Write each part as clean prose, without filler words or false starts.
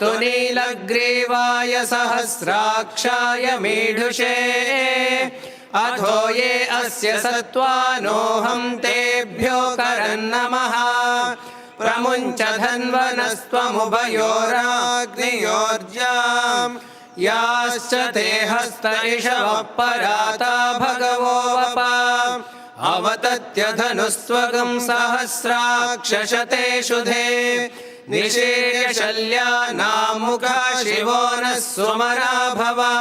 नीलग्रीवाय सहस्राक्षाय मीढुषे अथो ये अस्य सत्त्वानोऽहं तेभ्यो करन्नमः प्रमुञ्च धन्वनस्त्वमुभयोराग्नियोर्जाम् याश्च ते हस्त इषवः पराता भगवो वपा अवतत्य धनुस्त्वगं सहस्राक्षशते शुधे निशीर्य शल्यानां मुखा शिवो नः सुमरा भवा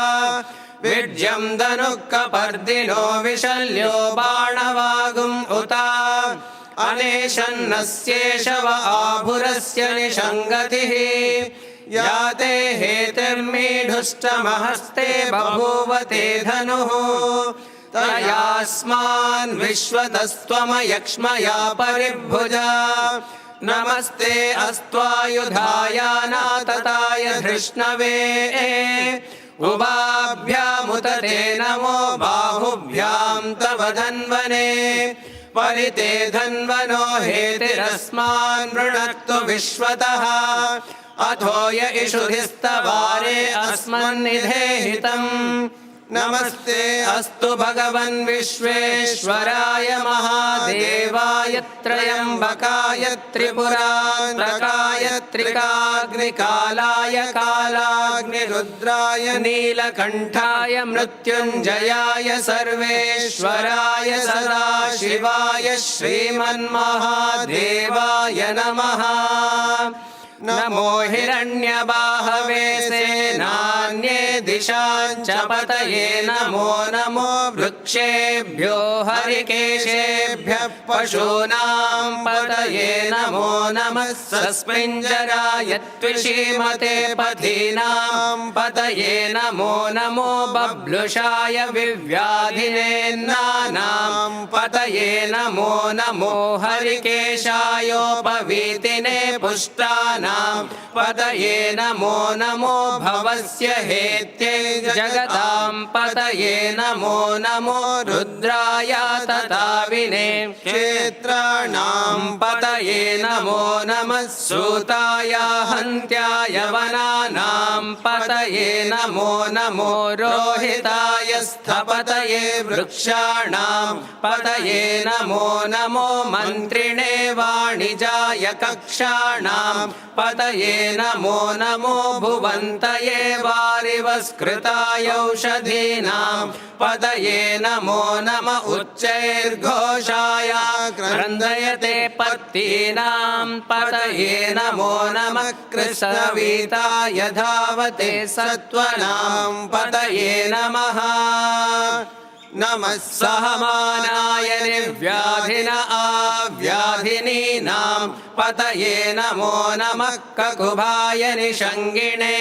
विड्यं धनुः कपर्दिनो विशल्यो बाणवागुम् उता अनेशन्नस्येषव आभुरस्य निषङ्गतिः याते हेतिर्मीढुष्टमहस्ते बभूवते धनुः तयास्मान् विश्वतस्त्वमयक्ष्मया परिभुजा नमस्ते अस्त्वायुधायानातताय धृष्णवे उभाभ्यामुत ते नमो बाहुभ्यां तव धन्वने परिते धन्वनो हेतिरस्मान् वृणक्तु विश्वतः अथो य इषुधिस्तवारे अस्मन्निधेहितम् नमस्ते अस्तु भगवन् विश्वेश्वराय महादेवाय त्रयम्बकाय त्रिपुरान्तकाय त्रिकाग्निकालाय कालाग्निरुद्राय नीलकण्ठाय मृत्युञ्जयाय सर्वेश्वराय सदाशिवाय श्रीमन्महादेवाय नमः नमो हिरण्यबाहवे सेनान्ये दिशाञ्च पतये नमो नमो वृक्षेभ्यो हरिकेशेभ्यः पशूनां पतये नमो नमः सस्मिञ्जराय त्विषीमते पथीनां पतये नमो नमो बभ्लुषाय विव्याधिनेन्नानां पतये नमो नमो हरिकेशायोपवीतिने पुष्टानां पतये नमो नमो भवस्य हेत्यै जगतां पतये नमो नमो रुद्राय तताविने क्षेत्राणां पतये नमो नमः सूताय हन्त्याय वनानां पतये नमो नमो रोहिताय स्थपतये वृक्षाणां पतये नमो नमो मन्त्रिणे वाणिजाय कक्षाणां पतये नमो नमो भुवन्तये वारिवस्कृताय औषधीनां पतये नमो नम उच्चैर्घोषाय क्रन्दयते पत्तीनां पतये नमो नमः कृष्णवीताय धावते सत्त्वनां पतये नमः नमः सहमानाय निर्व्याधिन आव्याधिनीनां पतये नमो नमः ककुभाय निषङ्गिणे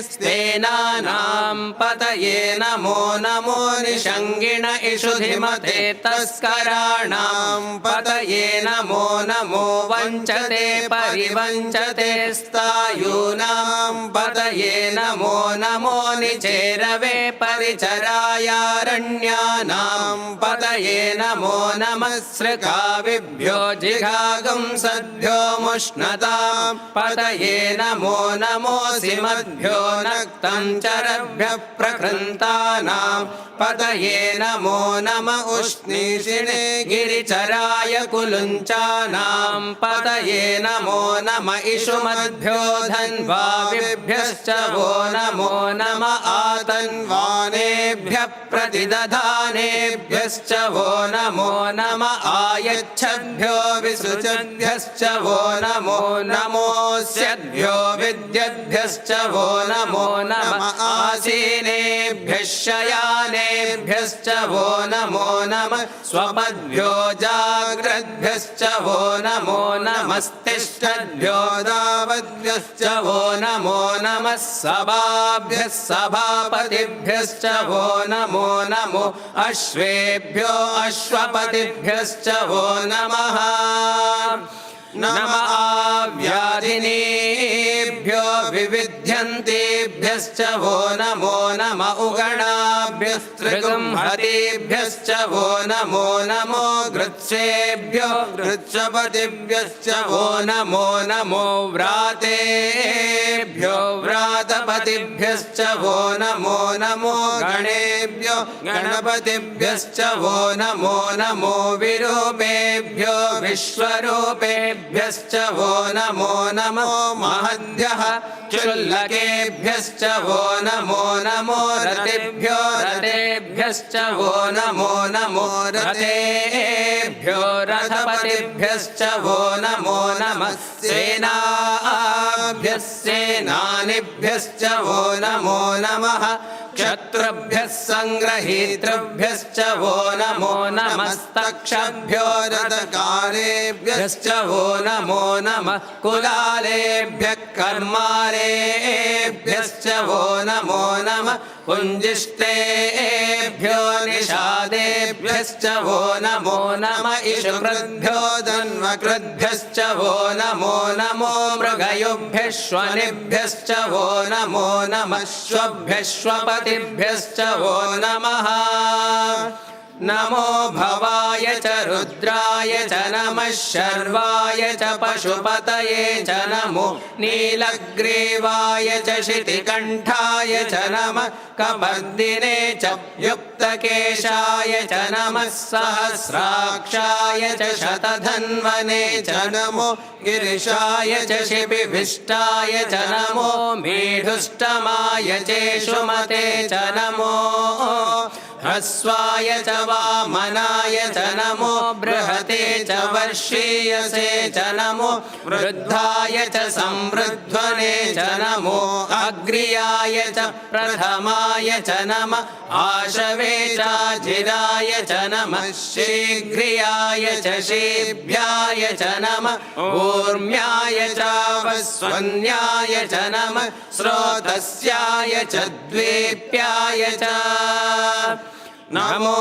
स्तेनानां पतये नमो नमो निषङ्गिण इषुधिमते तस्कराणां पतये नमो नमो वञ्चते परिवञ्चते स्तायूनां पतये नमो नमो निचेरवे परिचरायारण्यानां पतये नमो नमः सृकाविभ्यो जिघागं सद्भ्यो मुष्णतां पतये नमो नमोऽसिमद्भ्यो नक्तं चरभ्यः प्रकृन्तानां पतये नमो नम उष्णीषिणे गिरिचराय कुलुञ्चानां पतये नमो नम इषुमद्भ्यो धन्वाविभ्यश्च वो नमो नम आतन्वानेभ्यः प्रतिदधानेभ्यश्च वो नमो नम आयच्छद्भ्यो विसृजद्भ्यश्च वो नमो नमोऽस्यद्भ्यो विद्यद्भ्यश्च वो नमो नम आसीनेभ्यः शयानेभ्यश्च वो नमो नमः स्वपद्भ्यो जाग्रद्भ्यश्च वो नमो नमस्तिष्ठद्भ्यो दावद्भ्यश्च वो नमो नमः सभाभ्यः सभापतिभ्यश्च वो नमो नमो अश्वेभ्यो अश्वपतिभ्यश्च वो नमः नम आव्याधिनीभ्यो विविध्यन्तेभ्यश्च वो नमो उगणाभ्यस्त्रिगुंहतेभ्यश्च वो नमो गृत्सेभ्यो गृत्सपतिभ्यश्च वो नमो व्रातेभ्यो व्रातपतिभ्यश्च वो नमो गणेभ्यो गणपतिभ्यश्च वो नमो विरूपेभ्यो विश्वरूपेभ्यश्च वो नमो महद्भ्यः चुल्लकेभ्यश्च वो नमो रतेभ्यो रतेभ्यश्च वो नमो रथेभ्यो रथपतिभ्यश्च वो नमो सेनाभ्यः सेनानिभ्यश्च वो नमो नमः क्षत्रुभ्यः संग्रहीतृभ्यश्च वो नमो नमस्तक्षभ्यो रथकारेभ्यश्च वो नमो नमः कुलालेभ्यः कर्मारेभ्यश्च वो नमो नमः पुञ्जिष्टेभ्यो निषादेभ्यश्च वो नमो इषुकृद्भ्यो धन्वकृद्भ्यश्च वो नमो मृगयुभ्यः श्वनिभ्यश्च वो नमो श्वभ्यः श्वपतिभ्यश्च वो नमः नमो भवाय च रुद्राय च नमः शर्वाय च पशुपतये च नमो नीलग्रीवाय च शितिकण्ठाय च नमः कपर्दिने च युक्तकेशाय च नमः सहस्राक्षाय च शतधन्वने च नमो गिरिशाय च शिबिभिष्टाय च नमो मेढुष्टमाय चेषुमते च नमो ह्रस्वाय च वामनाय च नमो बृहते च वर्षीयसे च नमो वृद्धाय च संवृध्वने च नमो अग्र्याय च प्रथमाय च नमः आशवे चाजिराय च नमः शीघ्रियाय च शीभ्याय च नमः ऊर्म्याय च वस्वन्याय च नमः स्रोतस्याय च द्वेप्याय च नमो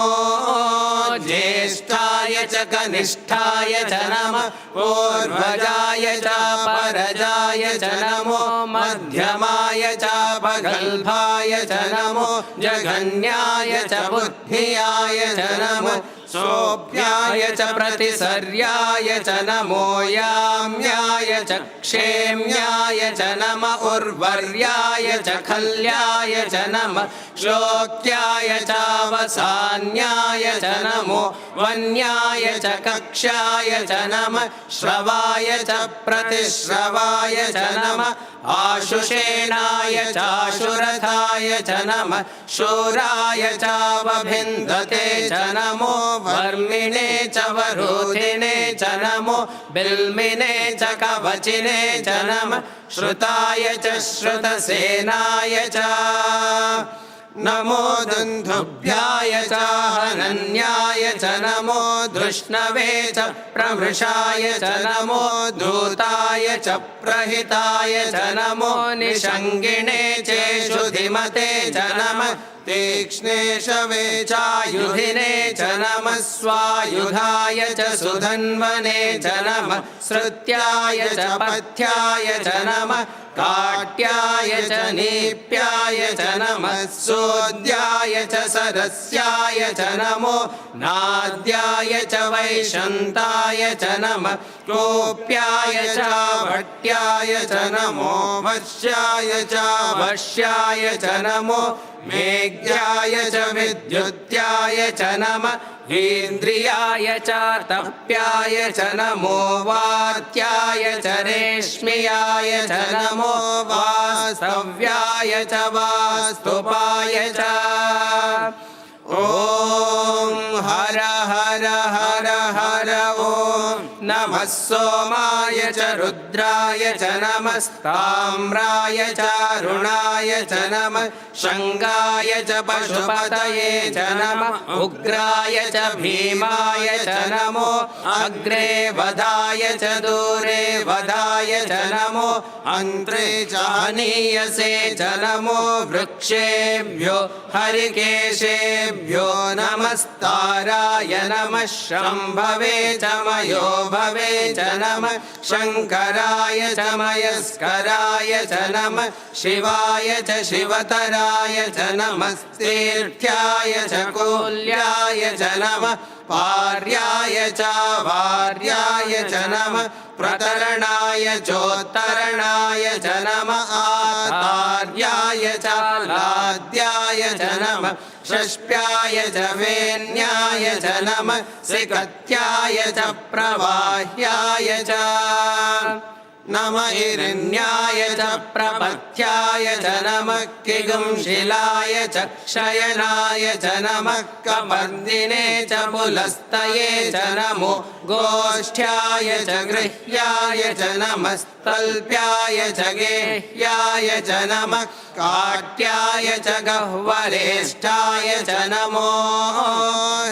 ज्येष्ठाय च कनिष्ठाय च नमः पूर्वजाय च परजाय च नमो मध्यमाय च पगल्भाय च नमो जघन्याय च बुद्धियाय च नमः सोऽप्याय च प्रतिसर्याय च नमो याम्याय च क्षेम्याय च नमः उर्वर्याय च खल्याय च नमः श्लोक्याय च वसान्याय च नमो वन्याय च कक्ष्याय च नमः श्रवाय च प्रतिश्रवाय च नमः आशुषेणाय चाशुरथाय च नमः शूराय चावभिन्दते च नमो वर्मिणे च वरूथिने च नमो बिल्मिने च कवचिने च नमः श्रुताय च श्रुतसेनाय च नमो दुन्दुभ्याय च हनन्याय च नमो धृष्णवे च प्रमृषाय च नमो धूताय च प्रहिताय च नमो निषङ्गिणे चेषुधिमते च नमः तीक्ष्णे शवे चायुधिने च नमः स्वायुधाय च सुधन्वने च नमः श्रुत्याय च पथ्याय च नमः काट्याय च नीप्याय च नमः सोद्याय च सरस्याय च नमो नाद्याय च वैशन्ताय च नमः कोप्याय च भट्याय च नमो वश्याय च वश्याय च नमो मेघ्याय च विद्युत्याय च नमः इन्द्रियाय च तप्याय च नमो वात्याय च रेश्म्याय च नमो वास्तव्याय च वास्तुपाय च ॐ हर हर हर हर ॐ नमः सोमाय च रुद्राय च नमस्ताम्राय च अरुणाय च नमः शङ्गाय च पशुपतये च नमः उग्राय च भीमाय च नमो अग्रे वधाय च दूरे वधाय च नमो अन्त्रे च हनीयसे च नमो वृक्षेभ्यो हरिकेशेभ्यो नमस्ताराय नमः शम्भवे च मयो शम्भवे च नमः शङ्कराय च मयस्कराय च नमः शिवाय च शिवतराय च नमस्तीर्थ्याय च कूल्याय च नमः पार्याय च वार्याय च नमः प्रतरणाय चोत्तरणाय च नमः आतार्याय च लाद्याय च नमः षष्प्याय च वेन्याय च नमः सिकत्याय च प्रवाह्याय च नमः हिरण्याय च प्रपथ्याय च नमः किगुंशिलाय च शयनाय च नमः कपर्दिने च पुलस्तये च नमो गोष्ठ्याय च गृह्याय च नमस्तल्प्याय च गेह्याय च नमः काट्याय च गह्वरेष्ठाय च नमो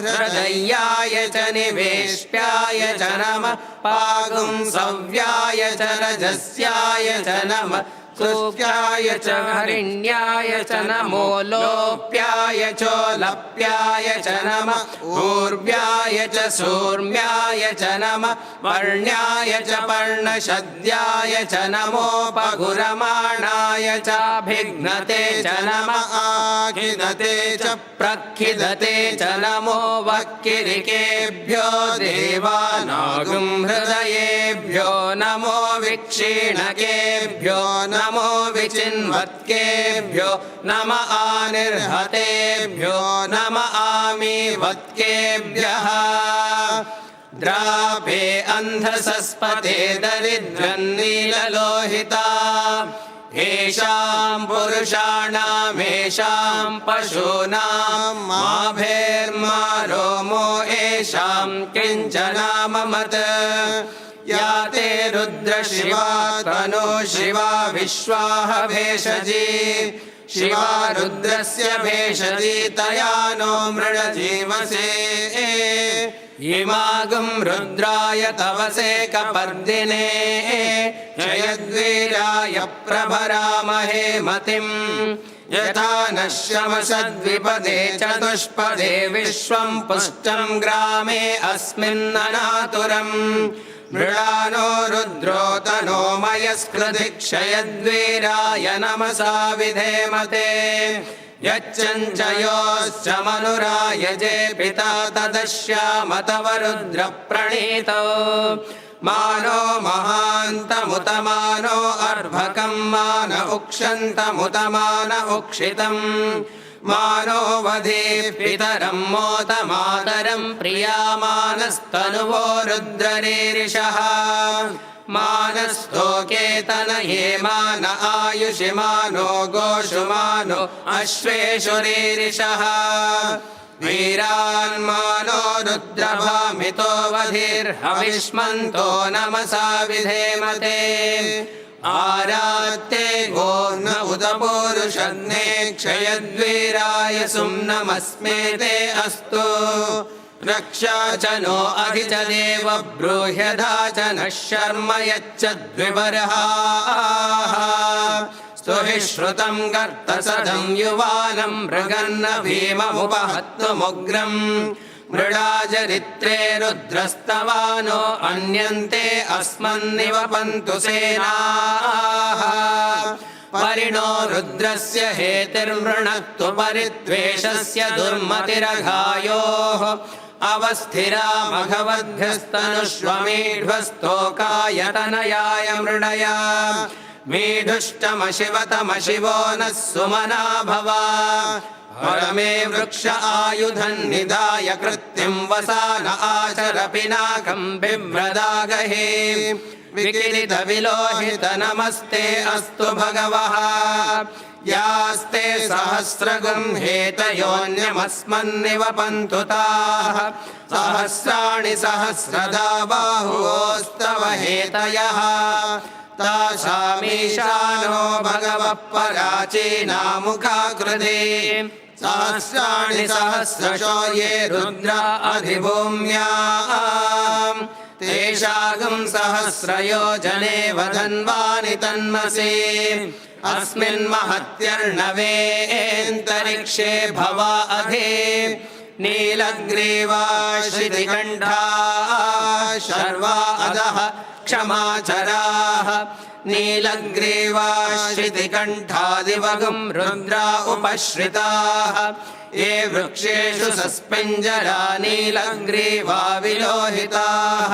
हृदयाय च निवेष्ट्याय च नमः पागुंसव्याय च रजस्याय च नमः सुस्याय च हरिण्याय च नमो लोप्याय चोलप्याय च नमः ऊर्व्याय च सूर्म्याय च नमः पर्ण्याय च पर्णशद्याय च नमोपगुरमाणाय च भिघ्नते च नमः आखिदते च प्रखिदते च नमो वक्किरिकेभ्यो देवानागुं हृदयेभ्यो नमो विक्षीणकेभ्यो नमो विचिन्वत्केभ्यो नम आनिर्हतेभ्यो नम आमीवत्केभ्यः द्रापे अन्धसस्पते दरिद्रन्नीललोहिता येषां पुरुषाणामेषां पशूनां माभेर्मा रोमो येषां किञ्चनाममत् या ते रुद्रशिवा तनो शिवा विश्वाह भेषजी शिवा रुद्रस्य भेषजी तया नो मृडजीवसे इमागुं रुद्राय तवसे कपर्दिने जयद्वीराय प्रभरामहे मतिम् यथा नश्यमसद्विपदे चतुष्पदे विश्वं पुष्टं ग्रामे अस्मिन्ननातुरम् मृडानो रुद्रो तनो मयस्कृधिक्षयद्वीराय नमसा विधेमते यच्चञ्चयोश्च मनुरायजे पिता तदश्याम तव रुद्रप्रणीतो मानो महान्तमुतमानो अर्भकं मान उक्षन्तमुतमान उक्षितम् मानो वधे पितरं मोतमातरं प्रियामानस्तनुवो रुद्ररीरिषः मानस्तोकेतनये मान आयुषि मानो गोषु मानो अश्वेषु रीरिषः वीरान्मानो रुद्रभामितो वधिर्हविष्मन्तो नमसा विधेमते आरात्ते गोर्न उदपूरुषग्ने क्षयद्वीराय सुम्नमस्मे ते अस्तु रक्षा च नो अधि च देव ब्रूह्यधा च नः शर्म यच्च द्विबर्हाः स्तुहि श्रुतं गर्तसदं युवानं मृगन्न भीममुपहत्तुमुग्रम् मृडाचरित्रे रुद्रस्तवानो अन्यन्ते अस्मन्निवपन्तु सेनाः परिणो रुद्रस्य हेतिर्मृणक्तु परिद्वेषस्य दुर्मतिरघायोः अवस्थिरा मघवद्भ्यस्तनुष्वमीढ्वस्तोकायतनयाय मृडया मीढुष्टमशिवतमशिवो नः सुमना भवा हरमे वृक्ष आयुधं निधाय कृत्तिं वसान आचर पिनाकं बिभ्रदागहे विकिलित विलोहित नमस्ते अस्तु भगवः यास्ते सहस्रगुं हेतयोऽन्यमस्मन्निवपन्तु ताः सहस्राणि सहस्रधा बाहुस्तव हेतयः तासामीशानो भगवः पराचीनामुखाकृते सहस्राणि सहस्रशो ये रुद्रा अधिभूम्याम् तेषागं सहस्रयोजने वदन्वानि तन्मसि अस्मिन् महत्यर्णवेऽन्तरिक्षे भवा अधे नीलग्रीवाश्रितिकण्ठाः शर्वा अधः क्षमाचराः नीलग्रीवाश्रितिकण्ठादिवगुं रुद्रा उपश्रिताः ये वृक्षेषु सस्पिञ्जरा नीलग्रीवा विलोहिताः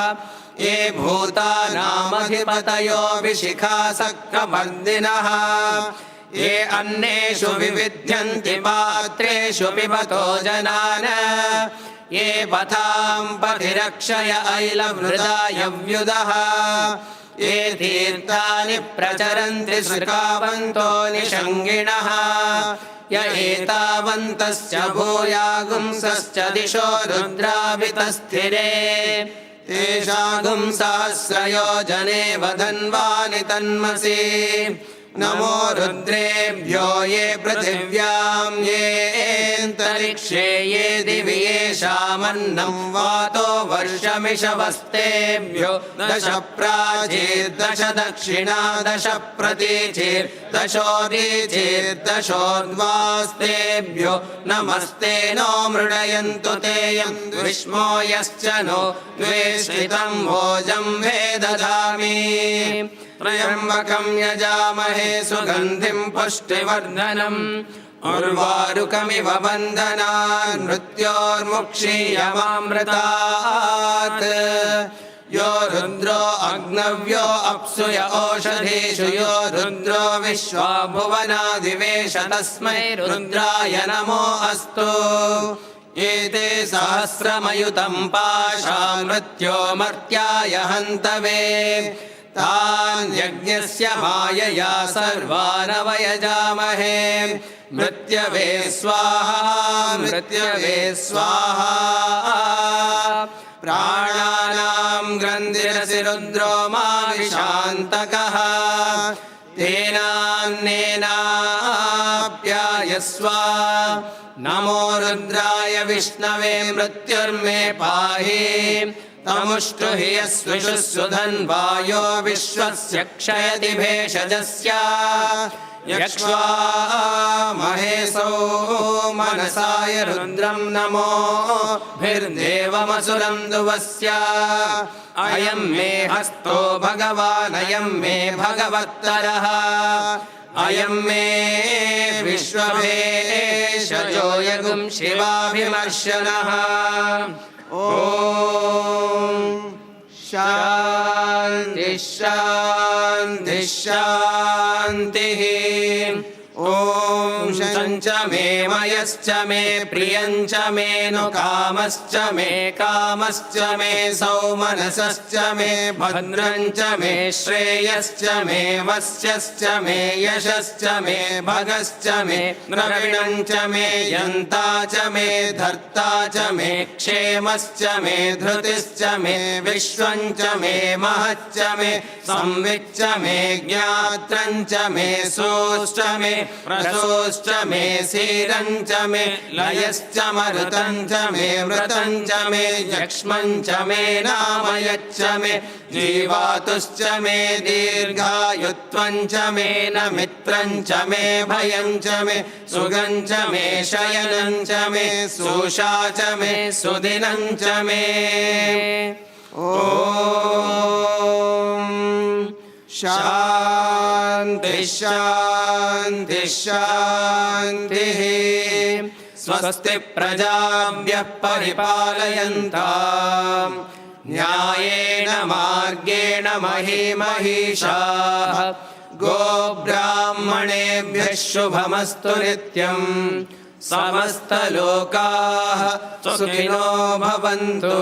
ये भूतानामधिपतयो विशिखासक्रमर्दिनः ये अन्नेषु विविध्यन्ति पात्रेषु पिबतो जनान ये पथां पथिरक्षय ऐलवृदायव्युदः ये तीर्थानि प्रचरन्ति श्रुकावन्तो निषङ्गिणः य एतावन्तश्च भूयागुंसश्च दिशो रुद्रावितस्थिरे तेषागुंसहस्रयोजने वदन्वानि तन्मसि नमो रुद्रेभ्यो ये पृथिव्यां येऽन्तरिक्षे ये दिवि येषामन्नं वातो वर्षमिषवस्तेभ्यो दश प्राचीर्दश दक्षिणा दश प्रतीचीर्दशोदीचीर्दशोद्वास्तेभ्यो नमस्ते नो मृडयन्तु ते यं विष्मो यश्च नो द्वेष्टितं भोजं वेदधामि त्र्यम्बकं यजामहे सुगन्धिं पुष्टिवर्धनम् उर्वारुकमिव बन्धनान् मृत्योर्मुक्षीयमामृतात् यो रुद्रो अग्नव्यो अप्सु य ओषधीषु यो रुद्रो विश्वा भुवनादिवेश तस्मै रुद्राय नमो अस्तु एते सहस्रमयुतं पाशा मृत्योमर्त्याय हन्तवे तान् यज्ञस्य मायया सर्वानवयजामहे मृत्यवे स्वाहा मृत्यवे स्वाहा प्राणानां ग्रन्थिरसि रुद्रो माविशान्तकः तेनान्नेनाप्यायस्व नमो रुद्राय विष्णवे मृत्युर्मे पाहि तमुष्टु हि यस्विषु सुधन्वायो विश्वस्य क्षयति भेषजस्य यक्ष्वा महेशो मनसाय रुद्रं नमो भिर्देवमसुरं दुवस्य अयं मे हस्तो भगवान् अयं मे भगवत्तरः अयं मे विश्वभेषजो यगुं शिवाभिमर्शनः ॐ शान्ति शान्ति शान्तिः ॐ शञ्च मे मयश्च मे प्रियञ्च मे नु कामश्च मे सौमनसश्च मे भद्रञ्च मे श्रेयश्च मे वस्यश्च मे यशश्च मे भगश्च मे द्रविणञ्च मे यन्ता च मे धर्ता च मे क्षेमश्च मे धृतिश्च मे विश्वञ्च मे महच्च मे संविच्च मे ज्ञात्रञ्च मे सोश्च मे प्रसोश्च मे सीरञ्च मे लयश्च मरुतञ्च मे मृतञ्च मे यक्ष्मञ्च मे नामयच्च मे जीवातुश्च मे दीर्घायुत्वञ्च मे न मित्रञ्च मे भयञ्च मे सुगञ्च मे शयनञ्च मे सुषा च मे सुदिनञ्च मे ॐ शान्ति शान्ति शान्तिः स्वस्ति प्रजाभ्यः परिपालयन्ताम् न्यायेन मार्गेण महीमहीषाः गोब्राह्मणेभ्यः शुभमस्तु नित्यम् समस्तलोकाः सुखिनो भवन्तु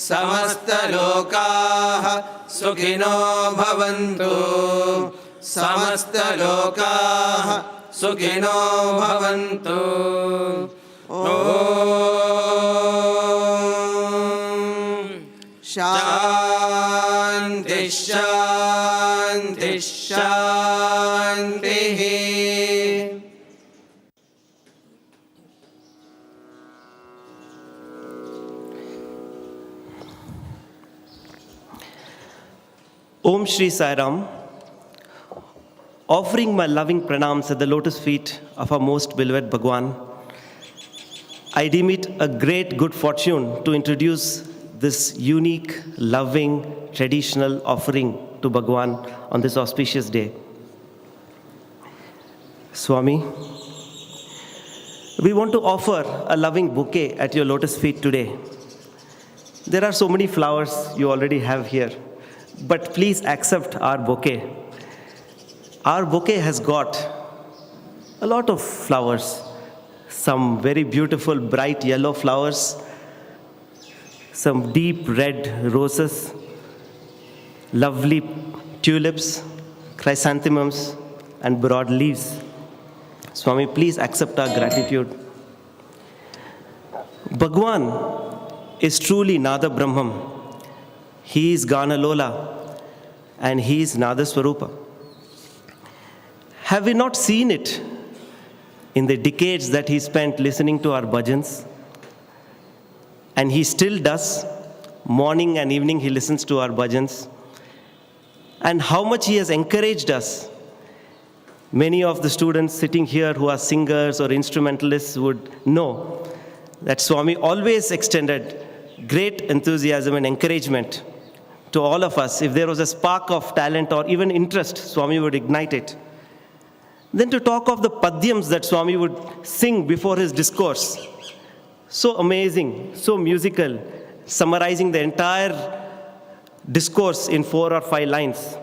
समस्तलोकाः सुखिनो भवन्तु समस्तलोकाः सुखिनो भवन्तु ॐ शान्ति शान्ति शान्तिः Om Shri Sai Ram. Offering my loving pranams at the lotus feet of our most beloved Bhagawan, I deem it a great good fortune to introduce this unique, loving, traditional offering to Bhagawan on this auspicious day. Swami, we want to offer a loving bouquet at your lotus feet today. There are so many flowers you already have here, but please accept our bouquet. Our bouquet has got a lot of flowers, some very beautiful bright yellow flowers, some deep red roses, lovely tulips, chrysanthemums, and broad leaves. Swami, please accept our gratitude. Bhagawan is truly Nada Brahmam. He is Ganalola and he is Nada Swarupa. Have we not seen it in the decades that he spent listening to our bhajans? And he still does. Morning and evening he listens to our bhajans. And how much he has encouraged us. Many of the students sitting here who are singers or instrumentalists would know that Swami always extended great enthusiasm and encouragement to all of us. If there was a spark of talent or even interest, Swami would ignite it. Then to talk of the padyams that Swami would sing before his discourse. So amazing, so musical, summarizing the entire discourse in 4 or 5 lines.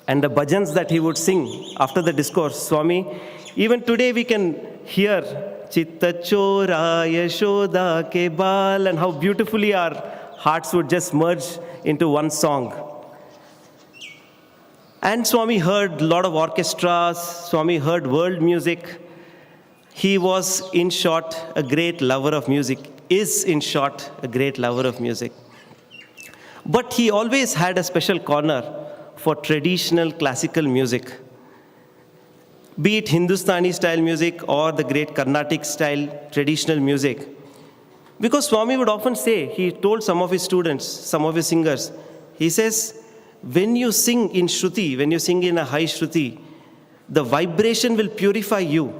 And the bhajans that he would sing after the discourse, Swami, even today we can hear Chitta Chora Yashoda Ke Bal, and how beautifully our hearts would just merge into one song. And Swami heard a lot of orchestras, Swami heard world music. He was, in short, a great lover of music, is, in short, a great lover of music. But he always had a special corner for traditional classical music, be it Hindustani style music or the great Carnatic style traditional music. Because Swami would often say, he told some of his students, some of his singers, he says, when you sing in Shruti, when you sing in a high Shruti, the vibration will purify you.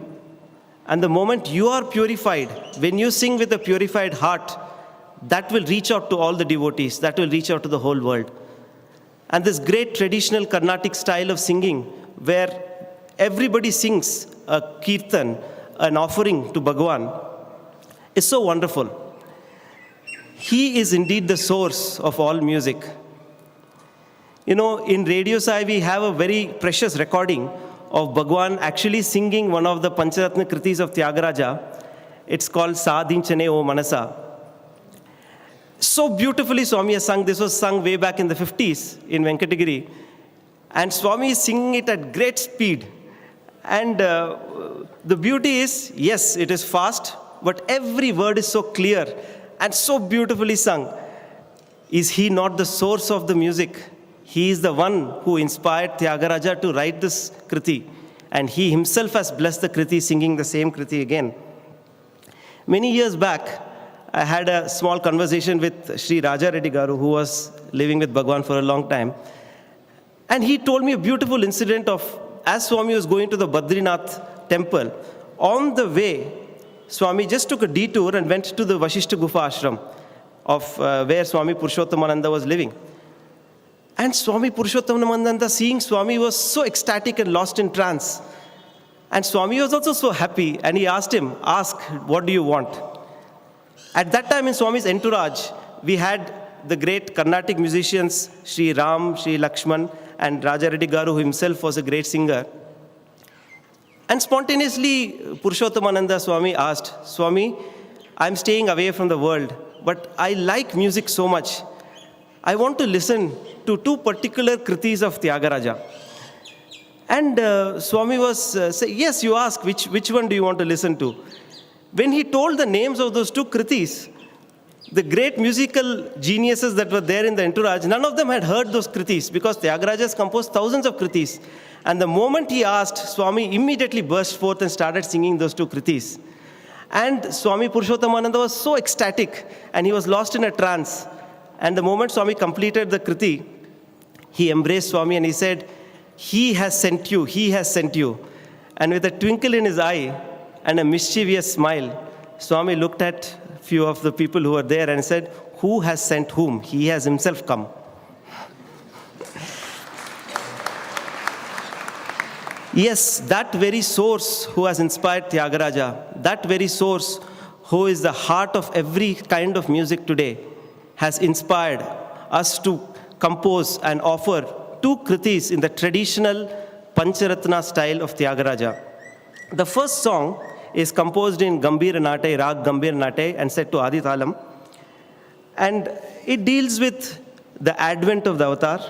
And the moment you are purified, when you sing with a purified heart, that will reach out to all the devotees, that will reach out to the whole world. And this great traditional Carnatic style of singing, where everybody sings a kirtan, an offering to Bhagawan, is so wonderful. He is indeed the source of all music. You know, in Radio Sai, we have a very precious recording of Bhagawan actually singing one of the Pancharatna kritis of Tyagaraja. It's called Sadinchane O Manasa. So beautifully Swami has sung. This was sung way back in the 50s in Venkatagiri. And Swami is singing it at great speed. And the beauty is, yes, it is fast, but every word is so clear and so beautifully sung. Is he not the source of the music? He is the one who inspired Tyagaraja to write this kriti. And he himself has blessed the kriti, singing the same kriti again. Many years back, I had a small conversation with Sri Raja Reddy Garu, who was living with Bhagawan for a long time. And he told me a beautiful incident of, as Swami was going to the Badrinath temple, on the way, Swami just took a detour and went to the Vashishta Gufa ashram of where Swami Purushothamananda was living. And Swami Purushothamananda, seeing Swami, was so ecstatic and lost in trance. And Swami was also so happy, and he asked him, ask, what do you want? At that time in Swami's entourage, we had the great Carnatic musicians, Sri Ram, Sri Lakshman, and Raja Reddy Garu, who himself was a great singer. And spontaneously, Purushothamananda Swami asked, Swami, I'm staying away from the world, but I like music so much. I want to listen to 2 particular kritis of Tyagaraja. And Swami was saying, yes, you ask, which one do you want to listen to? When he told the names of those 2 kritis, the great musical geniuses that were there in the entourage, none of them had heard those kritis, because Tyagaraja has composed thousands of kritis. And the moment he asked, Swami immediately burst forth and started singing those 2 kritis. And Swami Purushothamananda was so ecstatic, and he was lost in a trance. And the moment Swami completed the kriti, he embraced Swami and he said, he has sent you, he has sent you. And with a twinkle in his eye and a mischievous smile, Swami looked at few of the people who were there and said, "Who has sent whom? He has himself come." Yes, that very source who has inspired Tyagaraja, that very source who is the heart of every kind of music today, has inspired us to compose and offer two kritis in the traditional Pancharatna style of Tyagaraja. The first song is composed in Gambhira Nate, Rag Gambhira Nate, and set to Adi Talam. And it deals with the advent of the avatar,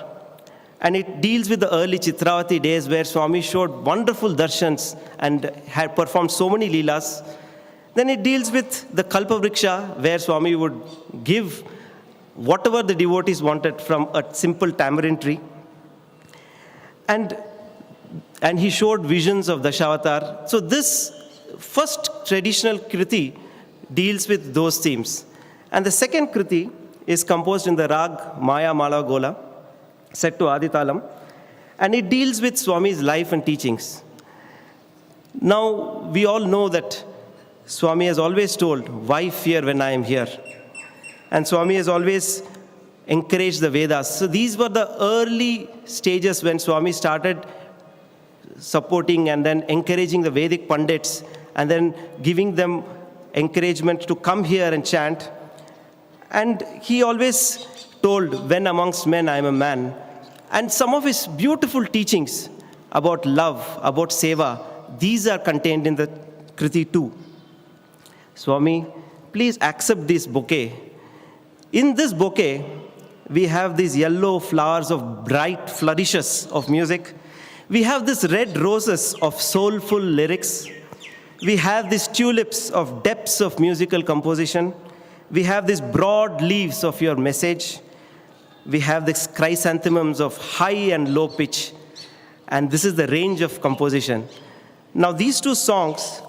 and it deals with the early Chitravati days where Swami showed wonderful darshans and had performed so many leelas. Then it deals with the Kalpavriksha, where Swami would give whatever the devotees wanted from a simple tamarind tree. And he showed visions of Dashavatar. So this first traditional kriti deals with those themes. And the second kriti is composed in the rag Maya Mala Gola, set to Adi Talam, and it deals with Swami's life and teachings. Now, we all know that Swami has always told, "Why fear when I am here?" And Swami has always encouraged the Vedas. So these were the early stages when Swami started supporting and then encouraging the Vedic Pandits and then giving them encouragement to come here and chant. And he always told, "When amongst men I am a man." And some of his beautiful teachings about love, about seva, these are contained in the Kriti too. Swami, please accept this bouquet. In this bouquet, we have these yellow flowers of bright flourishes of music. We have these red roses of soulful lyrics. We have these tulips of depths of musical composition. We have these broad leaves of your message. We have these chrysanthemums of high and low pitch. And this is the range of composition. Now, these two songs,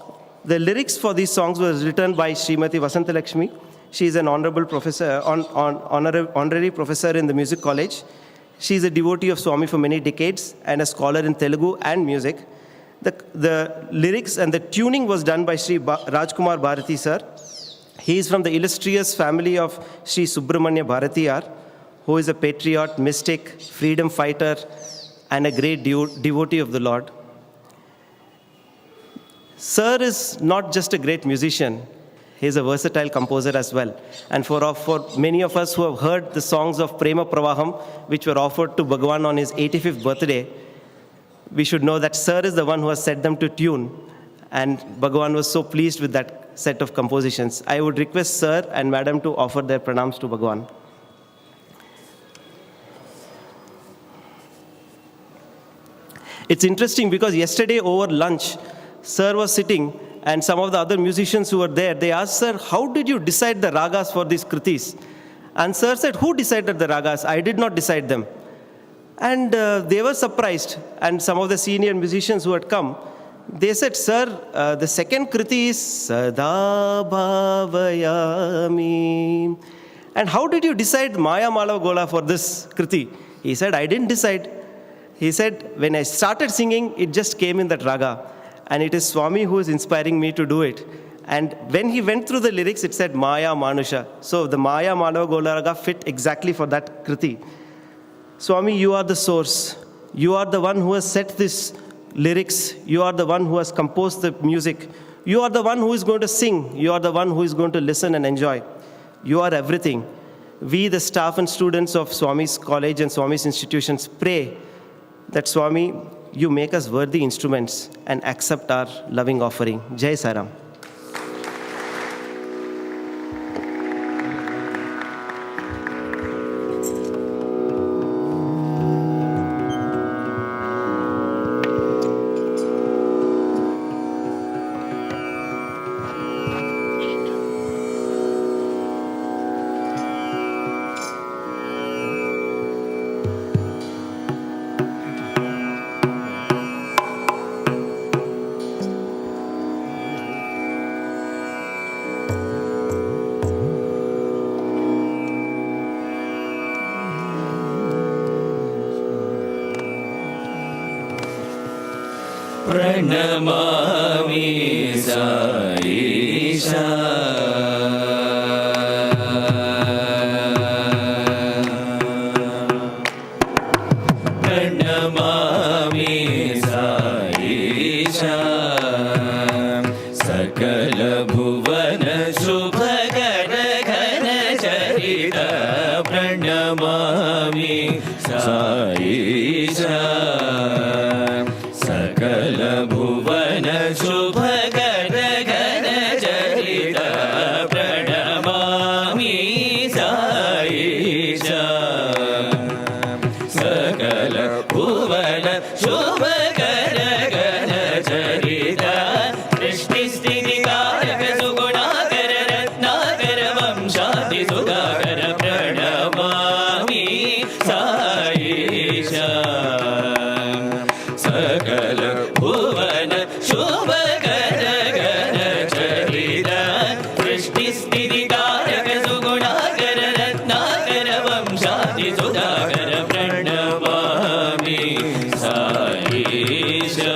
the lyrics for these songs were written by Srimati Vasantalakshmi. She is an honorary professor in the music college. She is a devotee of Swami for many decades and a scholar in Telugu and music. The lyrics and the tuning was done by Sri Rajkumar Bharati sir. He is from the illustrious family of Sri Subramanya Bharatiyar, who is a patriot, mystic, freedom fighter, and a great devotee of the Lord. Sir is not just a great musician, he is a versatile composer as well. And for many of us who have heard the songs of Prema Pravaham, which were offered to Bhagawan on his 85th birthday, we should know that Sir is the one who has set them to tune. And Bhagawan was so pleased with that set of compositions. I would request Sir and Madam to offer their pranams to Bhagawan. It's interesting because yesterday over lunch, Sir was sitting and some of the other musicians who were there, they asked, "Sir, how did you decide the ragas for these kritis?" And Sir said, "Who decided the ragas? I did not decide them." And they were surprised. And some of the senior musicians who had come, they said, "Sir, the second kriti is Sada Bhavayami. And how did you decide Maya Mala Gola for this kriti?" He said, "I didn't decide." He said, "When I started singing, it just came in that raga. And it is Swami who is inspiring me to do it." And when he went through the lyrics, it said Maya Manusha. So the Maya Mala Gola raga fit exactly for that kriti. Swami, you are the source. You are the one who has set this lyrics. You are the one who has composed the music. You are the one who is going to sing. You are the one who is going to listen and enjoy. You are everything. We, the staff and students of Swami's college and Swami's institutions, pray that Swami, you make us worthy instruments and accept our loving offering. Jai Saram. ప్రణమామి Saisha. ప్రణమామి Saisha. సకల భువన శుభకర ఘన చరిత ప్రణమామి సాయిషా. సకల భువన శుభకర ఘన చరిత ప్రణమామి సాయిషా. సకల భువన శుభకర ఘన చరిత సృష్టి స్థితి కారక సుగుణాకర రత్నాకర వంశాది సుధాకర ప్రణమామి సాయిషా. సకల భువన శుభకర ఘన చరిత సృష్టి స్థితి కారక సుగుణాకర రత్నాకర వంశాది సుధాకర ప్రణమామి సాయిషా.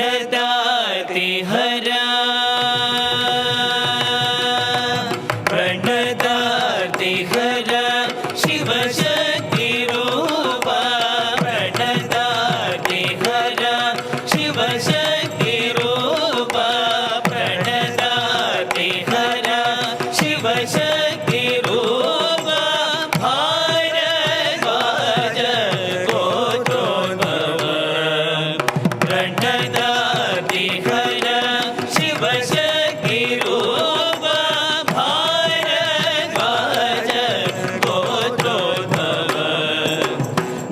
ప్రణదాతి హరా ప్రణదాతి హరా శివశక్తి రూపా. ప్రణదాతి హరా శివశక్తి రూపా. ప్రణదాతి హరా శివశక్తి రూపా. భారద్వాజ గోత్రోద్భవ. ప్రణదాతి హరా శివశక్తి రూపా. భారద్వాజ గోత్రోద్భవ.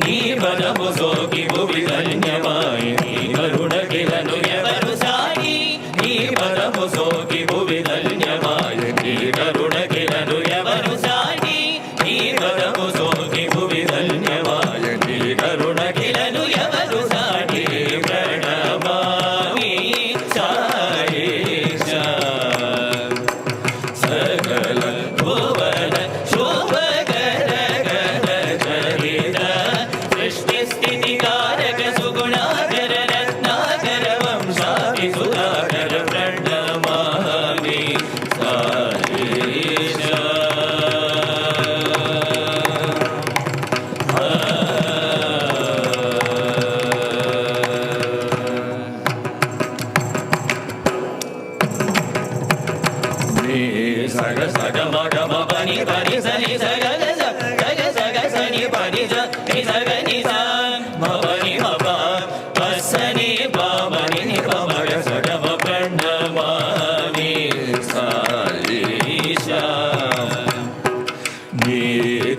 నీ పదము సోకి భువి ధన్యమాయి. నీ కరుణకిలను ఎవరు సాయి. నీ పదము సోకి భువి ధన్యమాయి. నీ కరుణకిలను ఎవరు సాయి. నీ పదము సోకి భువి ధన్యమాయి. నీ కరుణకిలను ఎవరు సాటి. ప్రణమామి సాయిషా. సకల భువన శోభకర ఘన చరిత సృష్టి స్థితి కారక సుగుణాకర రత్నాకర వంశాది సుధాకర ప్రణమామి సాయిషా. సగ సగ మగ మని పని సని సగ సగ సగ సని పని ని సగ ని స మని మప పసని పామని ని పమగ సగ మ ప్రణమామి సాయిషా. నీ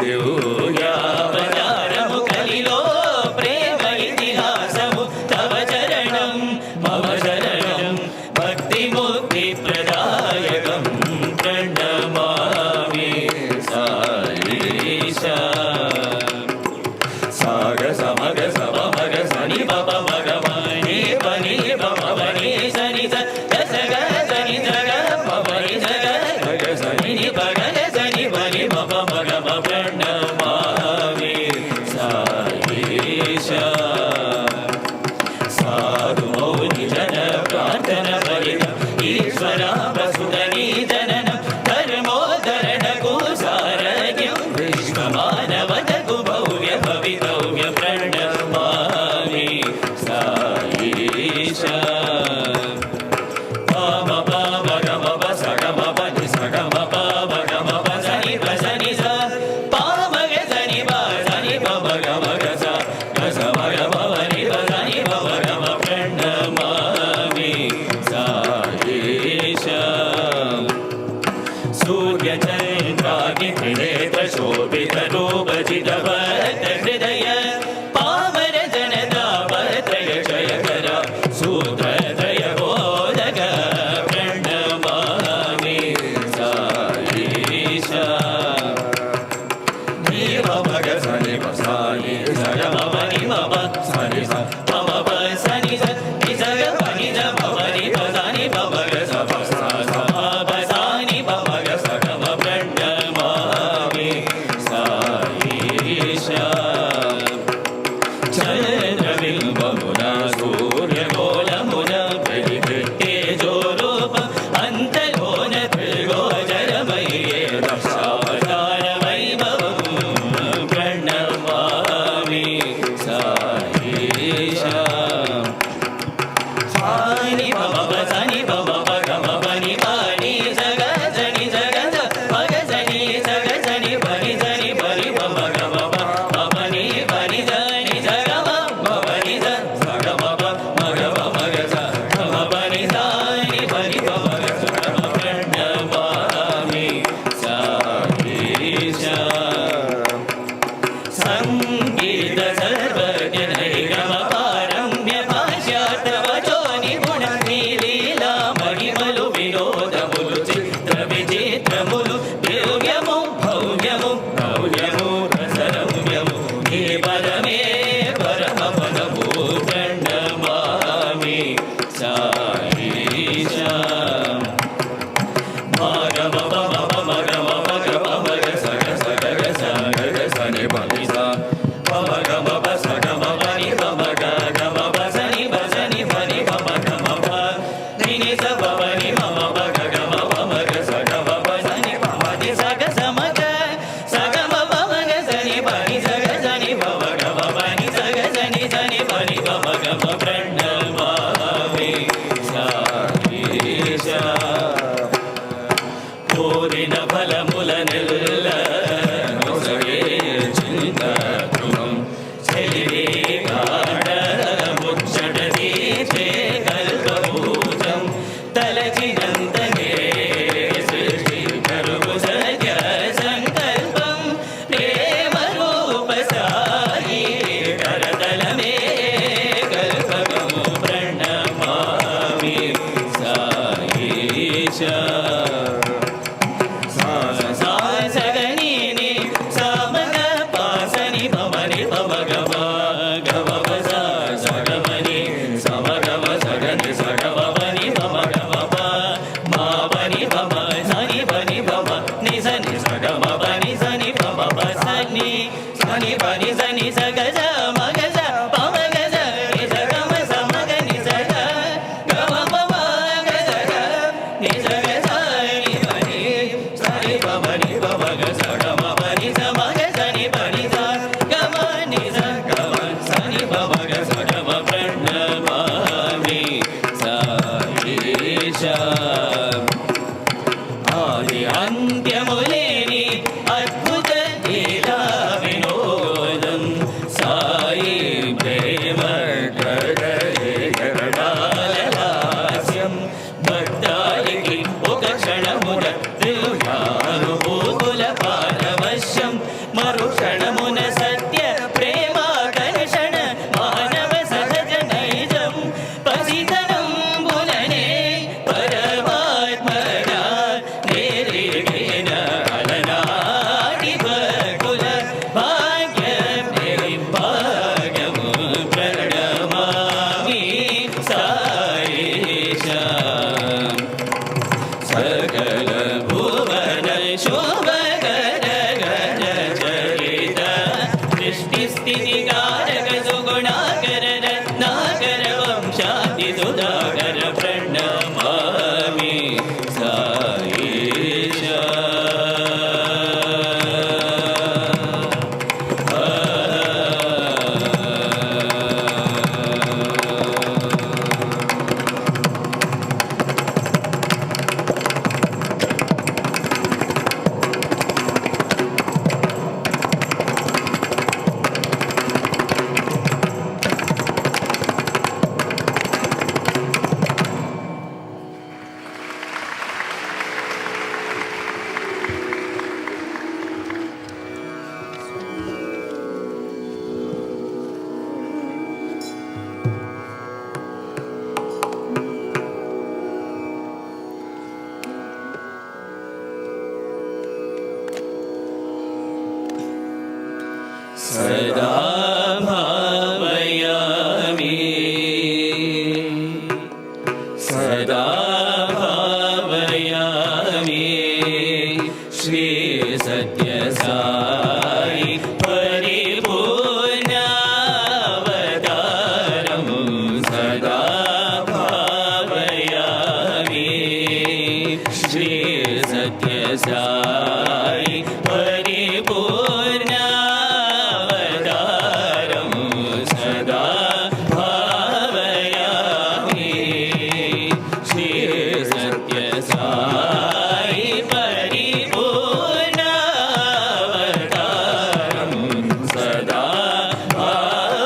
దివ్యావతారము కలిలో ప్రేమ ఇతిహాసము తవ చరణం మమ శరణం భక్తి ముక్తి ప్రదాయకం ప్రణమామి సాయిషా. सदा भावयामि सदा भावयामि श्री सत्य साई परिपूर्णावतारं सदा भावयामि श्री सत्य साई परिपूर्णावतारं सदा भावयामि श्री सत्य साई परिपूर्णावतारं सदा भावयामि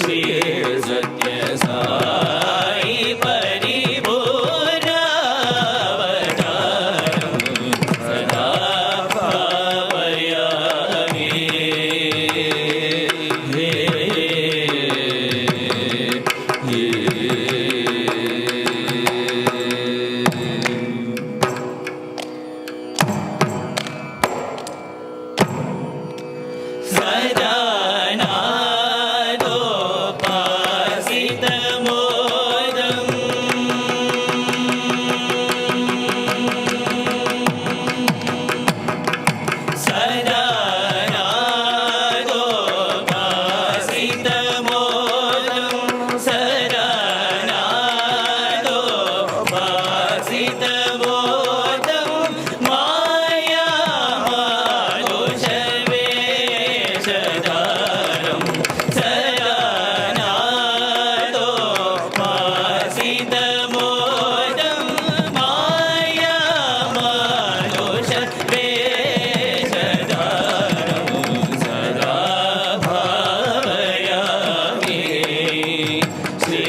श्री सत्य साई परिपूर्णावतारं सदा भावयामि सदा नादोपासितमोदम् सदा नादोपासितमोदम् सदा नादोपासितमोदम् मायामानुषवेषधारम् सदा नादोपासितमोदम् मायामानुषवेषधारम् सदा भावयामि श्री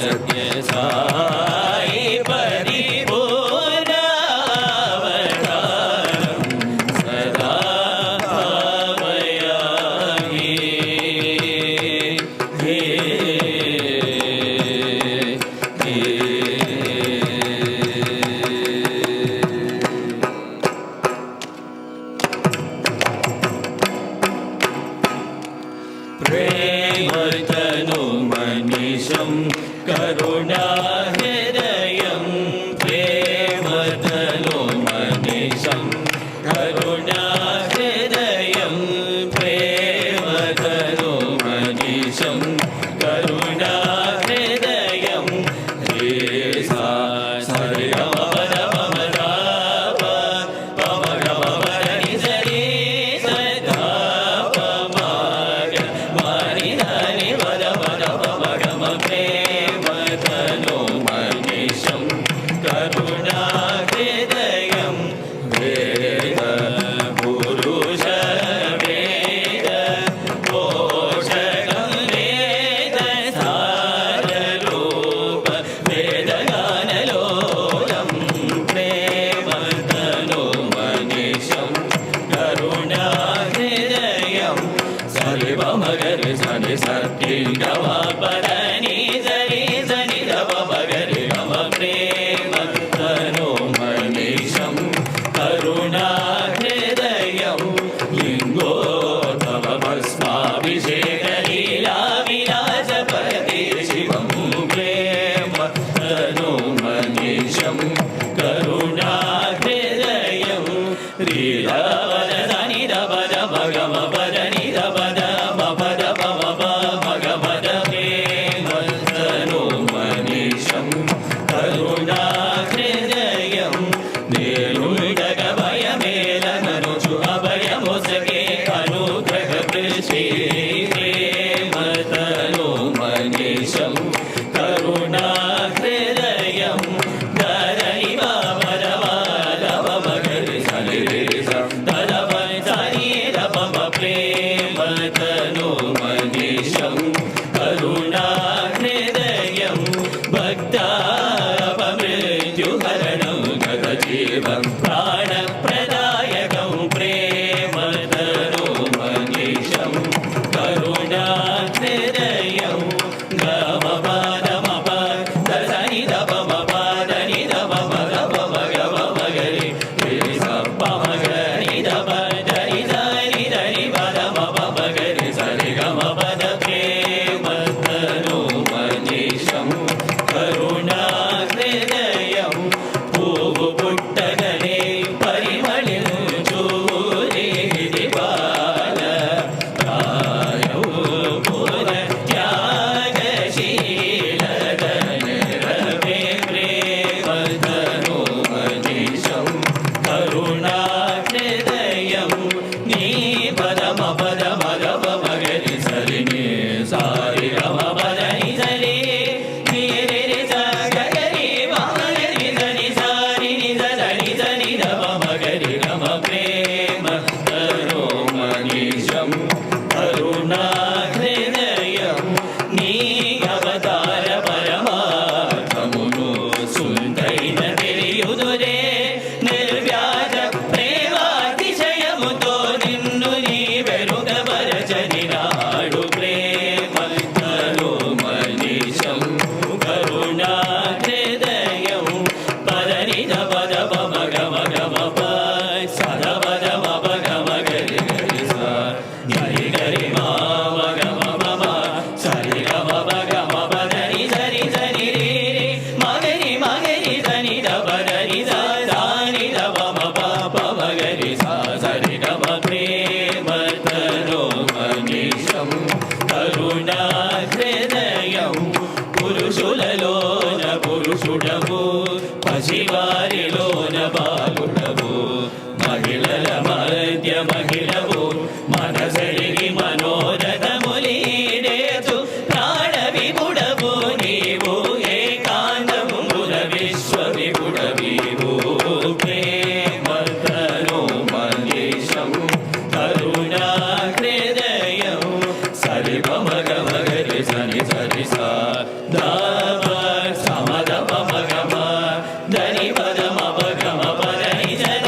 सत्य साई परिपूर्णावतारं सदा भावयामि हे మనీషం కరుణాహృదయం వేద పురుష వేద పోషకం వేద సారరూప వేదగానలోలం ప్రేమతను మనీషం కరుణాహృదయం సరివ మగరి సని సత్య పదని సరి సని దవ మగరి గమ ప్రేమతను మనీషం కరుణాహృదయం లింగో తవ భస్మాభిషేక లీలా విలాసపతి శివం ప్రేమతను మనీషం కరుణాహృదయం లీలావద సని దవద భగమ పద ని దవద మపద పమ భగవద ప్రేమతను మనీషం కరుణాహృదయం నేనుడగ భయమేలననుచు అభయమొసగే అనుగ్రహ కృషి ప్రేమతను మనీషం కరుణాహృదయం ధరణి బాబరవాదవ మగరి సరి తదవ సరి రపమ ప్రేమతను మనీషం కరుణాహృదయం భక్తాపమృత్యుహరణం గత జీవం ప్రాణప్రదాయకం ప్రేమతను మనీషం కరుణాహృదయం గమపదమప దసని దపమ పదని దప మగప మగప మగరి పమగరి దప దరి దరి దరి పదమప మగరి సరి గమ పద ప్రేమతను మనీషం కరుణాహృదయం పువ్వు పుట్టగనే పరిమళించు దివాల ప్రాయౌ పుర త్యాగశీలతనిరవే ప్రేమతను మనీషం కరుణాహృదయం నీ పదమ పద మగప మగరి సరి ని సారి గమ పదని సరి ని రి రి స గగరి మగరి సని సారి ని సని సని దవ మగరి గమ ప్రేమతను మనీషం కరుణాహృదయం నీ అవతార పరమార్థమును సుందైన తెలియుదురే నిర్వ్యాజ ప్రేమాతిశయముతో నిన్ను నీ వెరుగబరచని నాడు ప్రేమతను మనీషం కరుణాహృదయం పదని దవ దవ మగ మగ మప సదవద మప గమ గరి గరి స గరి గరి మా మగ మప మ సరి గమ పగ మప దని సరి సరి రి రి మగరి మగరి సని దవ దరి స దాని దవ మప ప మగరి స సరి గమ ప్రేమతను మనీషం కరుణాహృదయం పురుషులలోన పురుషుడవు పసివారిలోన బాలుడవు మహిళల మధ్య మహిళవు మనసరిగి మనోరథములీడేచు ప్రాణ విపుడవు నీవు ఏకాంతముల విశ్వ విపుడవివు ప్రేమతను మనీషం కరుణాహృదయం సరి మగ మగరి సని సరి స దవ సమద మగమ దని పద మప గమ పదని సరి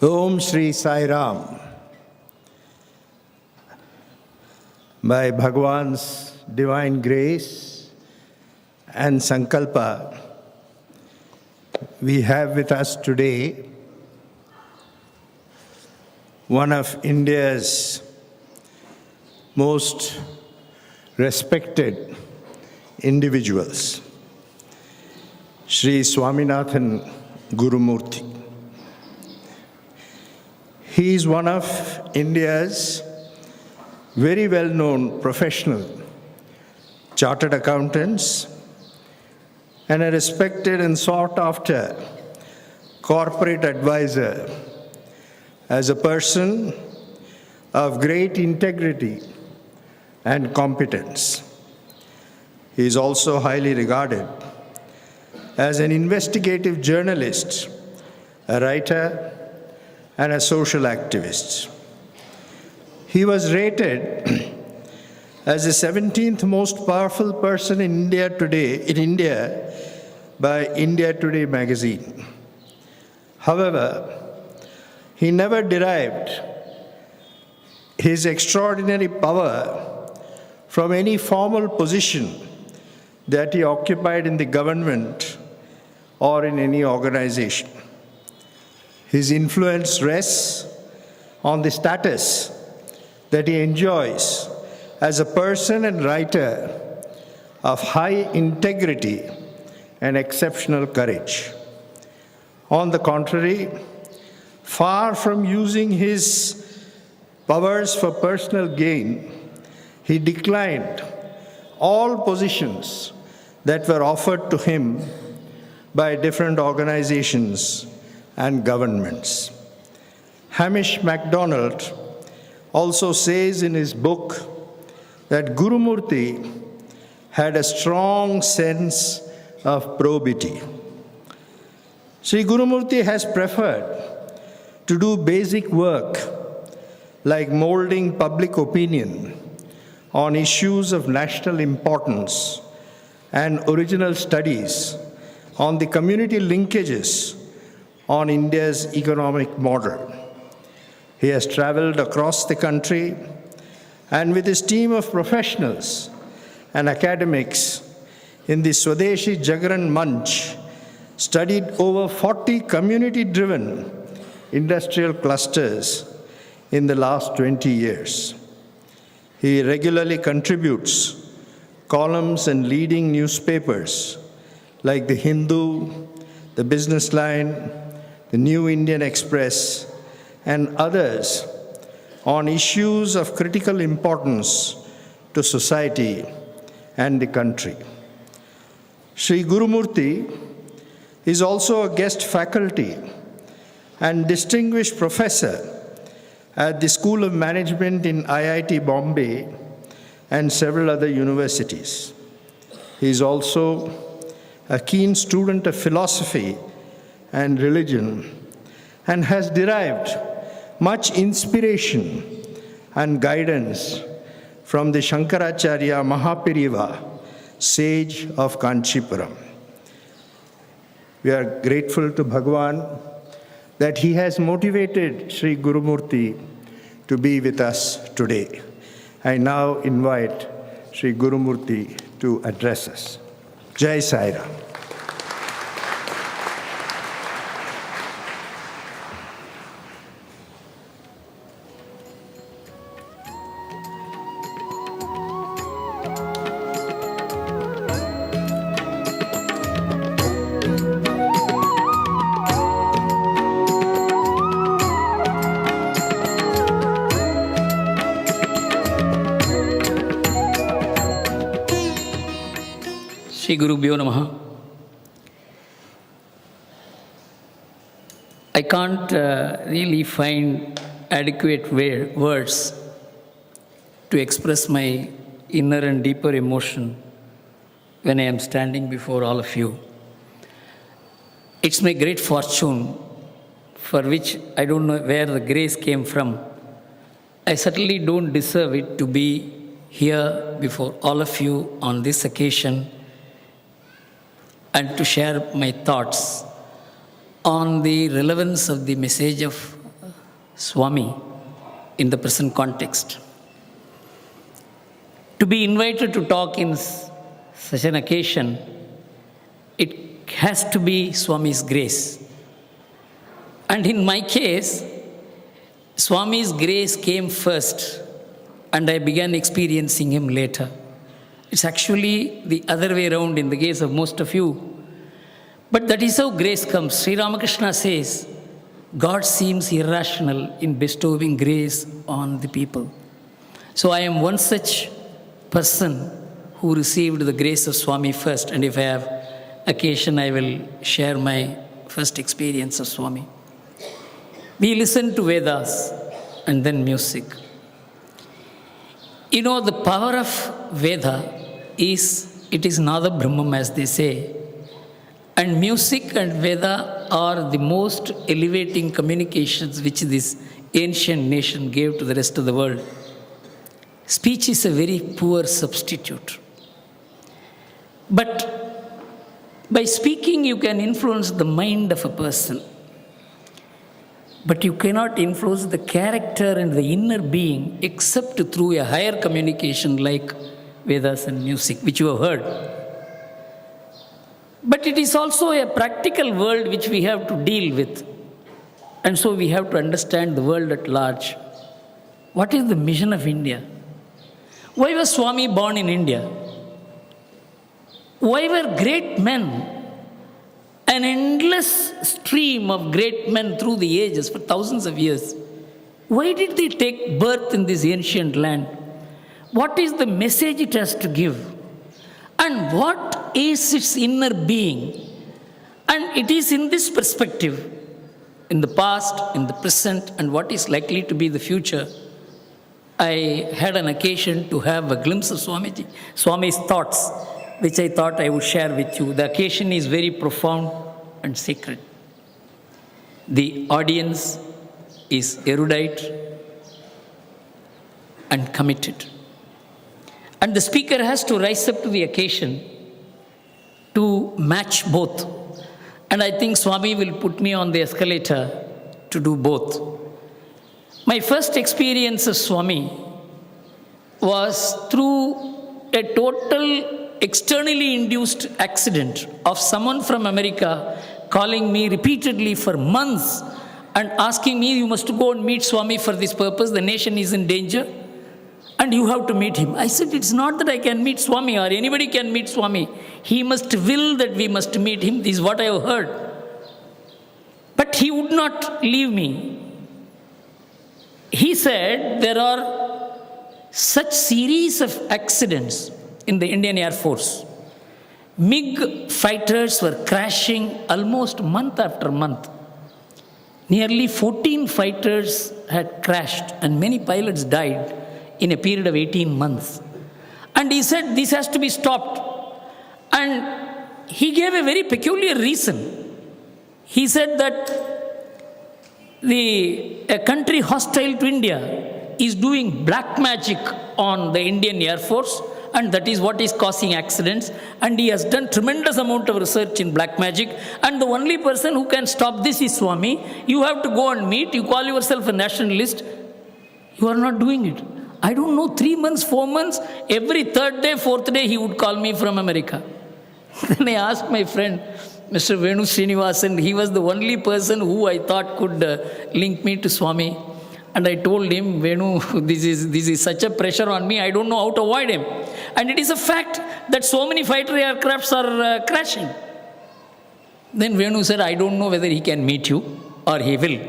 Om Shri Sai Ram. By Bhagawan's divine grace and Sankalpa, we have with us today one of India's most respected individuals, Sri Swaminathan Gurumurthy. He is one of India's very well-known professional chartered accountants and a respected and sought-after corporate advisor as a person of great integrity and competence. He is also highly regarded as an investigative journalist, a writer, and a social activist. He was rated as the 17th most powerful person in India by India Today magazine. However, he never derived his extraordinary power from any formal position that he occupied in the government or in any organization. His influence rests on the status that he enjoys as a person and writer of high integrity and exceptional courage. On the contrary, far from using his powers for personal gain, he declined all positions that were offered to him by different organizations and governments. Hamish MacDonald also says in his book that Gurumurthy had a strong sense of probity. Sri Gurumurthy has preferred to do basic work like molding public opinion on issues of national importance and original studies on the community linkages on India's economic model. He has traveled across the country and with his team of professionals and academics in the Swadeshi Jagran Manch studied over 40 community-driven industrial clusters in the last 20 years. He regularly contributes columns in leading newspapers like The Hindu, The Business Line, The New Indian Express, and others on issues of critical importance to society and the country. Sri Gurumurthy is also a guest faculty and distinguished professor at the School of Management in IIT Bombay and several other universities. He is also a keen student of philosophy and religion and has derived much inspiration and guidance from the Shankaracharya Mahapiriva, sage of Kanchipuram. We are grateful to Bhagawan that he has motivated Sri Gurumurthy to be with us today. I now invite Sri Gurumurthy to address us. Jai Sai Ram. Shri Gurubhyo Namaha. I can't really find adequate words to express my inner and deeper emotion when I am standing before all of you. It's my great fortune, for which I don't know where the grace came from. I certainly don't deserve it to be here before all of you on this occasion and to share my thoughts on the relevance of the message of Swami in the present context. To be invited to talk in such an occasion, it has to be Swami's grace. And in my case, Swami's grace came first, and I began experiencing him later. It's actually the other way around in the case of most of you. But that is how grace comes. Sri Ramakrishna says, God seems irrational in bestowing grace on the people. So I am one such person who received the grace of Swami first, and if I have occasion, I will share my first experience of Swami. We listen to Vedas and then music. You know, the power of Veda is, it is Nada Brahmam, as they say. And music and Veda are the most elevating communications which this ancient nation gave to the rest of the world. Speech is a very poor substitute. But by speaking, you can influence the mind of a person. But you cannot influence the character and the inner being except through a higher communication like Vedas and music, which you have heard. But it is also a practical world which we have to deal with. And so we have to understand the world at large. What is the mission of India? Why was Swami born in India? Why were great men, an endless stream of great men through the ages for thousands of years, why did they take birth in this ancient land? What is the message it has to give? And what is its inner being? And it is in this perspective, in the past, in the present, and what is likely to be the future, I had an occasion to have a glimpse of Swami's thoughts, which I thought I would share with you. The occasion is very profound and sacred. The audience is erudite and committed. And the speaker has to rise up to the occasion to match both. And I think Swami will put me on the escalator to do both. My first experience of Swami was through a total externally induced accident of someone from America calling me repeatedly for months and asking me, you must go and meet Swami for this purpose, the nation is in danger, and you have to meet him. I said, it's not that I can meet Swami or anybody can meet Swami. He must will that we must meet him. This is what I have heard. But he would not leave me. He said there are such series of accidents in the Indian Air Force. MiG fighters were crashing almost month after month. Nearly 14 fighters had crashed and many pilots died in a period of 18 months. And he said this has to be stopped. And he gave a very peculiar reason. He said that a country hostile to India is doing black magic on the Indian Air Force, and that is what is causing accidents. And he has done tremendous amount of research in black magic. And the only person who can stop this is Swami. You have to go and meet. You call yourself a nationalist. You are not doing it. I don't know, 3 months, 4 months, every third day, fourth day, he would call me from America. Then I asked my friend, Mr. Venu Srinivasan, he was the only person who I thought could link me to Swami. And I told him, Venu, this is such a pressure on me, I don't know how to avoid him. And it is a fact that so many fighter aircrafts are crashing. Then Venu said, I don't know whether he can meet you or he will.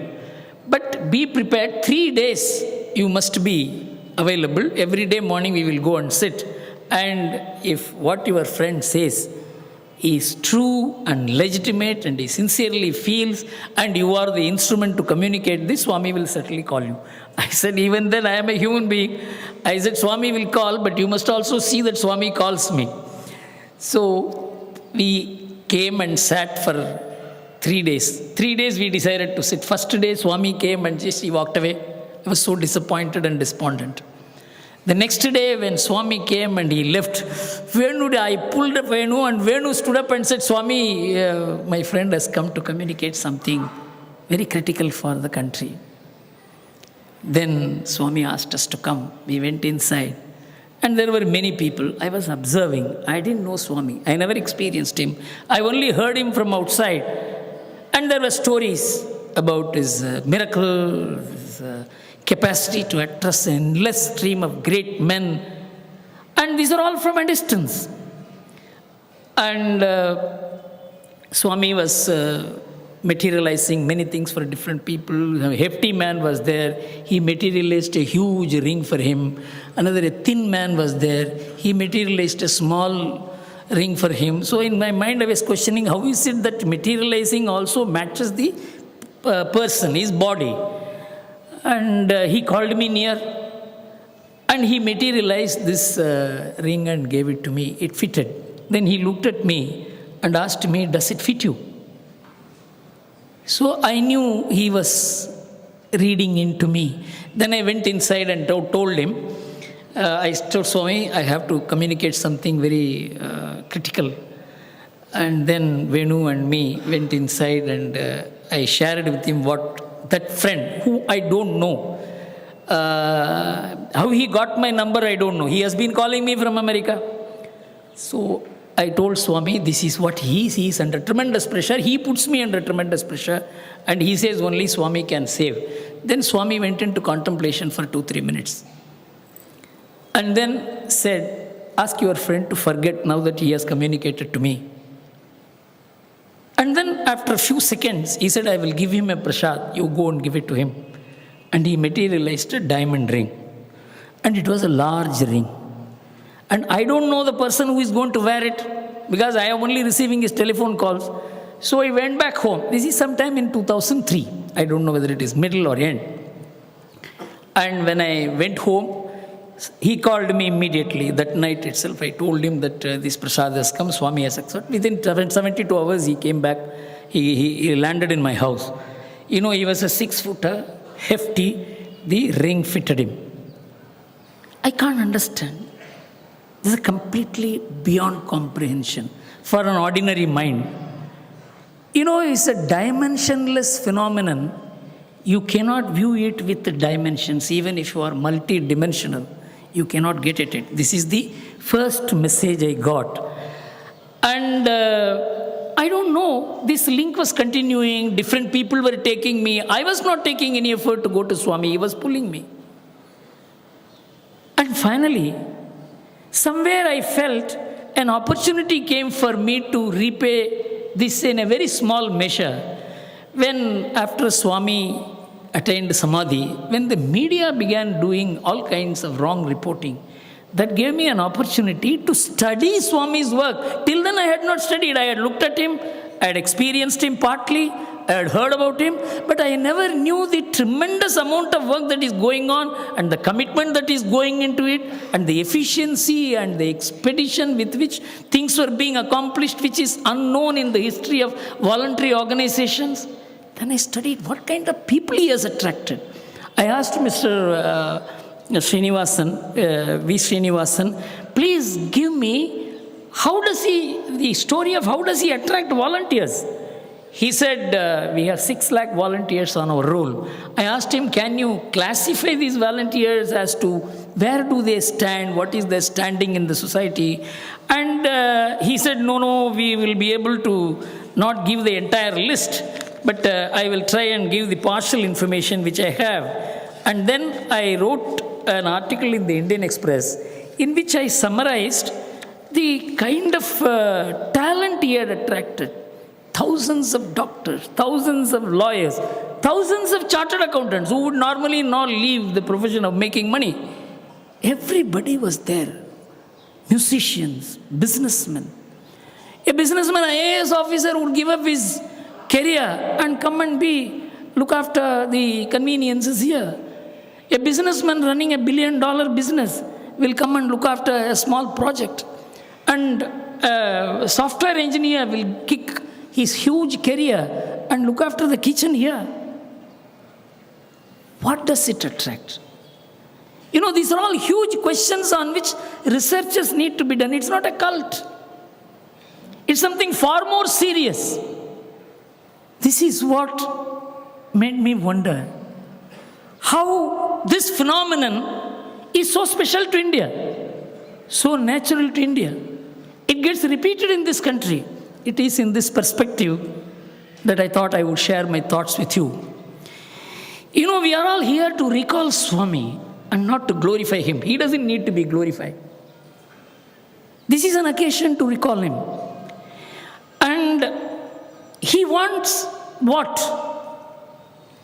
But be prepared, 3 days you must be available. Every day morning we will go and sit. And if what your friend says is true and legitimate and he sincerely feels and you are the instrument to communicate this, Swami will certainly call you. I said, even then I am a human being. I said, Swami will call, but you must also see that Swami calls me. So we came and sat for 3 days. 3 days we decided to sit. First day Swami came and just he walked away. I was so disappointed and despondent. The next day when Swami came and he left, I pulled up Venu and Venu stood up and said, Swami, my friend has come to communicate something very critical for the country. Then Swami asked us to come. We went inside. And there were many people. I was observing. I didn't know Swami. I never experienced him. I only heard him from outside. And there were stories about his miracle, his capacity to attract an endless stream of great men. And these are all from a distance. And Swami was materializing many things for different people. A hefty man was there. He materialized a huge ring for him. Another, a thin man was there. He materialized a small ring for him. So in my mind, I was questioning, how is it that materializing also matches the person, his body? And he called me near. And he materialized this ring and gave it to me. It fitted. Then he looked at me and asked me, does it fit you? So I knew he was reading into me. Then I went inside and told him, I told Swami, I have to communicate something very critical. And then Venu and me went inside and I shared with him what that friend, who I don't know, how he got my number, I don't know. He has been calling me from America. So I told Swami, this is what he sees under tremendous pressure. He puts me under tremendous pressure and he says only Swami can save. Then Swami went into contemplation for 2-3 minutes. And then said, ask your friend to forget now that he has communicated to me. And then after a few seconds, he said, I will give him a prasad. You go and give it to him. And he materialized a diamond ring. And it was a large ring. And I don't know the person who is going to wear it because I am only receiving his telephone calls. So I went back home. This is sometime in 2003. I don't know whether it is middle or end. And when I went home, he called me immediately. That night itself, I told him that this prasad has come, Swami has accepted. Within 72 hours, he came back. He landed in my house. You know, he was a 6-footer, hefty. The ring fitted him. I can't understand. This is completely beyond comprehension for an ordinary mind. You know, it's a dimensionless phenomenon. You cannot view it with the dimensions, even if you are multi-dimensional. You cannot get at it. This is the first message I got. And I don't know, this link was continuing. Different people were taking me. I was not taking any effort to go to Swami. He was pulling me. And finally, somewhere I felt an opportunity came for me to repay this in a very small measure. When after Swami attained Samadhi, when the media began doing all kinds of wrong reporting, that gave me an opportunity to study Swami's work. Till then I had not studied. I had looked at him, I had experienced him partly, I had heard about him, but I never knew the tremendous amount of work that is going on and the commitment that is going into it and the efficiency and the expedition with which things were being accomplished, which is unknown in the history of voluntary organizations. Then I studied what kind of people he has attracted. I asked Mr. Srinivasan, V. Srinivasan, please give me the story of how does he attract volunteers? He said, we have 6 lakh volunteers on our roll. I asked him, can you classify these volunteers as to where do they stand, what is their standing in the society? And he said, no, we will be able to not give the entire list, but I will try and give the partial information which I have. And then I wrote an article in the Indian Express in which I summarized the kind of talent he had attracted. Thousands of doctors, thousands of lawyers, thousands of chartered accountants who would normally not leave the profession of making money. Everybody was there. Musicians, businessmen. A businessman, IAS officer would give up his career and come and look after the conveniences here. A businessman running $1 billion business will come and look after a small project. And a software engineer will kick his huge career and look after the kitchen here. What does it attract? You know, these are all huge questions on which researches need to be done. It's not a cult. It's something far more serious. This is what made me wonder how this phenomenon is so special to India, so natural to India. It gets repeated in this country. It is in this perspective that I thought I would share my thoughts with you. You know, we are all here to recall Swami and not to glorify him. He doesn't need to be glorified. This is an occasion to recall him. And he wants what?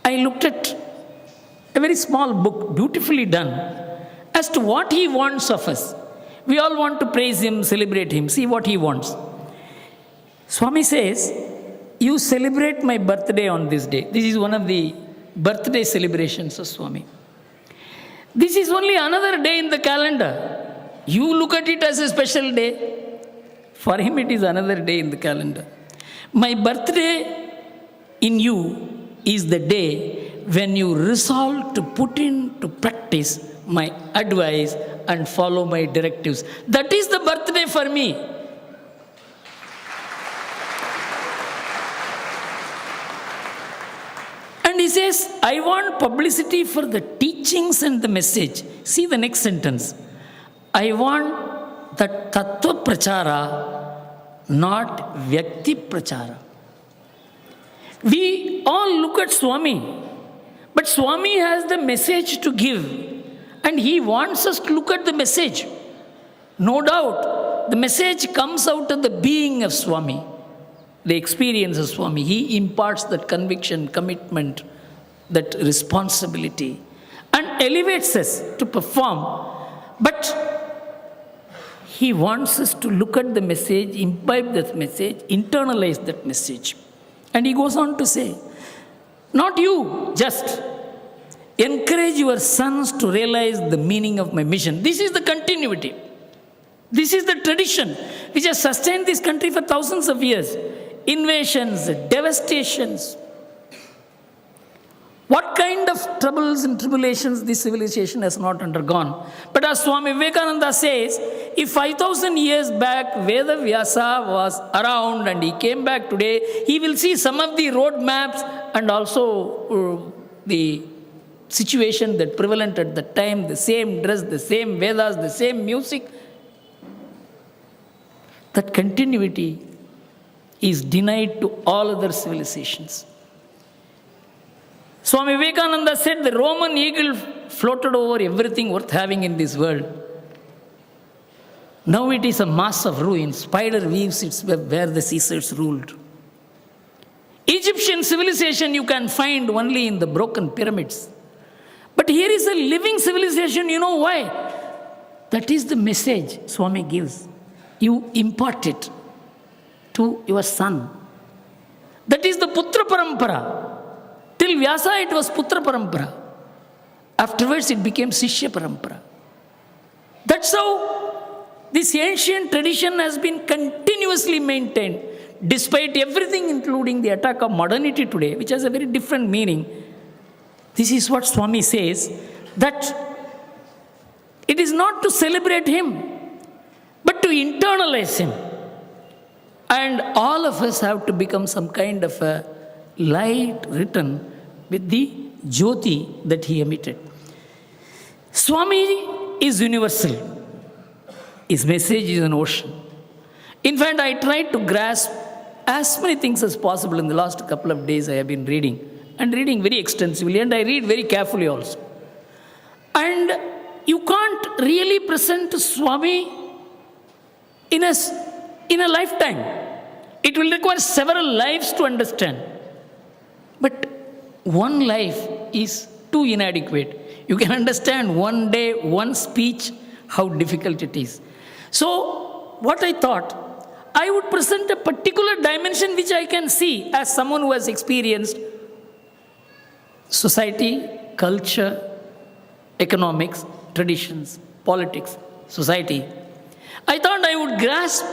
I looked at a very small book, beautifully done, as to what he wants of us. We all want to praise him, celebrate him, see what he wants. Swami says, you celebrate my birthday on this day. This is one of the birthday celebrations of Swami. This is only another day in the calendar. You look at it as a special day. For him, it is another day in the calendar. My birthday in you is the day when you resolve to put into practice my advice and follow my directives. That is the birthday for me. And he says, I want publicity for the teachings and the message. See the next sentence. I want the tattva prachara, not vyakti prachara. We all look at Swami, but Swami has the message to give, and he wants us to look at the message. No doubt, the message comes out of the being of Swami, the experience of Swami. He imparts that conviction, commitment, that responsibility, and elevates us to perform. But he wants us to look at the message, imbibe that message, internalize that message. And he goes on to say, not you, just encourage your sons to realize the meaning of my mission. This is the continuity. This is the tradition which has sustained this country for thousands of years. Invasions, devastations. What kind of troubles and tribulations this civilization has not undergone. But as Swami Vivekananda says, if 5,000 years back Veda Vyasa was around and he came back today, he will see some of the road maps and also the situation that prevalent at the time, the same dress, the same Vedas, the same music. That continuity is denied to all other civilizations. Swami Vivekananda said the Roman eagle floated over everything worth having in this world. Now it is a mass of ruins. Spider weaves its web where the Caesars ruled. Egyptian civilization you can find only in the broken pyramids. But here is a living civilization. You know why? That is the message Swami gives. You impart it to your son. That is the Putra Parampara. Till Vyasa it was Putra Parampara. Afterwards it became Sishya Parampara. That's how this ancient tradition has been continuously maintained, despite everything, including the attack of modernity today, which has a very different meaning. This is what Swami says, that it is not to celebrate him, but to internalize him. And all of us have to become some kind of a light written with the Jyoti that he emitted. Swami is universal. His message is an ocean. In fact, I tried to grasp as many things as possible in the last couple of days I have been reading, and reading very extensively, and I read very carefully also. And you can't really present Swami in a lifetime. It will require several lives to understand. But one life is too inadequate. You can understand one day, one speech, how difficult it is. So, what I thought, I would present a particular dimension which I can see as someone who has experienced society, culture, economics, traditions, politics, society. I thought I would grasp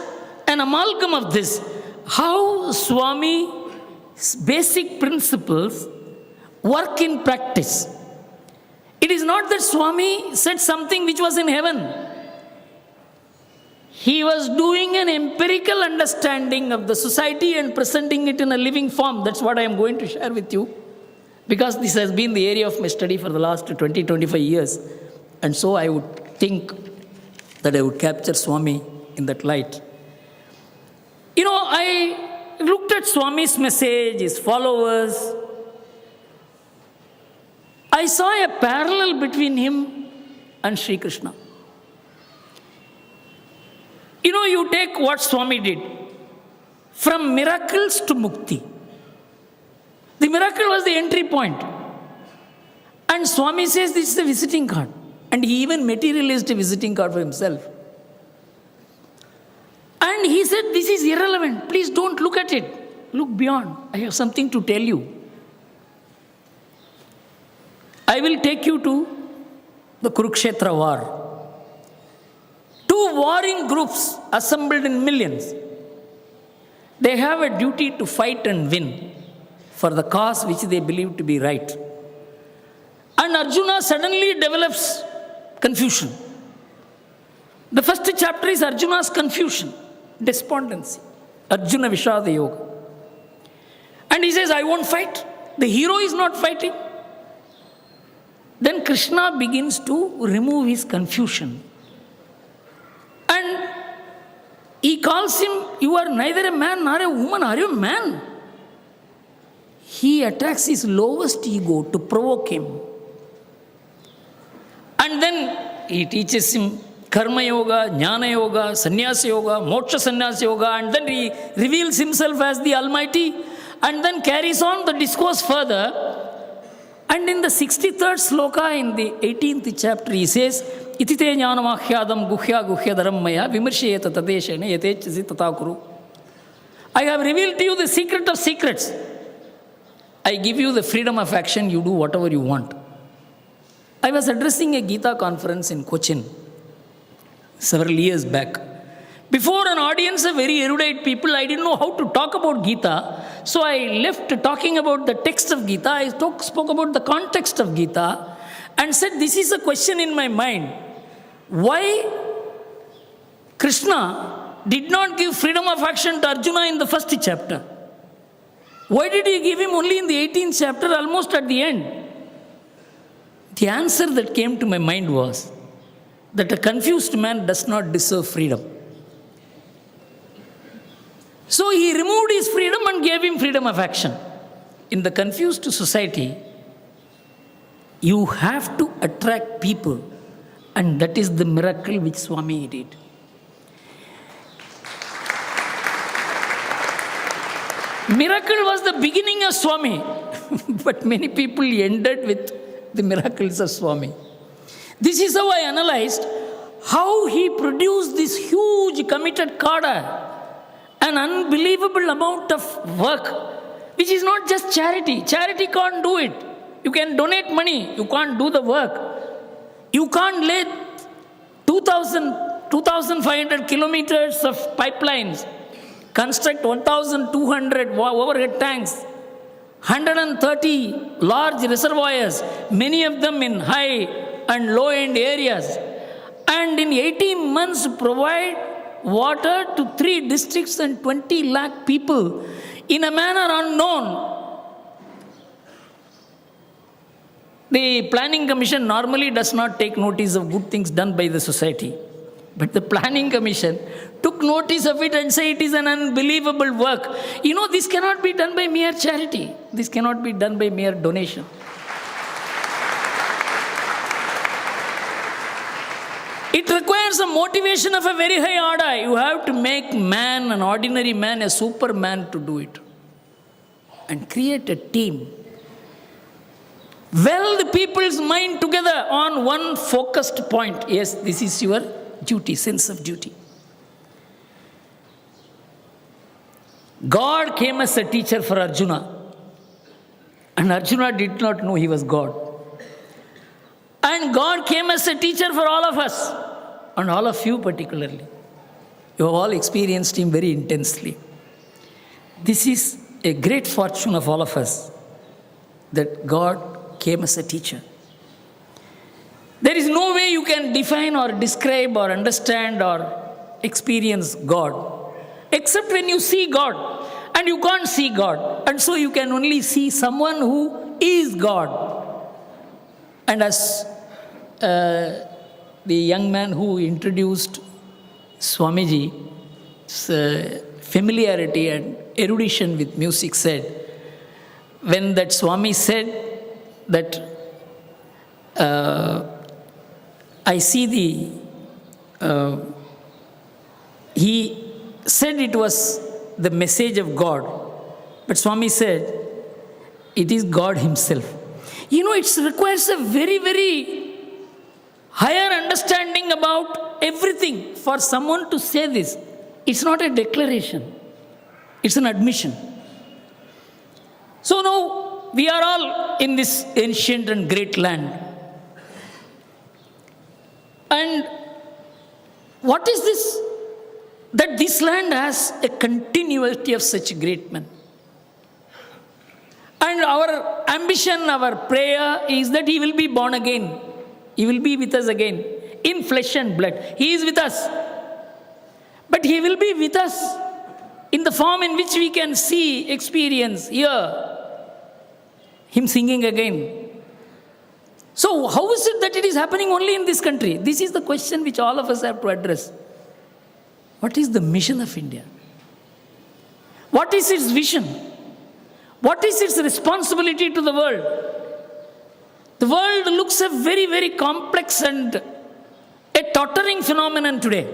an amalgam of this, how Swami's basic principles work in practice. It is not that Swami said something which was in heaven. He was doing an empirical understanding of the society and presenting it in a living form. That's what I am going to share with you. because this has been the area of my study for the last 20-25 years. And so I would think that I would capture Swami in that light. I looked at Swami's message, his followers. I saw a parallel between him and Sri Krishna. You take what Swami did. From miracles to mukti. The miracle was the entry point. And Swami says this is a visiting card. And he even materialized a visiting card for himself. And he said, this is irrelevant. Please don't look at it. Look beyond. I have something to tell you. I will take you to the Kurukshetra war. Two warring groups assembled in millions. They have a duty to fight and win for the cause which they believe to be right. And Arjuna suddenly develops confusion. The first chapter is Arjuna's confusion, despondency. Arjuna Vishada Yoga. And he says, I won't fight. The hero is not fighting. Then Krishna begins to remove his confusion. And he calls him, you are neither a man nor a woman, are you a man? He attacks his lowest ego to provoke him. And then he teaches him Karma Yoga, Jnana Yoga, Sannyasa Yoga, Moksha Sannyasa Yoga, and then he reveals himself as the Almighty, and then carries on the discourse further. And in the 63rd sloka in the 18th chapter, he says, Itite jnanamahyadam guhya guhyadaram maya vimarshayeta tadeshene yetechasi tatakuru. I have revealed to you the secret of secrets. I give you the freedom of action, you do whatever you want. I was addressing a Gita conference in Cochin several years back. Before an audience of very erudite people, I didn't know how to talk about Gita. So I left talking about the text of Gita. I spoke about the context of Gita and said, this is a question in my mind. Why Krishna did not give freedom of action to Arjuna in the first chapter? Why did he give him only in the 18th chapter, almost at the end? The answer that came to my mind was that a confused man does not deserve freedom. So he removed his freedom and gave him freedom of action. In the confused society, you have to attract people, and that is the miracle which Swami did. Miracle was the beginning of Swami, but many people ended with the miracles of Swami. This is how I analyzed how he produced this huge committed cadre, an unbelievable amount of work, which is not just charity. Charity can't do it. You can donate money, you can't do the work. You can't lay 2,500 kilometers of pipelines, construct 1,200 overhead tanks, 130 large reservoirs, many of them in high and low-end areas, and in 18 months provide water to 3 districts and 20 lakh people in a manner unknown. The Planning Commission normally does not take notice of good things done by the society. But the Planning Commission took notice of it and said it is an unbelievable work. This cannot be done by mere charity. This cannot be done by mere donation. It requires a motivation of a very high order. You have to make man, an ordinary man, a superman to do it. And create a team. Weld the people's mind together on one focused point. Yes, this is your duty, sense of duty. God came as a teacher for Arjuna. And Arjuna did not know he was God. And God came as a teacher for all of us. And all of you particularly. You have all experienced him very intensely. This is a great fortune of all of us, that God came as a teacher. There is no way you can define or describe or understand or experience God, except when you see God. And you can't see God. And so you can only see someone who is God. And as the young man who introduced Swamiji's familiarity and erudition with music said, when that Swami said that I see he said it was the message of God, but Swami said it is God himself. It requires a very, very higher understanding about everything for someone to say this. It's not a declaration, it's an admission. So now we are all in this ancient and great land. And what is this? That this land has a continuity of such great men. And our ambition, our prayer is that he will be born again. He will be with us again in flesh and blood. He is with us. But he will be with us in the form in which we can see, experience, hear him singing again. So how is it that it is happening only in this country? This is the question which all of us have to address. What is the mission of India? What is its vision? What is its responsibility to the world? The world looks a very, very complex and a tottering phenomenon today.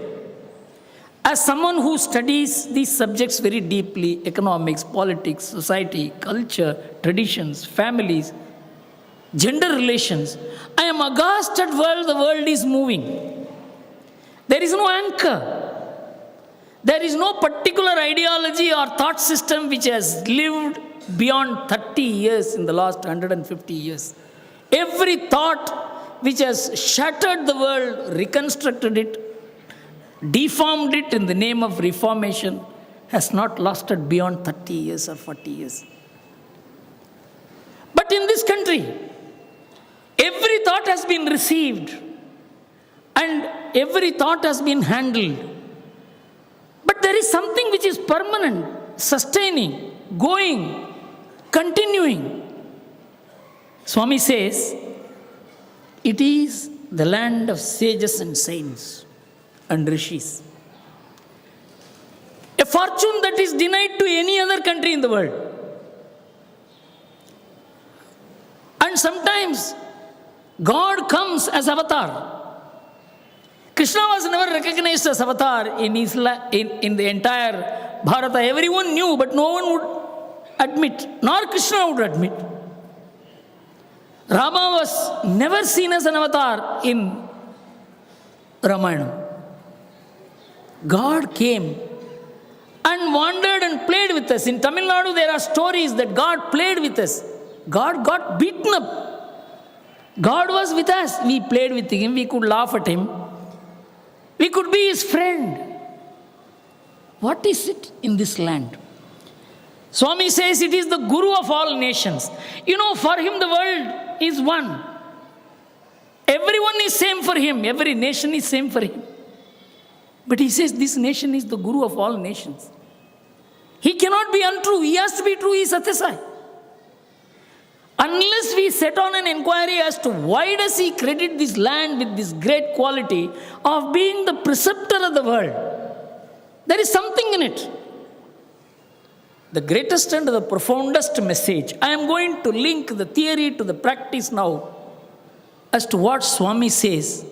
As someone who studies these subjects very deeply, economics, politics, society, culture, traditions, families, gender relations, I am aghast at the world is moving. There is no anchor. There is no particular ideology or thought system which has lived beyond 30 years in the last 150 years. Every thought which has shattered the world, reconstructed it, deformed it in the name of reformation, has not lasted beyond 30 years or 40 years. But in this country, every thought has been received and every thought has been handled. But there is something which is permanent, sustaining, going, continuing. Swami says, it is the land of sages and saints and rishis. A fortune that is denied to any other country in the world. And sometimes God comes as avatar. Krishna was never recognized as avatar in the entire Bharata. Everyone knew, but no one would admit, nor Krishna would admit. Rama was never seen as an avatar in Ramayana. God came and wandered and played with us. In Tamil Nadu, there are stories that God played with us. God got beaten up. God was with us. We played with him. We could laugh at him. We could be his friend. What is it in this land? Swami says it is the Guru of all nations. For him the world is one. Everyone is same for him. Every nation is same for him. But he says this nation is the Guru of all nations. He cannot be untrue. He has to be true. He is Sathya. Unless we set on an inquiry as to why does he credit this land with this great quality of being the preceptor of the world, there is something in it. The greatest and the profoundest message. I am going to link the theory to the practice now as to what Swami says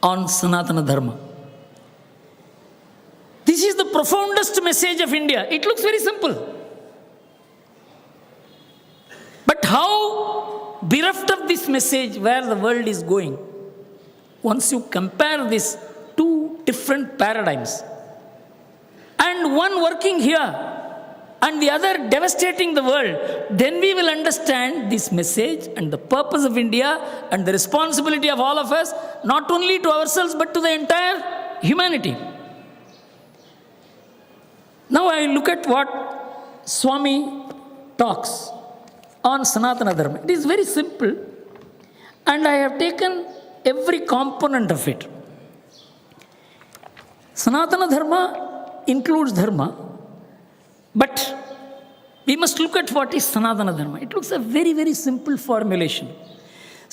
on Sanatana Dharma. This is the profoundest message of India. It looks very simple. But how bereft of this message where the world is going, once you compare these two different paradigms, and one working here and the other devastating the world, then we will understand this message and the purpose of India and the responsibility of all of us, not only to ourselves but to the entire humanity. Now I look at what Swami talks on Sanatana Dharma. It is very simple, and I have taken every component of it. Sanatana Dharma includes dharma, but we must look at what is Sanatana Dharma. It looks a very, very simple formulation.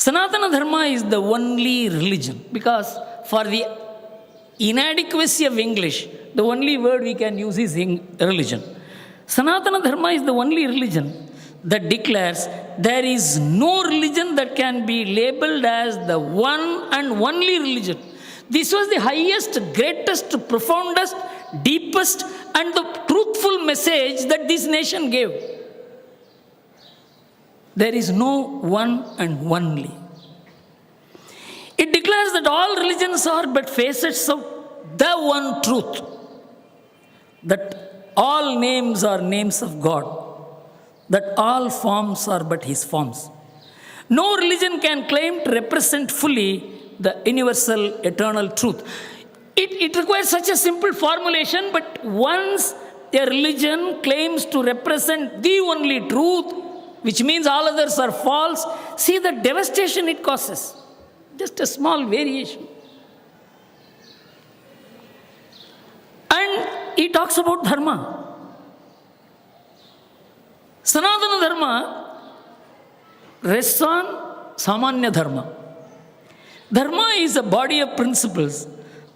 Sanatana Dharma is the only religion, because for the inadequacy of English, the only word we can use is religion. Sanatana Dharma is the only religion that declares there is no religion that can be labeled as the one and only religion. This was the highest, greatest, profoundest, deepest, and the truthful message that this nation gave. There is no one and only. It declares that all religions are but facets of the one truth, that all names are names of God, that all forms are but His forms. No religion can claim to represent fully the universal eternal truth. It requires such a simple formulation, but once a religion claims to represent the only truth, which means all others are false, see the devastation it causes. Just a small variation. And he talks about dharma. Sanatana Dharma rests on Samanya Dharma. Dharma is a body of principles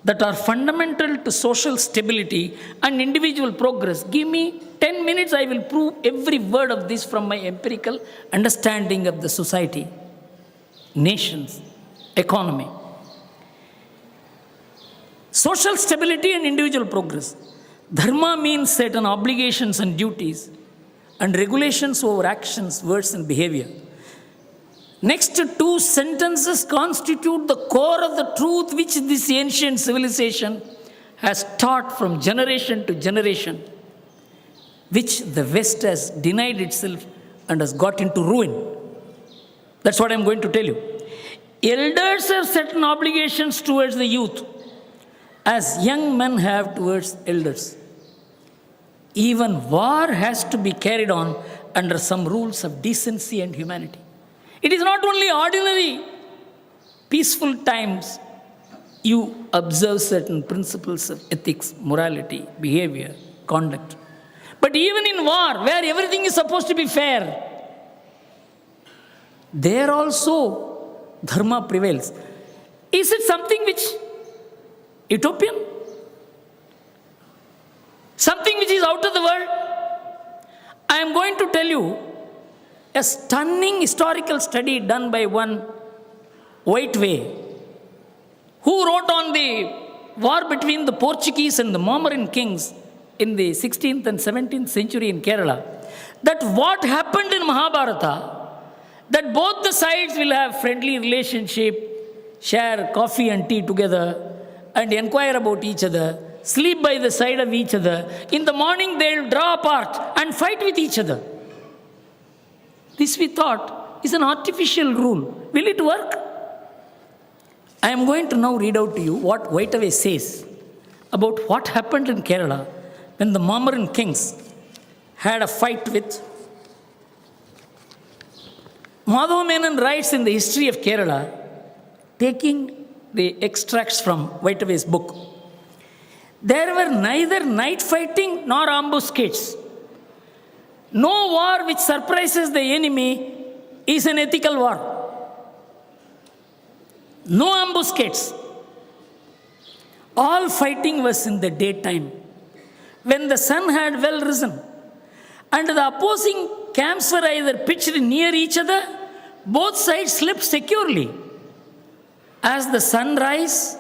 that are fundamental to social stability and individual progress. Give me 10 minutes, I will prove every word of this from my empirical understanding of the society, nations, economy. Social stability and individual progress. Dharma means certain obligations and duties and regulations over actions, words, and behavior. Next two sentences constitute the core of the truth which this ancient civilization has taught from generation to generation, which the West has denied itself and has got into ruin. That's what I'm going to tell you. Elders have certain obligations towards the youth, as young men have towards elders. Even war has to be carried on under some rules of decency and humanity. It is not only ordinary, peaceful times you observe certain principles of ethics, morality, behavior, conduct. But even in war, where everything is supposed to be fair, there also dharma prevails. Is it something which utopian? Something which is out of the world? I am going to tell you a stunning historical study done by one Whiteway, who wrote on the war between the Portuguese and the Mohammedan kings in the 16th and 17th century in Kerala, that what happened in Mahabharata, that both the sides will have friendly relationship, share coffee and tea together, and inquire about each other, sleep by the side of each other. In the morning they'll draw apart and fight with each other. This we thought is an artificial rule. Will it work? I am going to now read out to you what Whiteway says about what happened in Kerala when the Mohammedan kings had a fight with. Madhava Menon writes in the history of Kerala, taking the extracts from Whiteway's book. There were neither night fighting nor ambuscades. No war which surprises the enemy is an ethical war. No ambuscades. All fighting was in the daytime, when the sun had well risen, and the opposing camps were either pitched near each other, both sides slept securely. As the sun rose,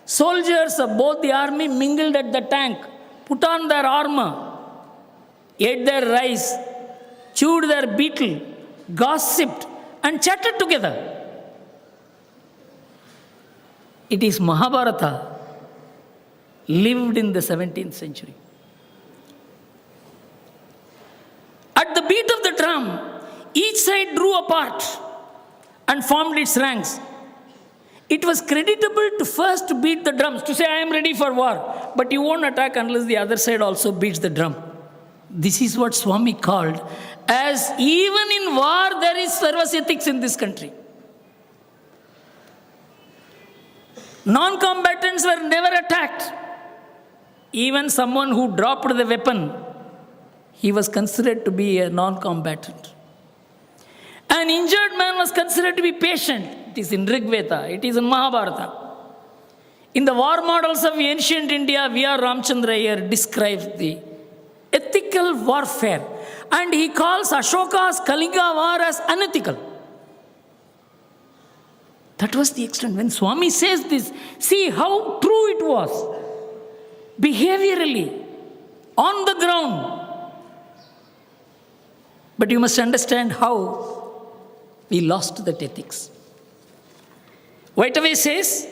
soldiers of both the army mingled at the tank, put on their armor, ate their rice, chewed their betel, gossiped, and chatted together. It is Mahabharata lived in the 17th century. At the beat of the drum, each side drew apart and formed its ranks. It was creditable to first beat the drums, to say, I am ready for war. But you won't attack unless the other side also beats the drum. This is what Swami called as even in war there is service ethics in this country. Non-combatants were never attacked. Even someone who dropped the weapon, he was considered to be a non-combatant. An injured man was considered to be patient. It is in Rig Veda, it is in Mahabharata. In the war models of ancient India, V.R. Ramchandra Iyer describes the ethical warfare. And he calls Ashoka's Kalinga war as unethical. That was the extent. When Swami says this, see how true it was. Behaviorally, on the ground. But you must understand how we lost that ethics. Whiteaway says,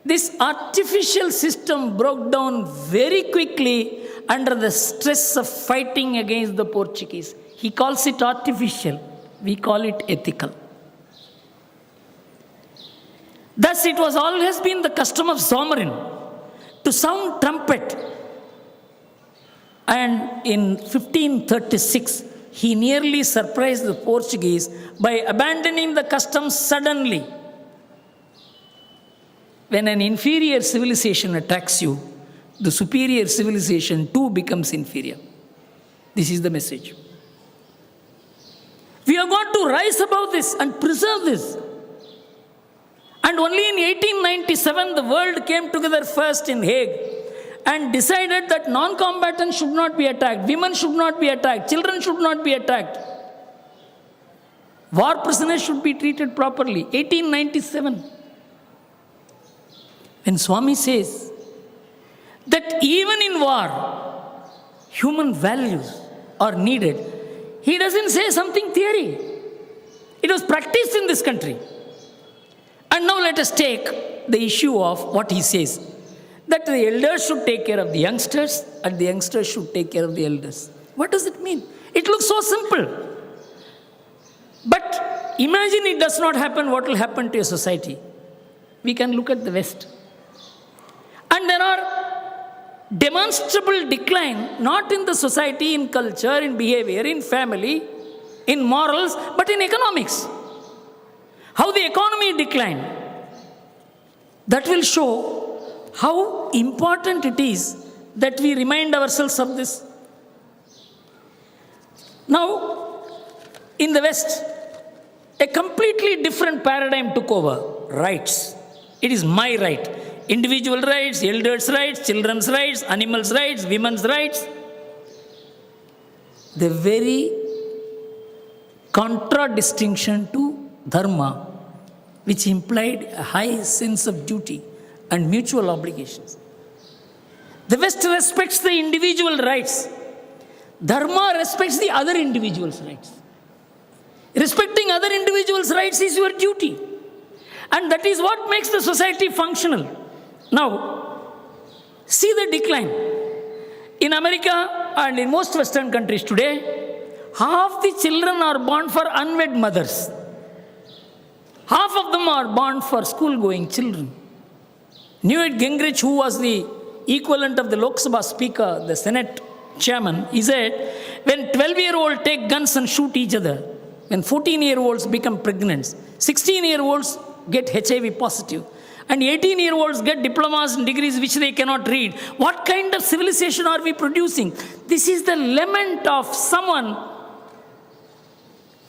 this artificial system broke down very quickly under the stress of fighting against the Portuguese. He calls it artificial. We call it ethical. Thus, it was always been the custom of Sovereign to sound trumpet. And in 1536, he nearly surprised the Portuguese by abandoning the custom suddenly. When an inferior civilization attacks you, the superior civilization too becomes inferior. This is the message. We have got to rise above this and preserve this. And only in 1897, the world came together first in Hague and decided that non-combatants should not be attacked, women should not be attacked, children should not be attacked. War prisoners should be treated properly. 1897. When Swami says that even in war, human values are needed, he doesn't say something theory. It was practiced in this country. And now let us take the issue of what he says, that the elders should take care of the youngsters and the youngsters should take care of the elders. What does it mean? It looks so simple. But imagine it does not happen, what will happen to a society? We can look at the West. And there are demonstrable decline, not in the society, in culture, in behavior, in family, in morals, but in economics. How the economy declined. That will show how important it is that we remind ourselves of this. Now, in the West, a completely different paradigm took over. Rights. It is my right. Individual rights, elders' rights, children's rights, animals' rights, women's rights. The very contradistinction to dharma, which implied a high sense of duty and mutual obligations. The West respects the individual rights. Dharma respects the other individual's rights. Respecting other individuals' rights is your duty. And that is what makes the society functional. Now, see the decline. In America and in most Western countries today, half the children are born for unwed mothers. Half of them are born for school-going children. Newt Gingrich, who was the equivalent of the Lok Sabha Speaker, the Senate Chairman, he said, when 12-year-olds take guns and shoot each other, when 14-year-olds become pregnant, 16-year-olds get HIV positive, and 18-year-olds get diplomas and degrees which they cannot read, what kind of civilization are we producing? This is the lament of someone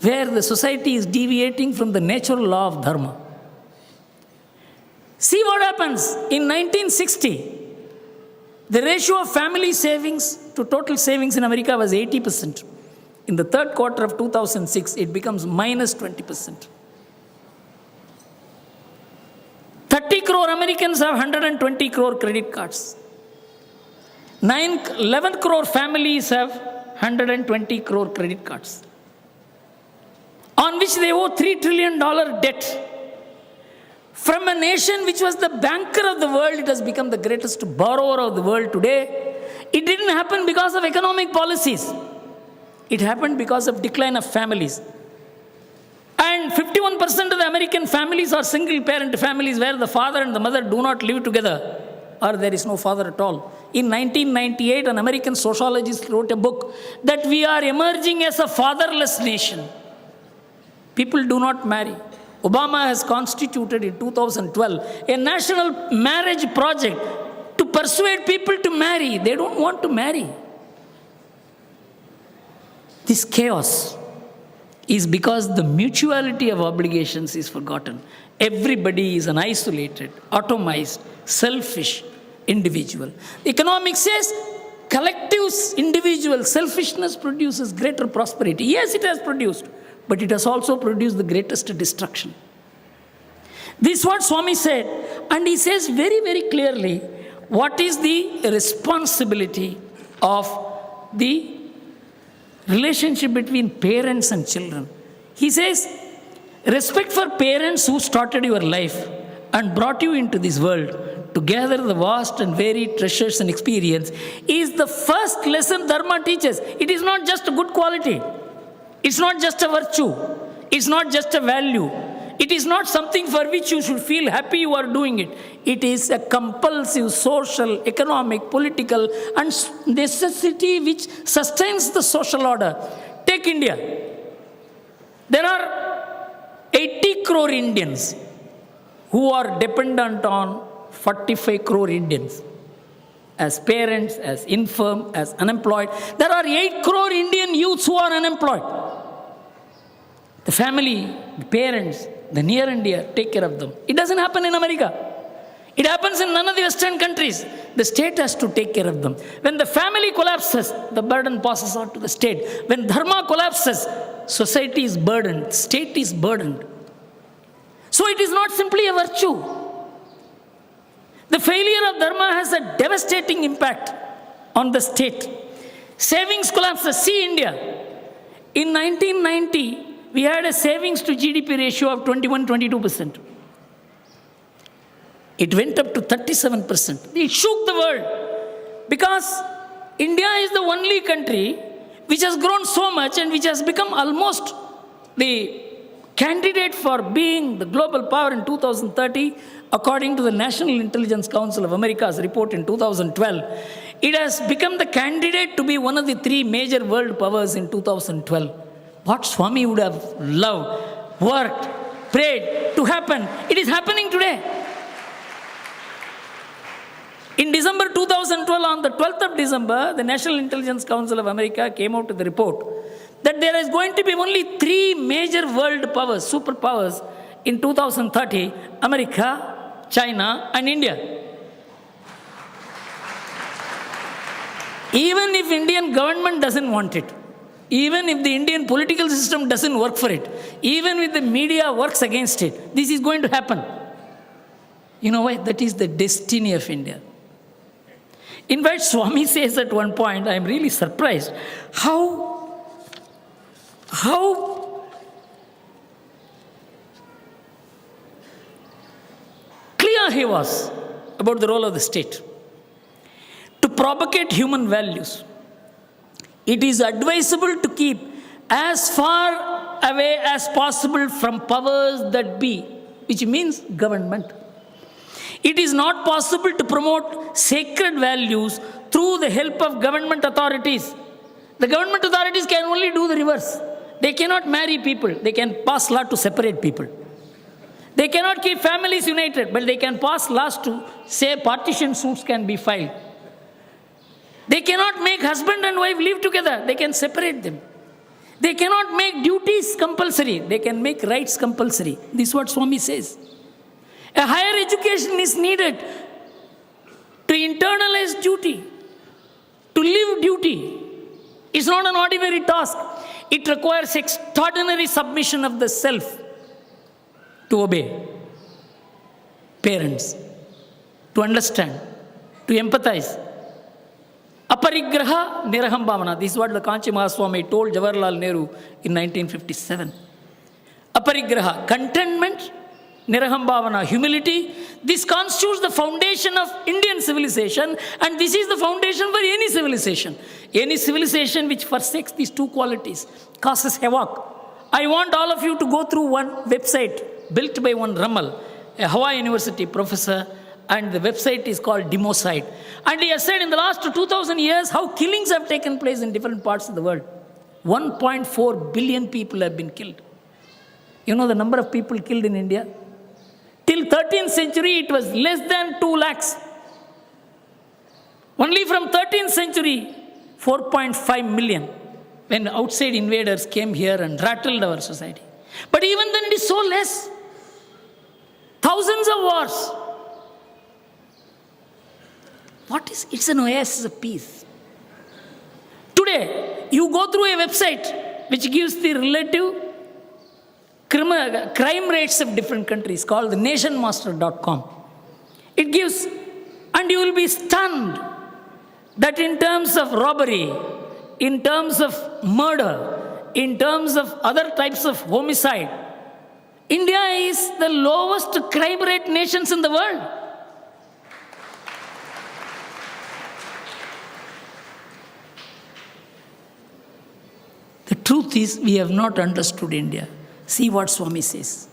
where the society is deviating from the natural law of dharma. See what happens. In 1960, the ratio of family savings to total savings in America was 80%. In the third quarter of 2006, it becomes minus 20%. 30 crore Americans have 120 crore credit cards. 11 crore families have 120 crore credit cards, on which they owe $3 trillion debt. From a nation which was the banker of the world, it has become the greatest borrower of the world today. It didn't happen because of economic policies. It happened because of decline of families. And 51% of the American families are single-parent families where the father and the mother do not live together, or there is no father at all. In 1998, an American sociologist wrote a book that we are emerging as a fatherless nation. People do not marry. Obama has constituted in 2012 a national marriage project to persuade people to marry. They don't want to marry. This chaos is because the mutuality of obligations is forgotten. Everybody is an isolated, atomized, selfish individual. Economics says collective individual selfishness produces greater prosperity. Yes, it has produced, but it has also produced the greatest destruction. This is what Swami said, and he says very, very clearly what is the responsibility of the relationship between parents and children. He says, respect for parents who started your life and brought you into this world to gather the vast and varied treasures and experience is the first lesson Dharma teaches. It is not just a good quality. It's not just a virtue. It's not just a value. It is not something for which you should feel happy you are doing it. It is a compulsive social, economic, political, and necessity which sustains the social order. Take India. There are 80 crore Indians who are dependent on 45 crore Indians as parents, as infirm, as unemployed. There are 8 crore Indian youths who are unemployed. The family, the parents, the near and dear take care of them. It doesn't happen in America. It happens in none of the Western countries. The state has to take care of them. When the family collapses, the burden passes on to the state. When dharma collapses, society is burdened, state is burdened. So it is not simply a virtue. The failure of dharma has a devastating impact on the state. Savings collapses. See India. In 1990, we had a savings to GDP ratio of 21-22%. It went up to 37%. It shook the world because India is the only country which has grown so much and which has become almost the candidate for being the global power in 2030, according to the National Intelligence Council of America's report in 2012. It has become the candidate to be one of the 3 major world powers in 2012. What Swami would have loved, worked, prayed to happen, it is happening today. In December 2012, on the 12th of December, the National Intelligence Council of America came out with a report that there is going to be only 3 major world powers, superpowers, in 2030, America, China, and India. Even if Indian government doesn't want it, even if the Indian political system doesn't work for it, even if the media works against it, this is going to happen. You know why? That is the destiny of India. In fact, Swami says at one point, I am really surprised, how clear he was about the role of the state. To propagate human values, it is advisable to keep as far away as possible from powers that be, which means government. It is not possible to promote sacred values through the help of government authorities. The government authorities can only do the reverse. They cannot marry people. They can pass law to separate people. They cannot keep families united, but they can pass laws to say partition suits can be filed. They cannot make husband and wife live together. They can separate them. They cannot make duties compulsory. They can make rights compulsory. This is what Swami says. A higher education is needed to internalize duty, to live duty. It's not an ordinary task. It requires extraordinary submission of the self to obey parents, to understand, to empathize. Aparigraha niraham bhavana. This is what the Kanchi Mahaswami told Jawaharlal Nehru in 1957. Aparigraha, contentment, niraham bhavana, humility. This constitutes the foundation of Indian civilization, and this is the foundation for any civilization. Any civilization which forsakes these 2 qualities causes havoc. I want all of you to go through one website built by one Ramal, a Hawaii University professor, and the website is called Democide. And he has said in the last 2,000 years how killings have taken place in different parts of the world. 1.4 billion people have been killed. You know the number of people killed in India? Till 13th century, it was less than 2 lakhs. Only from 13th century, 4.5 million. when outside invaders came here and rattled our society. But even then it is so less. Thousands of wars. It's an oasis of peace. Today, you go through a website which gives the relative crime rates of different countries called nationmaster.com. It gives, and you will be stunned that in terms of robbery, in terms of murder, in terms of other types of homicide, India is the lowest crime rate nations in the world. The truth is, we have not understood India. See what Swami says.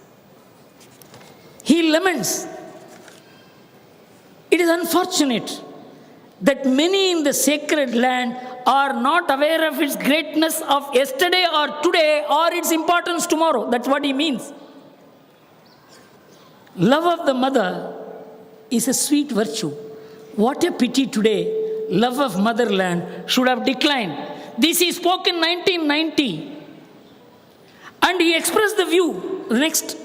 He laments. It is unfortunate that many in the sacred land are not aware of its greatness of yesterday or today or its importance tomorrow. That's what he means. Love of the mother is a sweet virtue. What a pity today, love of motherland should have declined. This he spoke in 1990. And he expressed the view, next,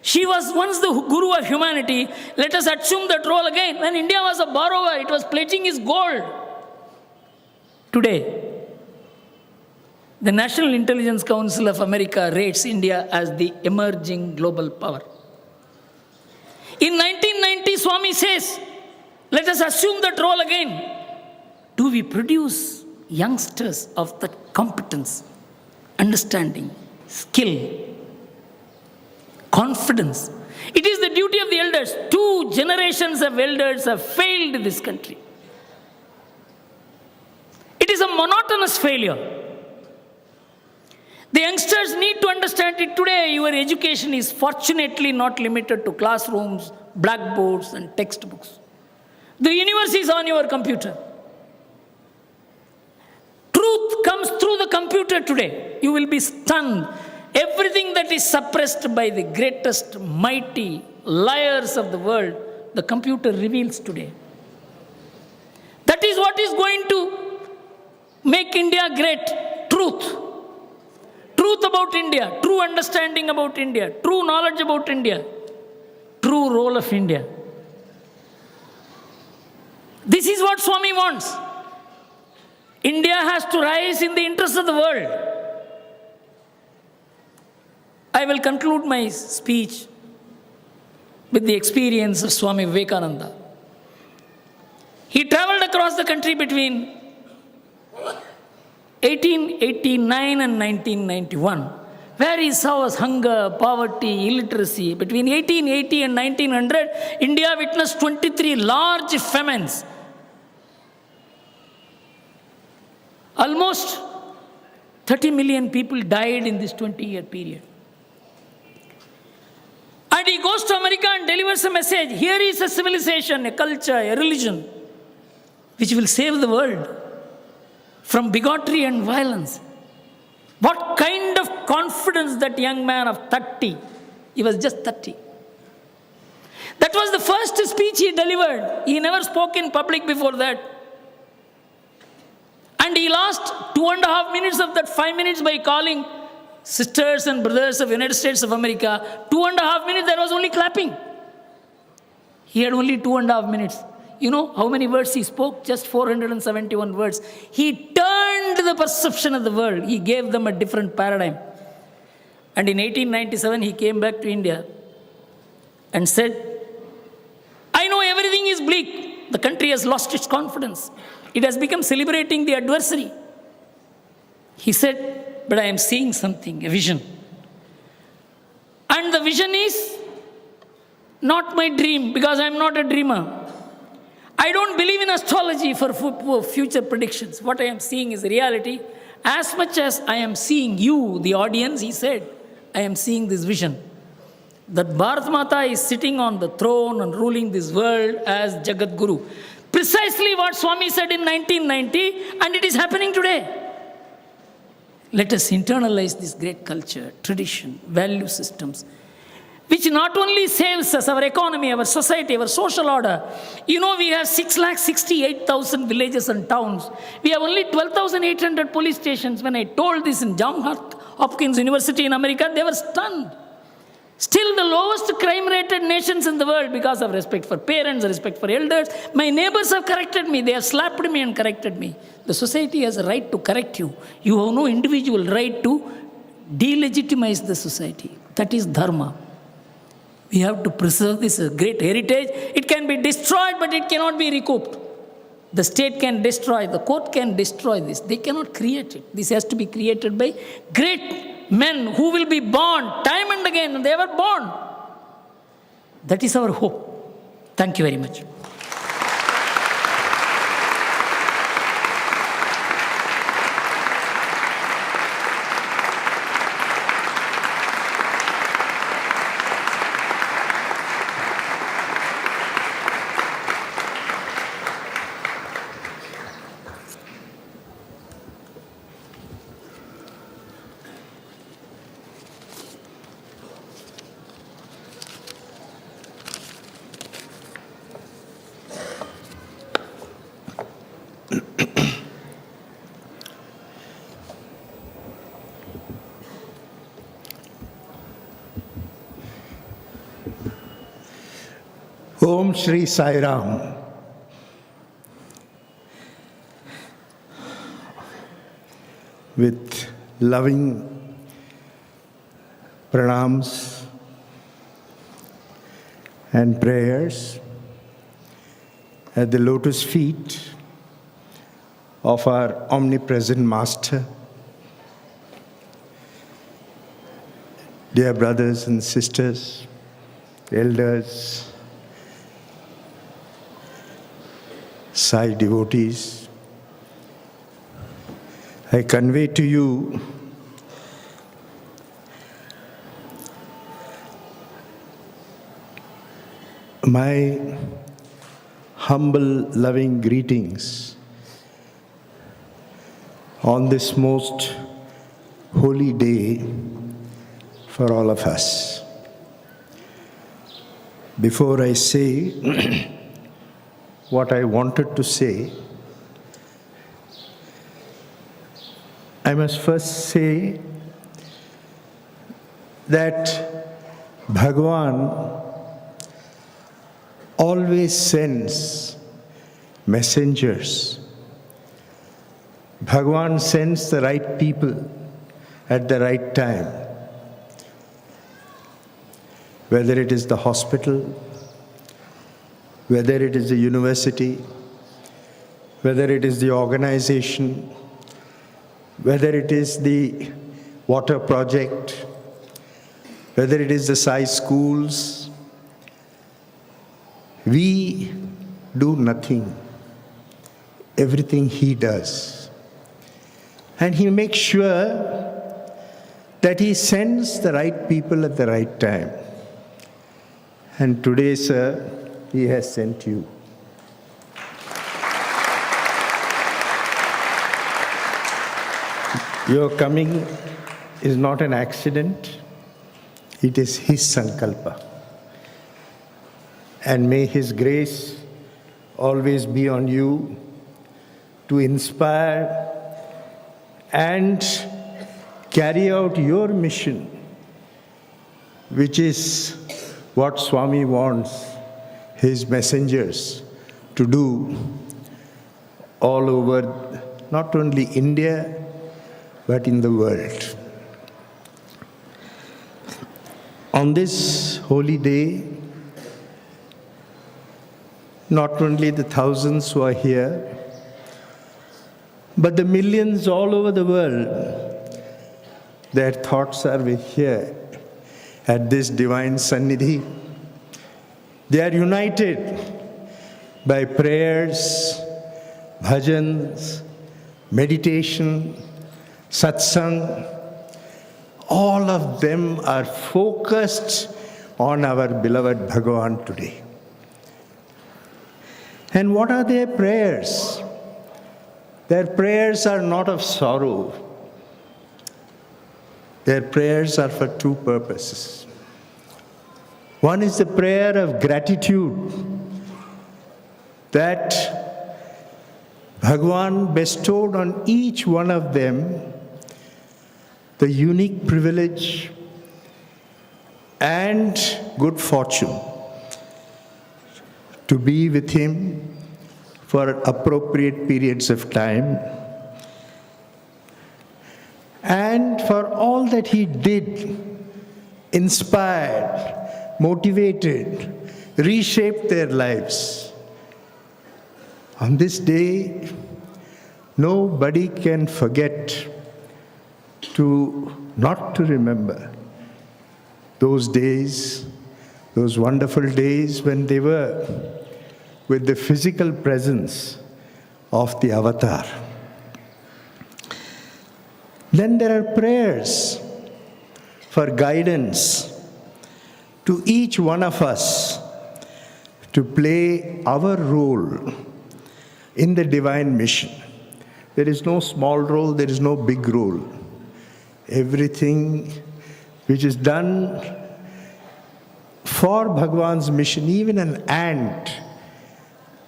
she was once the guru of humanity. Let us assume that role again. When India was a borrower, it was pledging his gold. Today, the National Intelligence Council of America rates India as the emerging global power. In 1990, Swami says, let us assume that role again. Do we produce youngsters of that competence, understanding, skill, confidence? It is the duty of the elders. 2 generations of elders have failed this country. It is a monotonous failure. The youngsters need to understand it today. Your education is fortunately not limited to classrooms, blackboards, and textbooks. The universe is on your computer. Truth comes through the computer today. You will be stunned. Everything that is suppressed by the greatest mighty liars of the world, the computer reveals today. That is what is going to make India great. Truth. Truth about India, true understanding about India, true knowledge about India, true role of India. This is what Swami wants. India has to rise in the interest of the world. I will conclude my speech with the experience of Swami Vivekananda. He traveled across the country between 1889 and 1991, where he saw hunger, poverty, illiteracy. Between 1880 and 1900, India witnessed 23 large famines. Almost 30 million people died in this 20-year period. And he goes to America and delivers a message. Here is a civilization, a culture, a religion, which will save the world from bigotry and violence. What kind of confidence that young man of 30, he was just 30. That was the first speech he delivered. He never spoke in public before that. And he lost 2.5 minutes of that 5 minutes by calling sisters and brothers of the United States of America. 2.5 minutes, there was only clapping. He had only 2.5 minutes. You know how many words he spoke? Just 471 words. He turned the perception of the world. He gave them a different paradigm. And in 1897, he came back to India and said, I know everything is bleak. The country has lost its confidence. It has become celebrating the adversary. He said, but I am seeing something, a vision. And the vision is not my dream, because I am not a dreamer. I don't believe in astrology for future predictions. What I am seeing is reality. As much as I am seeing you, the audience, he said, I am seeing this vision. That Bharat Mata is sitting on the throne and ruling this world as Jagat Guru. Precisely what Swami said in 1990, and it is happening today. Let us internalize this great culture, tradition, value systems. which not only saves us, our economy, our society, our social order. You know, we have 668,000 villages and towns. We have only 12,800 police stations. When I told this in Johns Hopkins University in America, they were stunned. Still the lowest crime-rated nations in the world because of respect for parents, respect for elders. My neighbors have corrected me. They have slapped me and corrected me. The society has a right to correct you. You have no individual right to delegitimize the society. That is dharma. We have to preserve this great heritage. It can be destroyed, but it cannot be recouped. The state can destroy, the court can destroy this. They cannot create it. This has to be created by great men who will be born time and again, and they were born. That is our hope. Thank you very much. Om Shri Sai Ram. With loving pranams and prayers at the lotus feet of our omnipresent Master, dear brothers and sisters, elders, Sai devotees, I convey to you my humble, loving greetings on this most holy day for all of us. Before I say what I wanted to say, I must first say that Bhagawan always sends messengers. Bhagavan sends the right people at the right time. Whether it is the hospital, whether it is the university, whether it is the organization, whether it is the water project, whether it is the Sai schools, we do nothing. Everything he does. And he makes sure that he sends the right people at the right time. And today, sir, he has sent you. Your coming is not an accident, it is his sankalpa. And may his grace always be on you to inspire and carry out your mission, which is what Swami wants his messengers to do all over, not only India, but in the world. On this holy day, not only the thousands who are here, but the millions all over the world, their thoughts are here at this divine Sannidhi. They are united by prayers, bhajans, meditation, satsang. All of them are focused on our beloved Bhagavan today. And what are their prayers? Their prayers are not of sorrow. Their prayers are for two purposes. One is the prayer of gratitude that Bhagawan bestowed on each one of them the unique privilege and good fortune to be with him for appropriate periods of time, and for all that he did, inspired, motivated, reshaped their lives. On this day, nobody can forget not to remember those days, those wonderful days when they were with the physical presence of the avatar. Then there are prayers for guidance to each one of us to play our role in the divine mission. There is no small role, there is no big role. Everything which is done for Bhagavan's mission, even an ant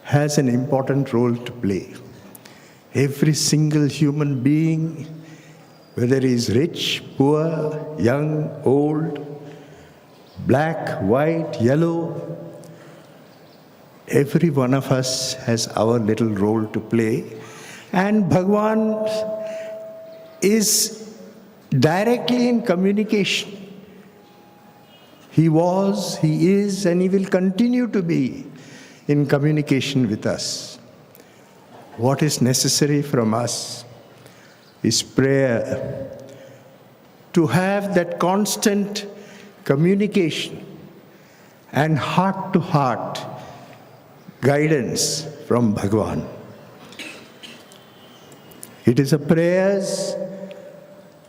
has an important role to play. Every single human being, whether he is rich, poor, young, old, black, white, yellow, every one of us has our little role to play. And Bhagavan is directly in communication. He was, he is, and he will continue to be in communication with us. What is necessary from us is prayer, to have that constant communication and heart-to-heart guidance from Bhagavan. It is a prayers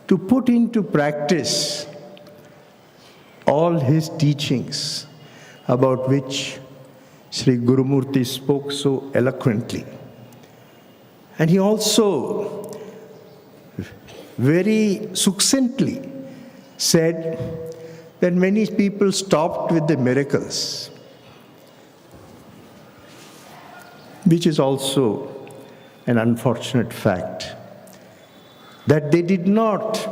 to put into practice all his teachings about which Sri Gurumurthy spoke so eloquently. And he also very succinctly said that many people stopped with the miracles, which is also an unfortunate fact, that they did not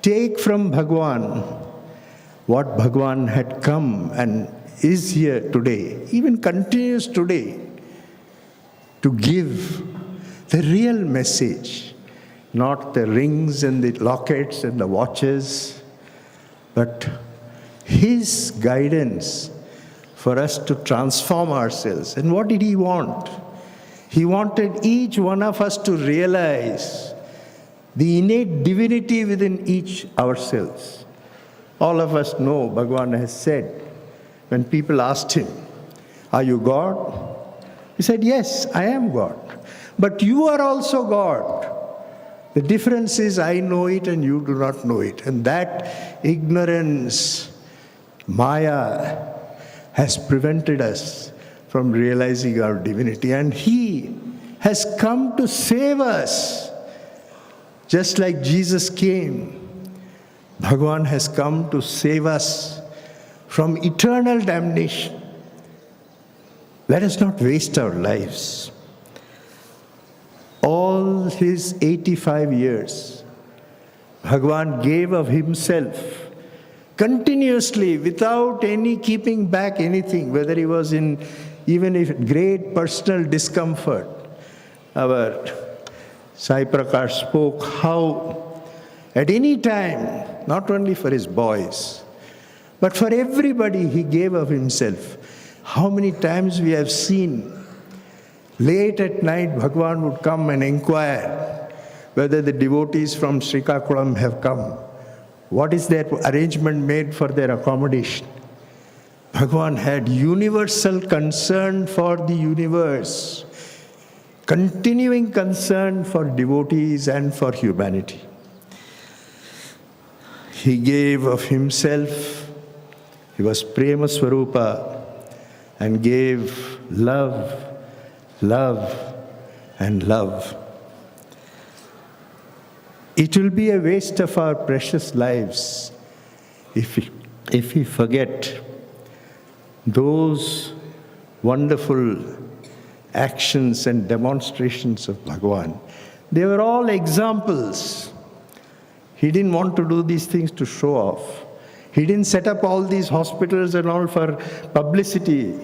take from Bhagavan what Bhagavan had come and is here today, even continues today, to give the real message, not the rings and the lockets and the watches, but his guidance for us to transform ourselves. And what did he want? He wanted each one of us to realize the innate divinity within each ourselves. All of us know, Bhagavan has said, when people asked him, "Are you God?" He said, "Yes, I am God. But you are also God. The difference is I know it and you do not know it." And that ignorance, Maya, has prevented us from realizing our divinity. And he has come to save us. Just like Jesus came, Bhagavan has come to save us from eternal damnation. Let us not waste our lives. All his 85 years, Bhagavan gave of himself continuously, without any keeping back anything, whether he was in even if great personal discomfort. Our Sai Prakash spoke how at any time, not only for his boys, but for everybody he gave of himself. How many times we have seen late at night Bhagavan would come and inquire whether the devotees from Srikakulam have come. What is their arrangement made for their accommodation? Bhagavan had universal concern for the universe, continuing concern for devotees and for humanity. He gave of himself. He was Prema Swarupa and gave love, love, and love. It will be a waste of our precious lives if we forget those wonderful actions and demonstrations of Bhagawan, they were all examples. He didn't want to do these things to show off. He didn't set up all these hospitals and all for publicity.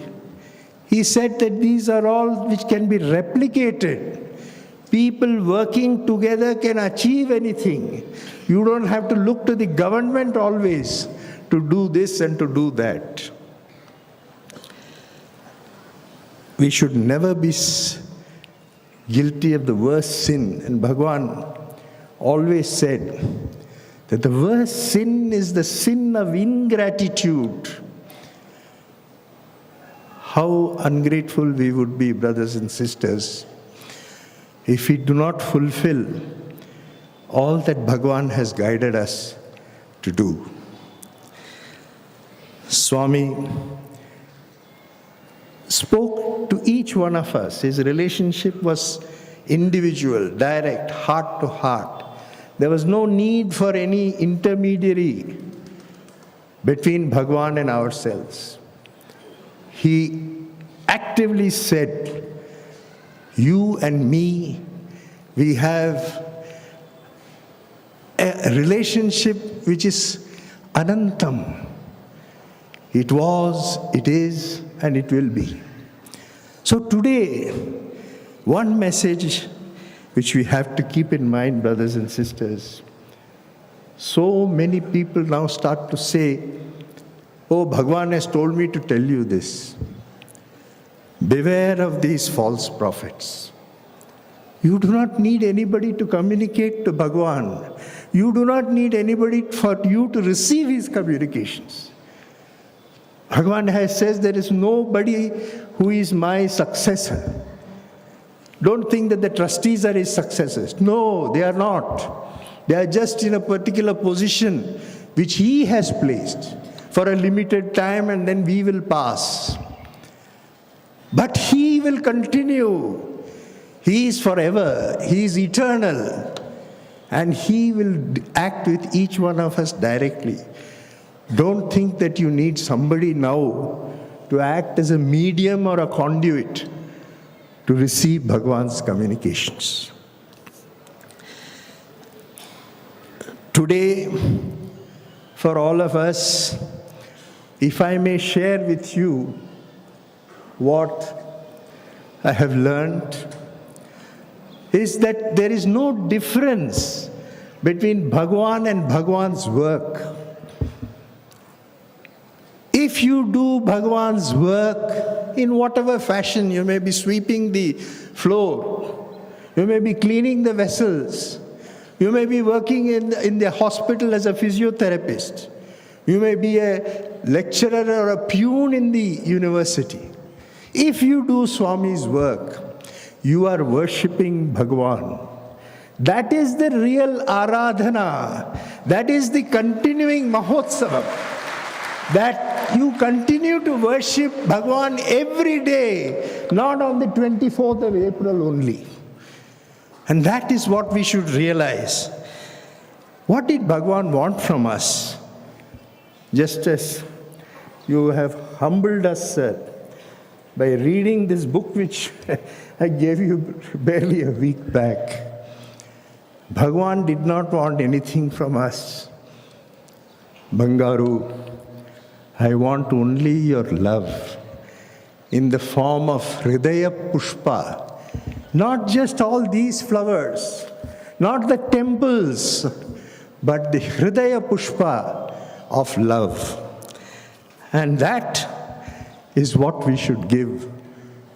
He said that these are all which can be replicated. People working together can achieve anything. You don't have to look to the government always to do this and to do that. We should never be guilty of the worst sin. And Bhagavan always said that the worst sin is the sin of ingratitude. How ungrateful we would be, brothers and sisters, if we do not fulfill all that Bhagavan has guided us to do. Swami spoke to each one of us. His relationship was individual, direct, heart to heart. There was no need for any intermediary between Bhagavan and ourselves. He actively said, you and me, we have a relationship which is anantam. It was, it is, and it will be. So today, one message which we have to keep in mind, brothers and sisters. So many people now start to say, oh, Bhagavan has told me to tell you this. Beware of these false prophets. You do not need anybody to communicate to Bhagavan. You do not need anybody for you to receive his communications. Bhagavan says there is nobody who is my successor. Don't think that the trustees are his successors. No, they are not. They are just in a particular position which he has placed for a limited time, and then we will pass. But he will continue. He is forever. He is eternal. And he will act with each one of us directly. Don't think that you need somebody now to act as a medium or a conduit to receive Bhagavan's communications. Today, for all of us, if I may share with you what I have learned, is that there is no difference between Bhagavan and Bhagavan's work. If you do Bhagavan's work in whatever fashion, you may be sweeping the floor, you may be cleaning the vessels, you may be working in the hospital as a physiotherapist, you may be a lecturer or a peon in the university. If you do Swami's work, you are worshipping Bhagavan. That is the real Aradhana. That is the continuing Mahotsavam. That you continue to worship Bhagavan every day, not on the 24th of April only. And that is what we should realize. What did Bhagavan want from us? Just as you have humbled us, sir, by reading this book which I gave you barely a week back. Bhagavan did not want anything from us. Bangaru, I want only your love in the form of Hridaya Pushpa. Not just all these flowers, not the temples, but the Hridaya Pushpa of love. And that is what we should give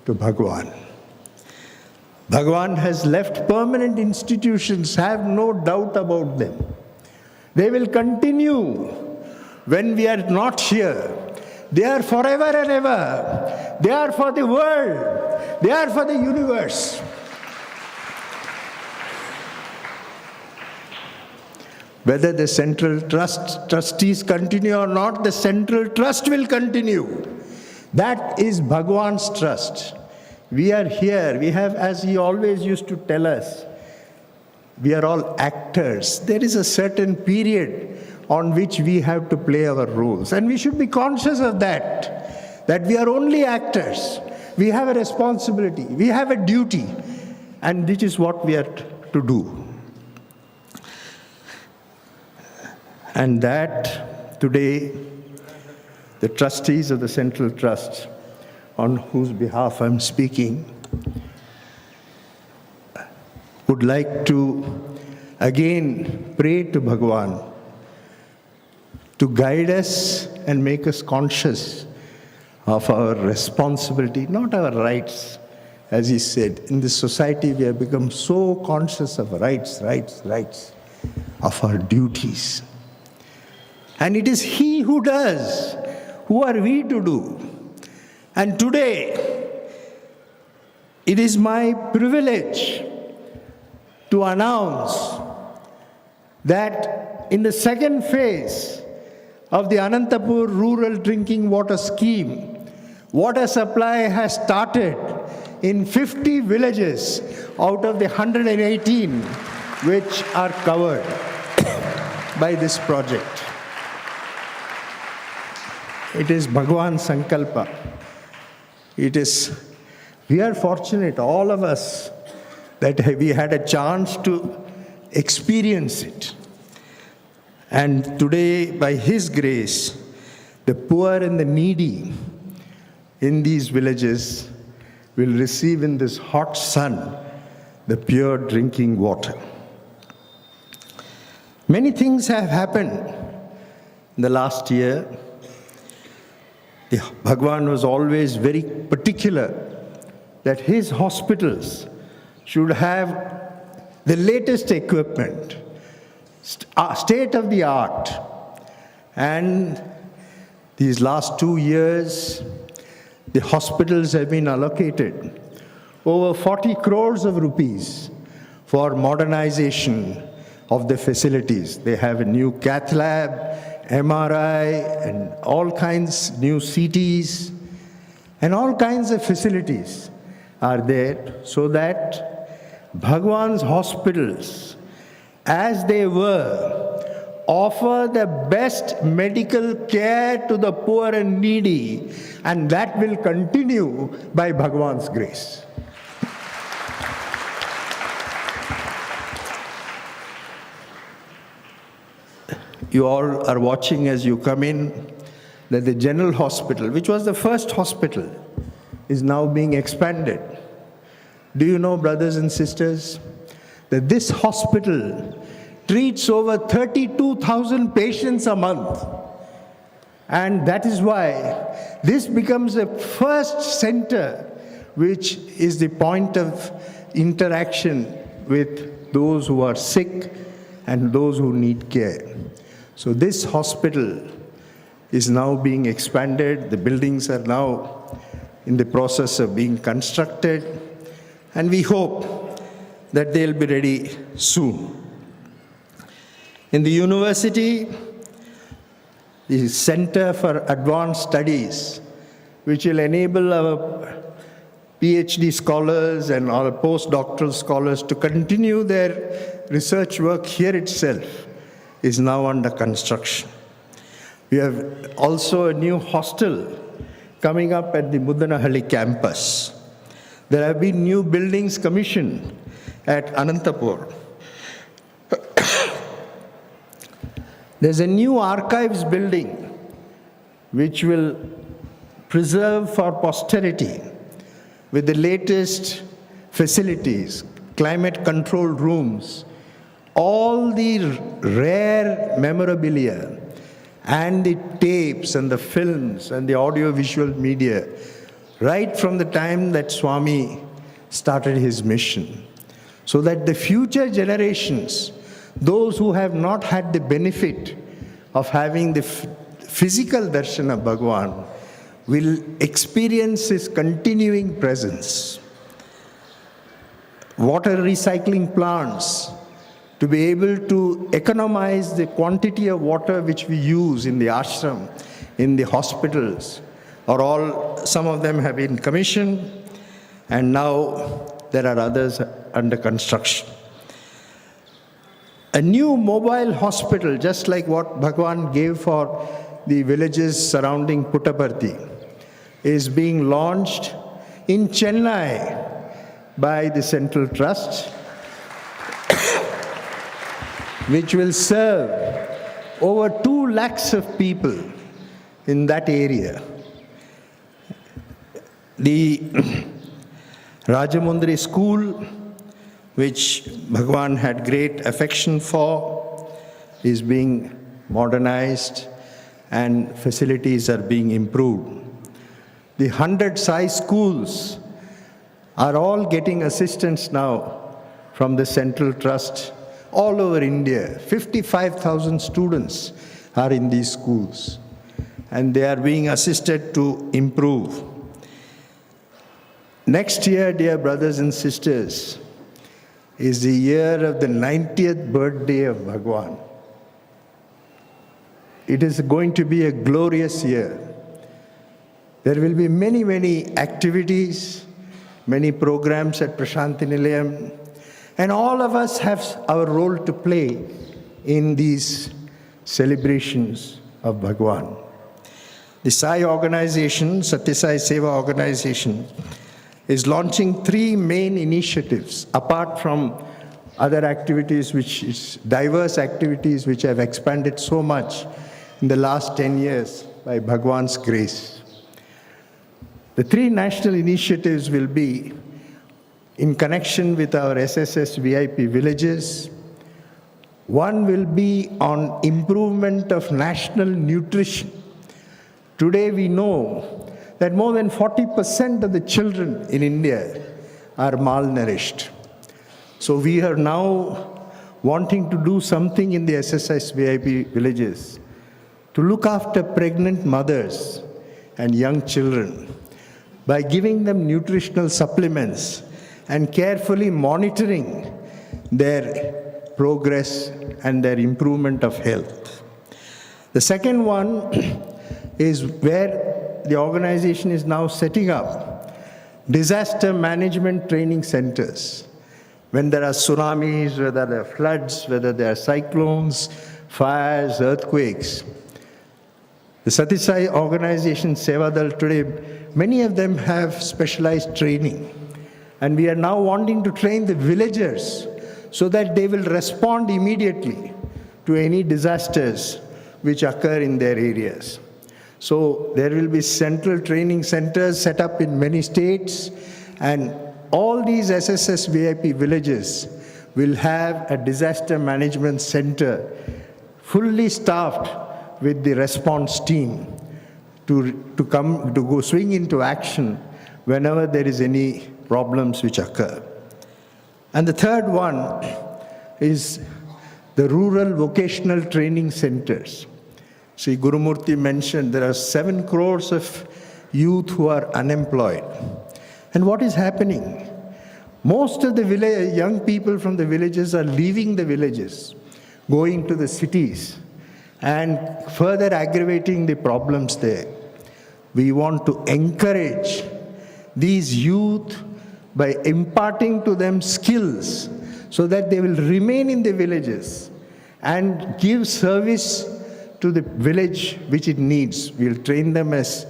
to Bhagavan. Bhagavan has left permanent institutions, have no doubt about them. They will continue when we are not here. They are forever and ever. They are for the world. They are for the universe. Whether the central trustees continue or not, the central trust will continue. That is Bhagavan's trust. We are here. We have, as he always used to tell us, we are all actors. There is a certain period on which we have to play our roles. And we should be conscious of that that we are only actors. We have a responsibility, we have a duty, and this is what we are to do. And that today, the trustees of the Central Trust, on whose behalf I'm speaking, would like to again pray to Bhagawan to guide us and make us conscious of our responsibility, not our rights. As he said, in this society we have become so conscious of rights, of our duties. And it is he who does. Who are we to do? And today, it is my privilege to announce that in the second phase of the Anantapur Rural Drinking Water Scheme, water supply has started in 50 villages out of the 118 which are covered by this project. It is Bhagawan's Sankalpa. We are fortunate, all of us, that we had a chance to experience it. And today, by His grace, the poor and the needy in these villages will receive in this hot sun the pure drinking water. Many things have happened in the last year. Bhagawan was always very particular that his hospitals should have the latest equipment, state of the art. And these last 2 years, the hospitals have been allocated over 40 crores of rupees for modernization of the facilities. They have a new cath lab, MRI, and all kinds, new CTs, and all kinds of facilities are there so that Bhagawan's hospitals, as they were, offer the best medical care to the poor and needy, and that will continue by Bhagawan's grace. You all are watching as you come in that the general hospital, which was the first hospital, is now being expanded. Do you know, brothers and sisters, that this hospital treats over 32,000 patients a month? And that is why this becomes the first center which is the point of interaction with those who are sick and those who need care. So this hospital is now being expanded. The buildings are now in the process of being constructed, and we hope that they'll be ready soon. In the university, the Center for Advanced Studies, which will enable our PhD scholars and our postdoctoral scholars to continue their research work here itself, is now under construction. We have also a new hostel coming up at the Muddanahalli campus. There have been new buildings commissioned at Anantapur. There's a new archives building which will preserve for posterity with the latest facilities, climate-controlled rooms, all the rare memorabilia and the tapes and the films and the audio-visual media, right from the time that Swami started his mission, so that the future generations, those who have not had the benefit of having the physical darshan of Bhagawan, will experience his continuing presence. Water recycling plants, to be able to economize the quantity of water which we use in the ashram, in the hospitals, some of them have been commissioned, and now there are others under construction. A new mobile hospital, just like what Bhagawan gave for the villages surrounding Puttaparthi, is being launched in Chennai by the Central Trust, which will serve over 2 lakhs of people in that area. The Rajamundry school, which Bhagawan had great affection for, is being modernized and facilities are being improved. The 100 Sai schools are all getting assistance now from the Central Trust all over India. 55,000 students are in these schools, and they are being assisted to improve. Next year, dear brothers and sisters, is the year of the 90th birthday of Bhagawan. It is going to be a glorious year. There will be many, many activities, many programs at Prashanti Nilayam, and all of us have our role to play in these celebrations of Bhagawan. The Sai organization, Sathya Sai Seva organization, is launching 3 main initiatives, apart from other activities, which is diverse activities which have expanded so much in the last 10 years by Bhagawan's grace. The 3 national initiatives will be in connection with our SSS VIP villages. One will be on improvement of national nutrition. Today we know that more than 40% of the children in India are malnourished. So we are now wanting to do something in the SSS VIP villages to look after pregnant mothers and young children by giving them nutritional supplements and carefully monitoring their progress and their improvement of health. The second one is where the organization is now setting up disaster management training centers. When there are tsunamis, whether there are floods, whether there are cyclones, fires, earthquakes. The Sathya Sai organization, Sevadal today, many of them have specialized training. And we are now wanting to train the villagers so that they will respond immediately to any disasters which occur in their areas. So there will be central training centers set up in many states, and all these SSS VIP villages will have a disaster management center fully staffed with the response team to go swing into action whenever there is any problems which occur. And the third one is the rural vocational training centers. See, Gurumurthy mentioned there are 7 crores of youth who are unemployed. And what is happening? Most of the young people from the villages are leaving the villages, going to the cities, and further aggravating the problems there. We want to encourage these youth by imparting to them skills so that they will remain in the villages and give service to the village which it needs. We'll train them as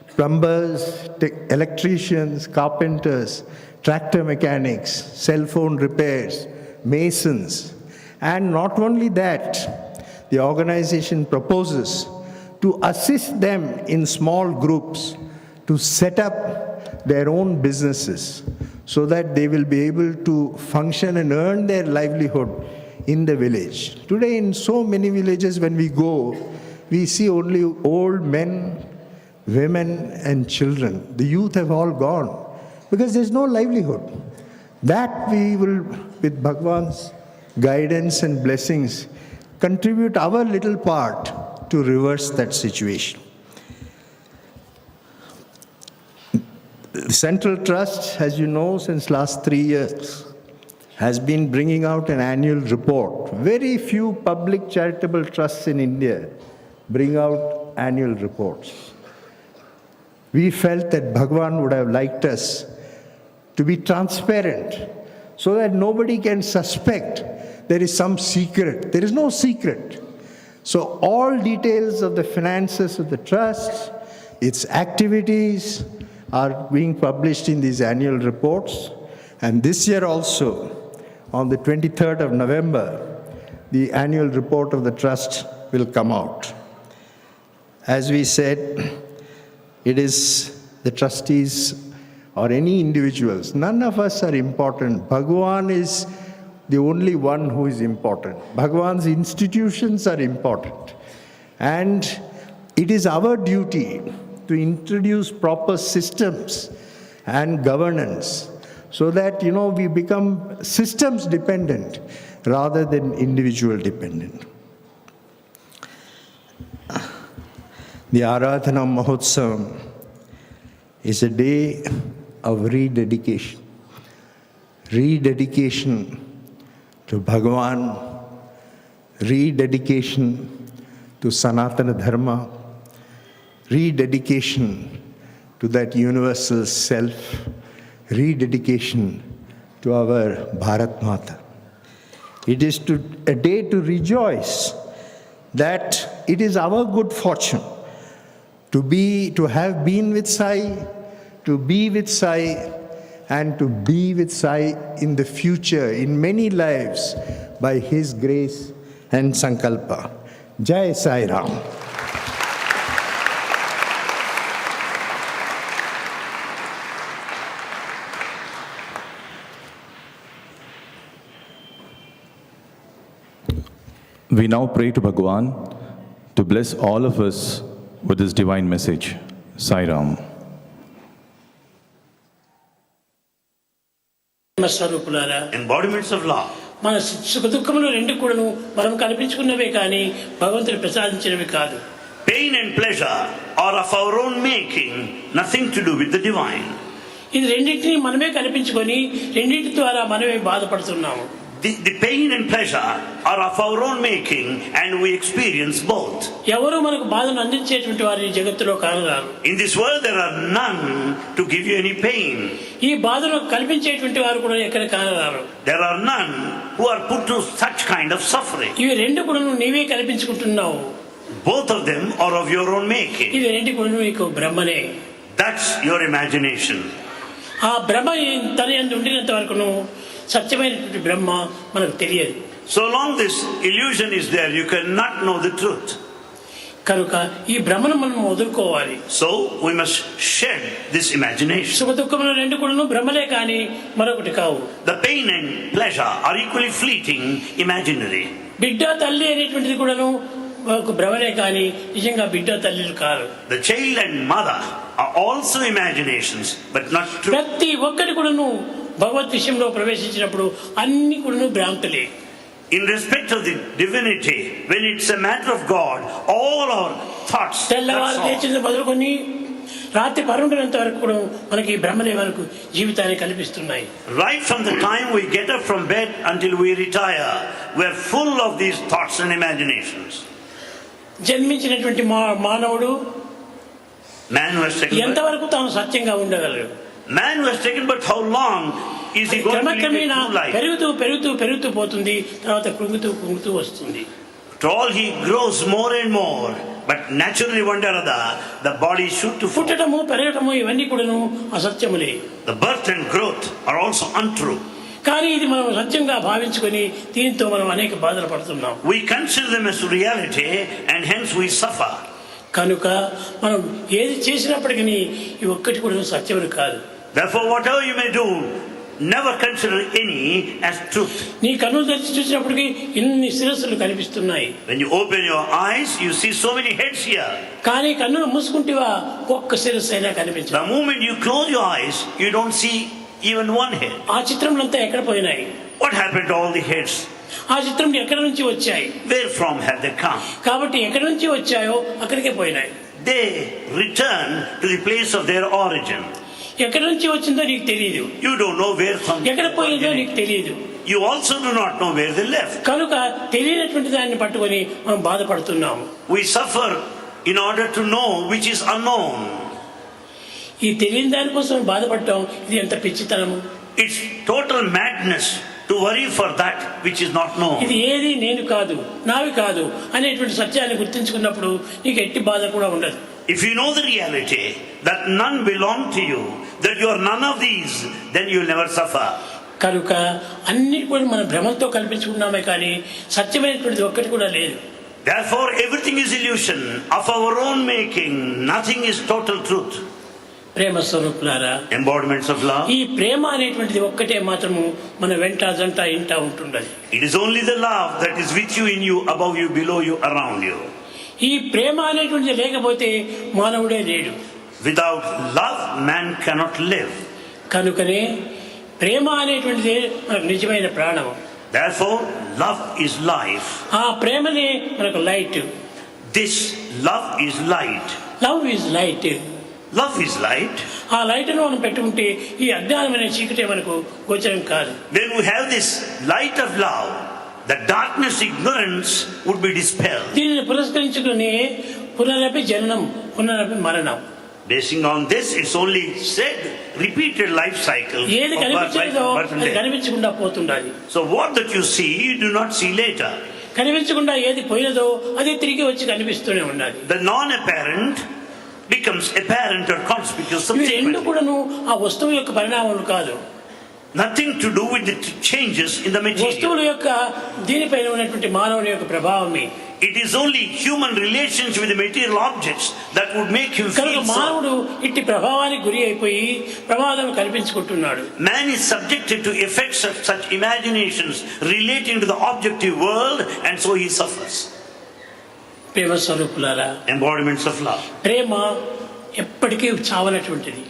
plumbers, electricians, carpenters, tractor mechanics, cell phone repairs, masons. And not only that, the organization proposes to assist them in small groups to set up their own businesses so that they will be able to function and earn their livelihood in the village. Today in so many villages when we go, we see only old men, women and children. The youth have all gone because there's no livelihood. That we will, with Bhagavan's guidance and blessings, contribute our little part to reverse that situation. The Central Trust, as you know, since last 3 years, has been bringing out an annual report. Very few public charitable trusts in India bring out annual reports. We felt that Bhagavan would have liked us to be transparent so that nobody can suspect there is some secret. There is no secret. So all details of the finances of the trust, Its activities are being published in these annual reports. And this year also, on the 23rd of November, the annual report of the trust will come out. As we said, it is the trustees or any individuals. None of us are important. Bhagawan is the only one who is important. Bhagawan's institutions are important. And it is our duty to introduce proper systems and governance so that, we become systems dependent rather than individual dependent. The Aradhana Mahotsavam is a day of rededication. Rededication to Bhagavan, rededication to Sanatana Dharma, rededication to that universal self, rededication to our Bharat Mata. It is a day to rejoice that it is our good fortune to have been with Sai, to be with Sai, and to be with Sai in the future, in many lives, by His grace and Sankalpa. Jai Sai Ram. We now pray to Bhagawan to bless all of us with this divine message. Sai Ram. స్వరూపులారా, Embodiments of love. మన సుఖ దుఃఖములు రెండు కూడాను మనం కల్పించుకున్నవే కానీ భగవంతుడు ప్రసాదించినవి కాదు. Pain and pleasure are of our own making, nothing to do with the divine. ఇది రెండింటిని మనమే కల్పించుకొని రెండింటి ద్వారా మనమే బాధపడుతున్నాము. The pain and pleasure are of our own making and we experience both. ఎవరు మనకు బాధను అందించేటువంటి వారు ఈ జగత్తులో కానరారు. In this world there are none to give you any pain. ఈ బాధను కల్పించేటువంటి వారు కూడా ఎక్కడ కానరారు. There are none who are put to such kind of suffering. ఇవి రెండు కూడా నీవే కల్పించుకుంటున్నావు. Both of them are of your own making. ఇవి రెండు కూడా నీకు బ్రహ్మనే. That's your imagination. ఆ బ్రహ్మ తన యందు ఉండినంత వరకును సత్యమైనటువంటి బ్రహ్మ మనకు తెలియదు. So long this illusion is there, you cannot know the truth. కనుక ఈ బ్రహ్మను మనం వదులుకోవాలి. So we must shed this imagination. సుఖ దుఃఖములు రెండు కూడాను బ్రహ్మలే కానీ మరొకటి కావు. The pain and pleasure are equally fleeting, imaginary. బిడ్డ తల్లి అనేటువంటిది కూడాను ఒక భ్రమనే కానీ నిజంగా బిడ్డ తల్లిలు కాదు. The child and mother are also imaginations, but not true. ప్రతి ఒక్కటి కూడాను భగవత్ విషయంలో ప్రవేశించినప్పుడు అన్ని కూడాను భ్రాంతులే. In respect of the divinity, when it's a matter of God, all our thoughts. తెల్లవారు లేచిన మొదలుకొని రాత్రి పరుండినంత వరకు కూడా మనకి భ్రమలే మనకు జీవితాన్ని కల్పిస్తున్నాయి. Right from the time we get up from bed until we retire, we are full of these thoughts and imaginations. జన్మించినటువంటి మానవుడు Man was taken. ఎంతవరకు తాను సత్యంగా ఉండగలడు? Man was taken, but how long is he going to live a క్రమక్రమేణా true life? పెరుగుతూ పెరుగుతూ పెరుగుతూ పోతుంది, తర్వాత కృంగుతూ వస్తుంది. To all he grows more and more, but naturally one day or other, the body should to fall. పుట్టడము పెరగటము ఇవన్నీ కూడాను అసత్యములే. The birth and growth are also untrue. కానీ ఇది మనం సత్యంగా భావించుకొని దీంతో మనం అనేక బాధలు పడుతున్నాం. We consider them as reality and hence we suffer. కనుక మనం ఏది చేసినప్పటికీ ఈ ఒక్కటి కూడా సత్యములు కాదు. Therefore whatever you may do, never consider any as truth. నీ కన్నులు తెరిచి చూసినప్పటికీ ఇన్ని శిరస్సులు కనిపిస్తున్నాయి. When you open your eyes, you see so many heads here. కానీ కన్నులు మూసుకుంటేవా ఒక్క శిరస్సు అయినా కనిపించదు. The moment you close your eyes, you don't see even one head. ఆ చిత్రములంతా ఎక్కడ పోయినాయి? What happened to all the heads? ఆ చిత్రములు ఎక్కడి నుంచి వచ్చాయి? Where from have they come? కాబట్టి ఎక్కడి నుంచి వచ్చాయో అక్కడికే పోయినాయి. They return to the place of their origin. ఎక్కడి నుంచి వచ్చిందో నీకు తెలియదు. You don't know where from. ఎక్కడ పోయిందో నీకు తెలియదు. You also do not know where they left. కనుక తెలియనటువంటి దాన్ని పట్టుకొని మనం బాధపడుతున్నాము. We suffer in order to know which is unknown. ఈ తెలియని దానికోసం బాధపడటం ఇది ఎంత పిచ్చితనము. It's total madness to worry for that which is not known. ఇది ఏది నేను కాదు, నావి కాదు అనేటువంటి సత్యాన్ని గుర్తించుకున్నప్పుడు నీకు ఎట్టి బాధ కూడా ఉండదు. If you know the reality that none belong to you, that you are none of these, then you will never suffer. కనుక అన్ని కూడా మన భ్రమతో కల్పించుకున్నామే కానీ సత్యమైనటువంటిది ఒక్కటి కూడా లేదు. Therefore, everything is illusion of our own making. Nothing is total truth. ప్రేమ స్వరూపులారా, Embodiments of love. ఈ ప్రేమ అనేటువంటిది ఒక్కటే మాత్రము మన వెంట జంట ఇంట ఉంటుండదు. It is only the love that is with you, in you, above you, below you, around you. ఈ ప్రేమ అనేటువంటిది లేకపోతే మానవుడే లేడు. Without love, man cannot live. కనుకనే ప్రేమ అనేటువంటిది మనకు నిజమైన ప్రాణం. Therefore, love is life. ఆ ప్రేమనే మనకు light. This love is light. Love is light. Love is light. ఆ లైట్ను మనం పెట్టుకుంటే ఈ అజ్ఞానం అనే చీకటే మనకు గోచరం కాదు. When we have this light of love, the darkness, ignorance would be dispelled. దీనిని పురస్కరించుకుని పునరపి జననం పునరపి మరణం. Basing on this, it's only said repeated life cycle. ఏది of birth, కనిపించలేదో birth and అది death. కనిపించకుండా పోతుండాలి. So what that you see, you do not see later. కనిపించకుండా ఏది పోయినదో అది తిరిగి వచ్చి కనిపిస్తూనే ఉండాలి. The non-apparent becomes apparent or conspicuous ఇవి రెండు subsequently. కూడాను ఆ వస్తువు యొక్క పరిణామాలు కాదు. Nothing to do with the changes in the material. వస్తువుల యొక్క దీనిపైన ఉన్నటువంటి మానవుని యొక్క ప్రభావమే. It is only human relations with the material objects that would make him కనుక feel so. మానవుడు ఇట్టి ప్రభావానికి గురి అయిపోయి ప్రమాదం కల్పించుకుంటున్నాడు. Man is subjected to effects of such imaginations relating to the objective world, and so he suffers. ప్రేమ స్వరూపులారా, Embodiments of love. ప్రేమ ఎప్పటికీ చావనటువంటిది.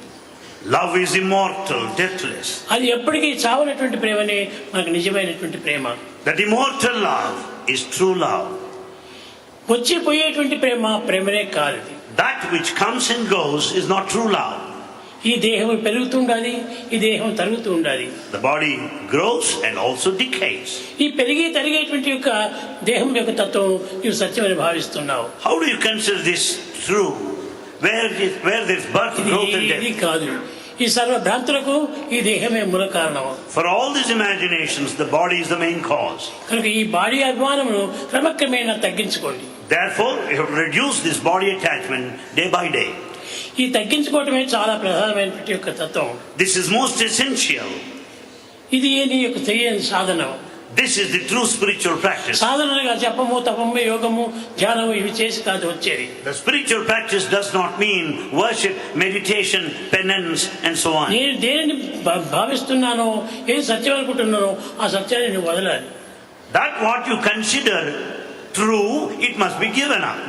Love is immortal, deathless. అది ఎప్పటికీ చావనటువంటి ప్రేమనే మనకు నిజమైనటువంటి ప్రేమ. That immortal love is true love. వచ్చి పోయేటువంటి ప్రేమ ప్రేమనే కాదు. That which comes and goes is not true love. ఈ దేహం పెరుగుతూ ఉండాలి, ఈ దేహం తరుగుతూ ఉండాలి. The body grows and also decays. ఈ పెరిగి తరిగేటువంటి యొక్క దేహం యొక్క తత్వం నీవు సత్యమని భావిస్తున్నావు. How do you consider this true? Where there's birth, growth and ఇది death? కాదు. ఈ సర్వ భ్రాంతులకు ఈ దేహమే మూల కారణం. For all these imaginations, the body is the main cause. కనుక ఈ బాడీ అభిమానమును క్రమక్రమేణా తగ్గించుకోండి. Therefore, you have to reduce this body attachment day by day. ఈ తగ్గించుకోవటమే చాలా ప్రధానమైనటువంటి యొక్క తత్వం. This is most essential. ఇది నీ యొక్క తెలియని సాధనం. This is the true spiritual practice. సాధనగా జపము, తపము, యోగము, ధ్యానము ఇవి చేసి కాదు వచ్చేది. The spiritual practice does not mean worship, meditation, penance and so on. నేను దేనిని భావిస్తున్నానో, ఏది సత్యం అనుకుంటున్నానో ఆ సత్యాన్ని నువ్వు వదలాలి. That what you consider true, it must be given up.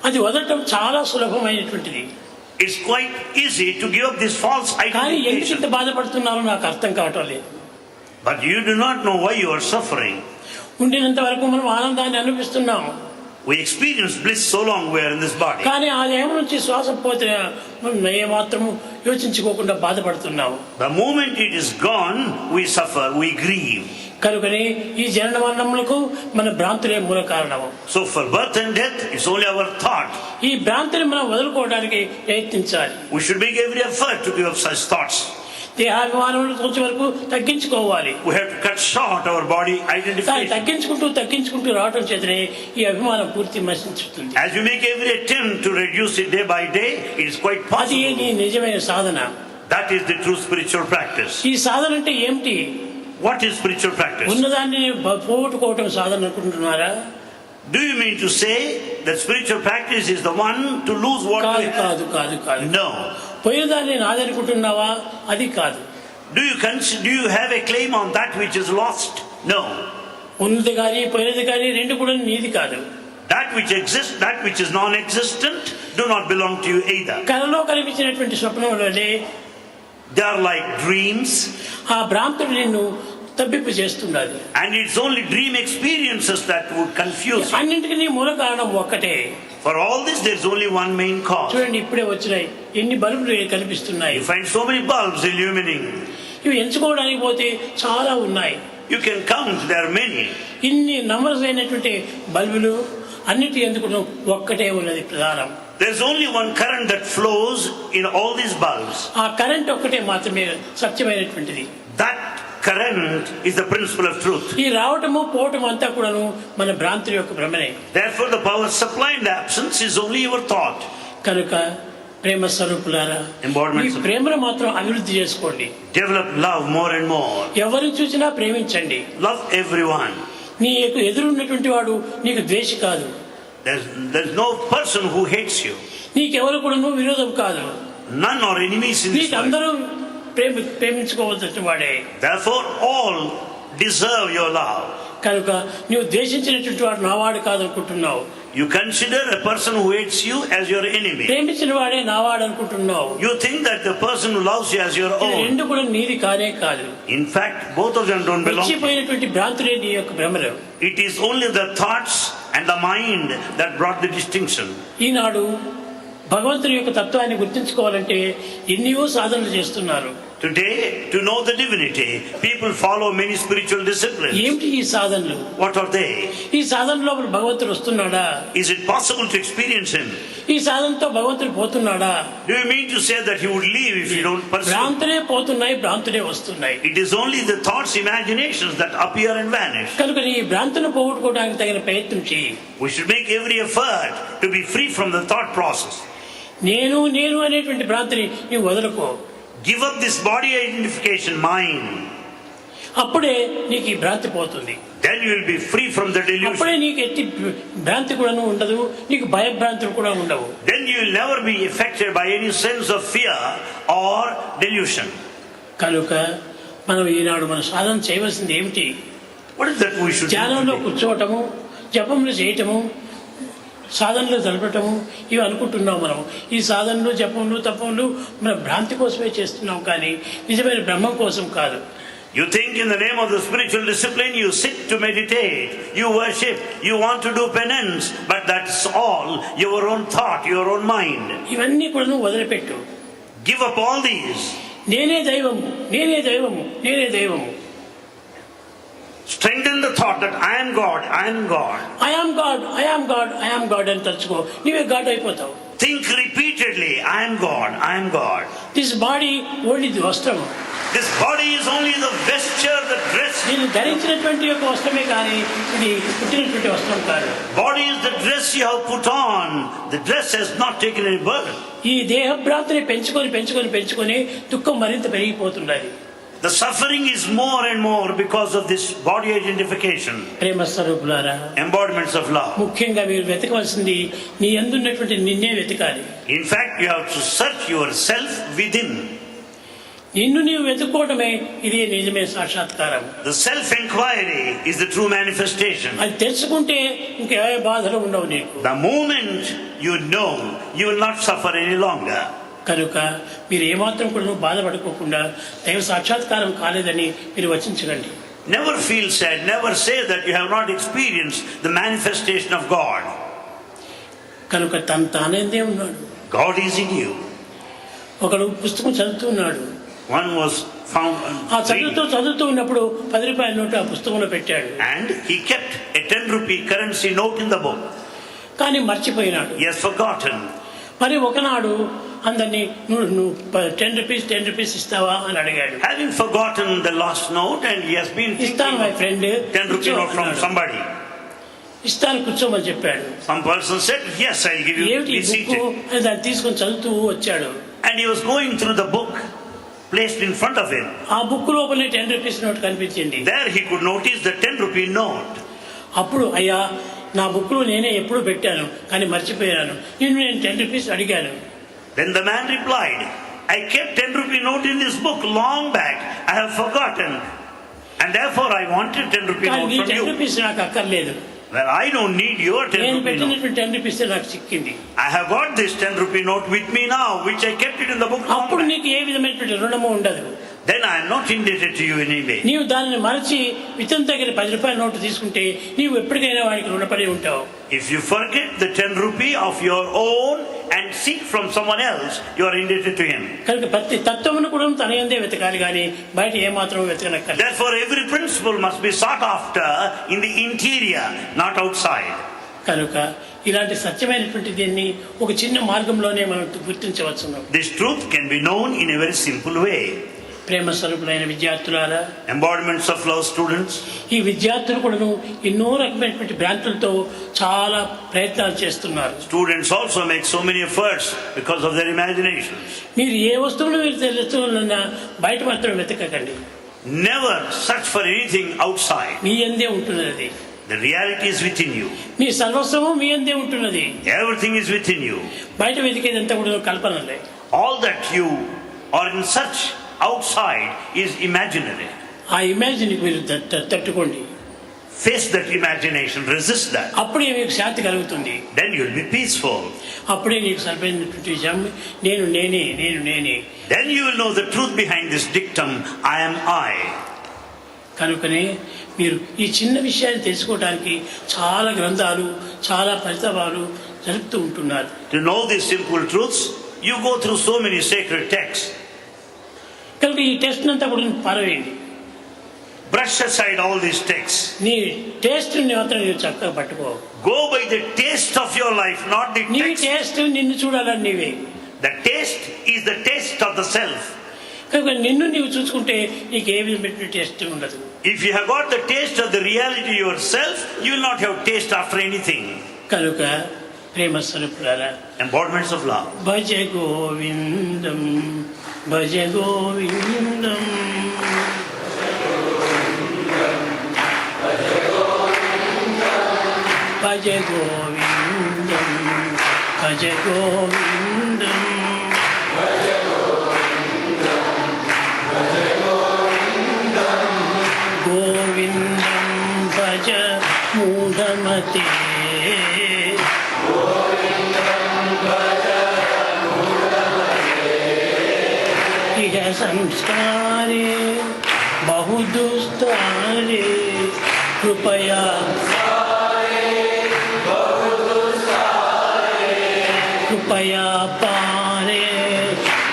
అది వదలటం చాలా సులభమైనటువంటిది. It's quite easy to give up this false కానీ ఎందుకు identification. ఇంత బాధపడుతున్నారో నాకు అర్థం కావటం లేదు. But you do not know why you are suffering. ఉండినంత వరకు మనం ఆనందాన్ని అనిపిస్తున్నాము. We experience bliss so long we are in this body. కానీ ఆ దేహం నుంచి శ్వాస పోతే మనం ఏమాత్రము యోచించుకోకుండా బాధపడుతున్నాము. The moment it is gone, we suffer, we grieve. కనుకనే ఈ జనన మరణములకు మన భ్రాంతులే మూల కారణము. So for birth and death, it's only our thought. ఈ భ్రాంతిని మనం వదులుకోవడానికి ప్రయత్నించాలి. We should make every effort to give up such thoughts. దేహాభిమానములు కొంచెం వరకు తగ్గించుకోవాలి. We have to cut short our body identification. తగ్గించుకుంటూ రావడం చేతనే ఈ అభిమానం పూర్తి నశించుతుంది. As you make every attempt to reduce it day by day, it is quite అది possible. నీ నిజమైన సాధన. That is the true spiritual practice. ఈ సాధన అంటే ఏమిటి? What is spiritual practice? ఉన్నదాన్ని పోగొట్టుకోవటం సాధన అనుకుంటున్నారా? Do you mean to say that spiritual practice is the one to lose what we have? కాదు. No. పోయినదాన్ని నాదనుకుంటున్నావా? అది కాదు. Do you have a claim on that which is lost? No. ఉన్నది కానీ పోయినది కానీ రెండు కూడా నీది కాదు. That which exists, that which is non-existent, do not belong to you either. కలలో కనిపించినటువంటి స్వప్నములనే They are like dreams. ఆ భ్రాంతుడు నిన్ను తప్పింపు చేస్తున్నది. And it's only dream experiences that would confuse you. అన్నింటికి మూల కారణం ఒక్కటే. For all this, there's only one main cause. చూడండి, ఇప్పుడే వచ్చినాయి ఎన్ని బల్బులు కనిపిస్తున్నాయి. You find so many bulbs illuminating. ఇవి ఎంచుకోవడానికి పోతే చాలా ఉన్నాయి. You can count, there are many. ఇన్ని నంబర్స్ అయినటువంటి బల్బులు అన్నిటి ఎందుకు ఒక్కటే ఉన్నది ప్రధానం. There's only one current that flows in all these bulbs. ఆ కరెంట్ ఒక్కటే మాత్రమే సత్యమైనటువంటిది. That current is the principle of truth. ఈ రావటము పోవటం అంతా కూడాను మన భ్రాంతి యొక్క భ్రమనే. Therefore, the power supply and absence is only your thought. కనుక ప్రేమ స్వరూపులారా, ఈ Embodiments of- ప్రేమను మాత్రం అభివృద్ధి చేసుకోండి. Develop love more and more. ఎవరిని చూసినా ప్రేమించండి. Love everyone. నీకు ఎదురున్నటువంటి వాడు నీకు ద్వేషి కాదు. There's no person who hates you. నీకెవరు కూడా విరోధం కాదు. None are enemies in this నీకు world. అందరూ ప్రేమించుకోవలసిన వాడే. Therefore, all deserve your love. కనుక నువ్వు ద్వేషించినటువంటి వాడు నావాడు కాదనుకుంటున్నావు. You consider a person who hates you as your enemy. ప్రేమించిన వాడే నావాడు అనుకుంటున్నావు. You think that the person who loves you as your ఇది own. రెండు కూడా నీది కానే కాదు. In fact, both of them don't belong to you. మర్చిపోయినటువంటి భ్రాంతులే నీ యొక్క భ్రమలు. It is only the thoughts and the mind that brought the distinction. ఈనాడు భగవంతుని యొక్క తత్వాన్ని గుర్తించుకోవాలంటే ఎన్నో సాధనలు చేస్తున్నారు. Today, to know the divinity, people follow many spiritual disciplines. ఏమిటి ఈ సాధనలు? What are they? ఈ సాధన లోపల భగవంతుడు వస్తున్నాడా? Is it possible to experience him? ఈ సాధనతో భగవంతుడు పోతున్నాడా? Do you mean to say that he would leave if you don't pursue? భ్రాంతులే పోతున్నాయి, భ్రాంతులే వస్తున్నాయి. It is only the thoughts, imaginations that appear and vanish. కనుక ఈ భ్రాంతులను పోగొట్టుకోవడానికి తగిన ప్రయత్నం చేయి. We should make every effort to be free from the thought process. నేను నేను అనేటువంటి భ్రాంతిని నీవు వదులుకో. Give up this body identification mind. అప్పుడే నీకు ఈ భ్రాంతి పోతుంది. Then you will be free from the delusion. అప్పుడే నీకు ఎట్టి భ్రాంతి కూడా ఉండదు, నీకు భయభ్రాంతులు కూడా ఉండవు. Then you will never be affected by any sense of fear or delusion. కనుక మనం ఈనాడు మన సాధన చేయవలసింది ఏమిటి? What is that we should do ధ్యానంలో today? కూర్చోవటము, జపములు చేయటము, సాధనలు జరపటము ఇవి అనుకుంటున్నాం మనం. ఈ సాధనలు జపములు తపములు మన భ్రాంతి కోసమే చేస్తున్నాం, కానీ నిజమైన బ్రహ్మం కోసం కాదు. You think in the name of the spiritual discipline, you sit to meditate, you worship, you want to do penance, but that's all your own thought, your own mind. ఇవన్నీ కూడా నువ్వు వదిలిపెట్టు. Give up all these. నేనే దైవము, నేనే దైవము, నేనే దైవము. Strengthen the thought that I am God, I am God. I am God, I am God, I am God అని తలుచుకో, నీవే గాడ్ అయిపోతావు. Think repeatedly, I am God, I am God. This body only the వస్త్రము. This body is only the vesture, the dress. నేను ధరించినటువంటి యొక్క వస్త్రమే కానీ ఇది పుట్టినటువంటి వస్త్రం కాదు. Body is the dress you have put on. The dress has not taken any birth. ఈ దేహభ్రాంతిని పెంచుకొని పెంచుకొని పెంచుకొని దుఃఖం మరింత పెరిగిపోతున్నది. The suffering is more and more because of this body identification. ప్రేమ స్వరూపులారా, Embodiments of love. ముఖ్యంగా మీరు వెతకవలసింది నీ యందున్నటువంటి నిన్నే వెతకాలి. In fact, you have to search yourself within. నిన్ను నీవు వెతుక్కోవడమే ఇదే నిజమే సాక్షాత్కారం. The self-inquiry is the true manifestation. అది తెలుసుకుంటే ఇంకే బాధలు ఉండవు నీకు. The moment you know, you will not suffer any longer. కనుక మీరు ఏమాత్రం కూడా బాధపడుకోకుండా దైవ సాక్షాత్కారం కాలేదని మీరు వచించకండి. Never feel sad, never say that you have not experienced the manifestation of God. కనుక తానేందే ఉన్నాడు. God is in you. ఒకడు పుస్తకం చదువుతున్నాడు. One was found ఆ reading, చదువుతూ ఉన్నప్పుడు 10 రూపాయల నోటు ఆ పుస్తకంలో పెట్టాడు. and he kept a 10 rupee currency note in the book. కానీ మర్చిపోయినాడు. He has forgotten. మరి ఒకనాడు అందరినీ నువ్వు 10 రూపీస్ ఇస్తావా అని అడిగాడు. Having forgotten the lost note, and he has been thinking ఇస్తాను my of friend, 10 rupee note from somebody. ఇస్తాను కూర్చోమని చెప్పాడు. Some person said, yes, I'll give you, ఏమిటి be బుక్ seated. అని దాన్ని తీసుకొని చదువుతూ వచ్చాడు. And he was going through the book placed in front of him. ఆ బుక్ లోపలే 10 రూపీస్ నోట్ కనిపించింది. There he could notice the 10 rupee note. అప్పుడు అయ్యా, నా బుక్లో నేనే ఎప్పుడు పెట్టాను కానీ మర్చిపోయాను, నేను 10 రూపీస్ అడిగాను. Then the man replied, I kept 10 rupee note in this book long back. I have forgotten. And therefore I wanted 10 rupee కానీ note నీ from 10 you. రూపీస్ నాకు అక్కర్లేదు. Well, I don't need your 10 నేను rupee note. పెట్టినటువంటి 10 rupees నాకు చిక్కింది. I have got this 10 rupee note with me now, which I kept it in the book long అప్పుడు back. నీకు ఏ విధమైనటువంటి రుణము ఉండదు. Then I am not indebted to you in any way. నీవు దానిని మరచి ఇతని దగ్గర 10 రూపాయల నోటు తీసుకుంటే నీవు ఎప్పటికైనా వాడికి రుణపడి ఉంటావు. If you forget the 10 rupee of your own and seek from someone else, you are indebted to him. కనుక ప్రతి తత్వమును కూడా తన యందే వెతకాలి కానీ బయట ఏమాత్రం వెతకనక్కర్లేదు. Therefore, every principle must be sought after in the interior, not outside. కనుక ఇలాంటి సత్యమైనటువంటి దీన్ని ఒక చిన్న మార్గంలోనే మనం గుర్తించవచ్చును. This truth can be known in a very simple way. ప్రేమ స్వరూపులైన విద్యార్థులారా, embodiments of love students, ఈ విద్యార్థులు కూడాను ఎన్నో రకమైనటువంటి భ్రాంతులతో చాలా ప్రయత్నాలు చేస్తున్నారు. students also make so many efforts because of their imaginations. మీరు ఏ వస్తువులు మీరు తెలుసుకోవాలన్నా బయట మాత్రం వెతకకండి. Never search for anything outside. మీ యందే ఉంటున్నది. The reality is within you. మీ సర్వస్వము మీ యందే ఉంటున్నది. Everything is within you. బయట వెతికేదంతా కూడా కల్పనలే. All that you are in search outside is imaginary. ఆ ఇమాజిన్కి మీరు తట్టుకోండి. Face that imagination, resist that. అప్పుడే మీకు శాంతి కలుగుతుంది. Then you will be peaceful. అప్పుడే నీకు సరిపోయినటువంటి నేను నేనే. Then you will know the truth behind this dictum, I am I. కనుకనే మీరు ఈ చిన్న విషయాన్ని తెలుసుకోవడానికి చాలా గ్రంథాలు, చాలా పరితపాలు జరుపుతూ ఉంటున్నారు. To know these simple truths, you go through so many sacred texts. కనుక ఈ టెస్ట్ అంతా కూడా పారవేయండి. Brush aside all these texts. నీ టేస్ట్ మాత్రం నీవు చక్కగా పట్టుకో. Go by the taste of your life, not the నీ text. టేస్ట్ నిన్ను చూడాలని నీవే. The taste is the taste of the self. కనుక నిన్ను నీవు చూసుకుంటే నీకు ఏ విధమైన టేస్ట్ ఉండదు. If you have got the taste of the reality yourself, you will not have taste after anything. కనుక ప్రేమ స్వరూపులారా, Embodiments of love. భజ గోవిందం భజ గోవిందం భజ గోవిందం భజ గోవిందం గోవిందం భజ మూఢమతే ఇహ సంస్కారే బహుదుస్తారే కృపయా కృపయా పారే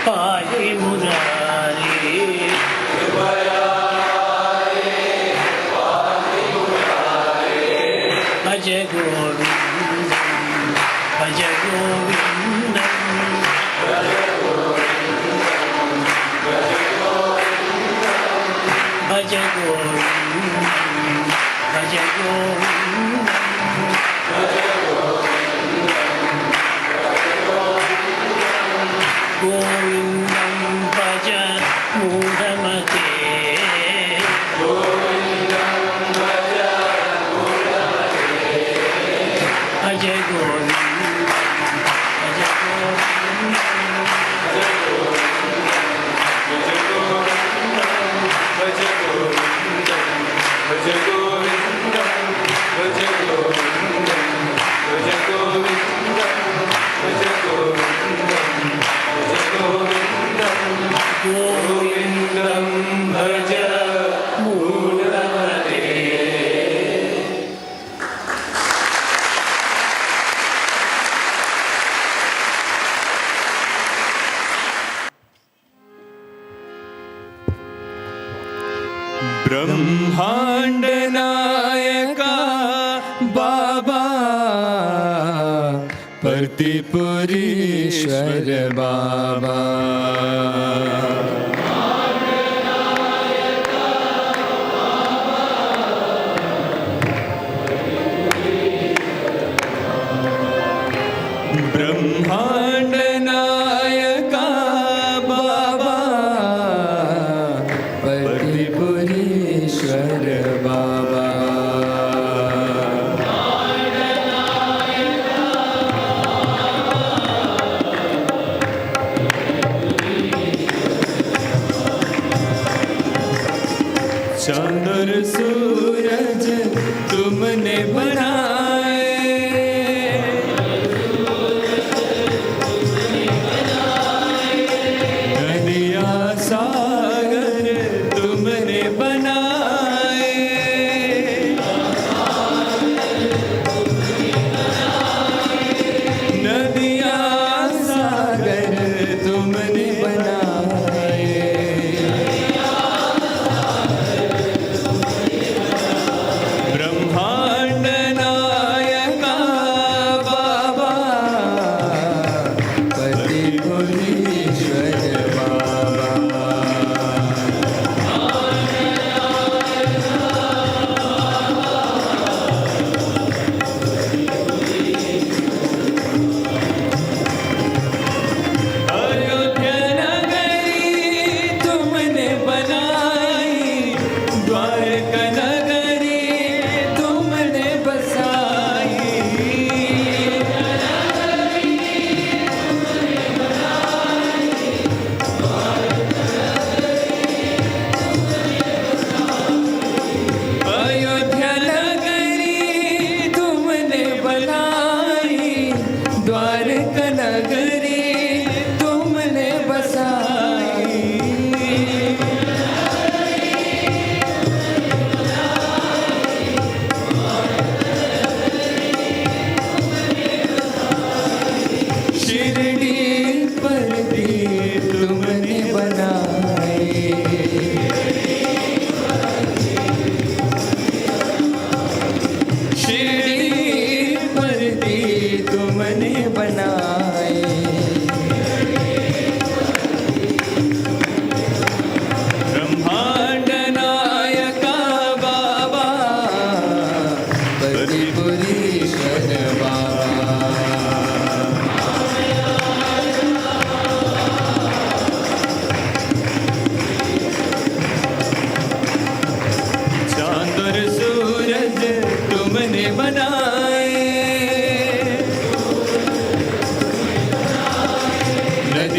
పాహి మురారే భజ గోవిందం భజ గోవిందం భజ గోవిందం భజ గోవిందం గోవిందం భజ మూఢమతే భజ గోవిందం భజ గోవిందం భజ మూఢమతే. ब्रह्मांड नायका बाबा प्रतिपुरीश्वर बाबा ब्रह्मांड नायका बाबा प्रतिपुरीश्वर बाबा चांद और सूरज तुमने बनाए नदियाँ सागर तुमने बनाए नदियाँ सागर तुमने बनाए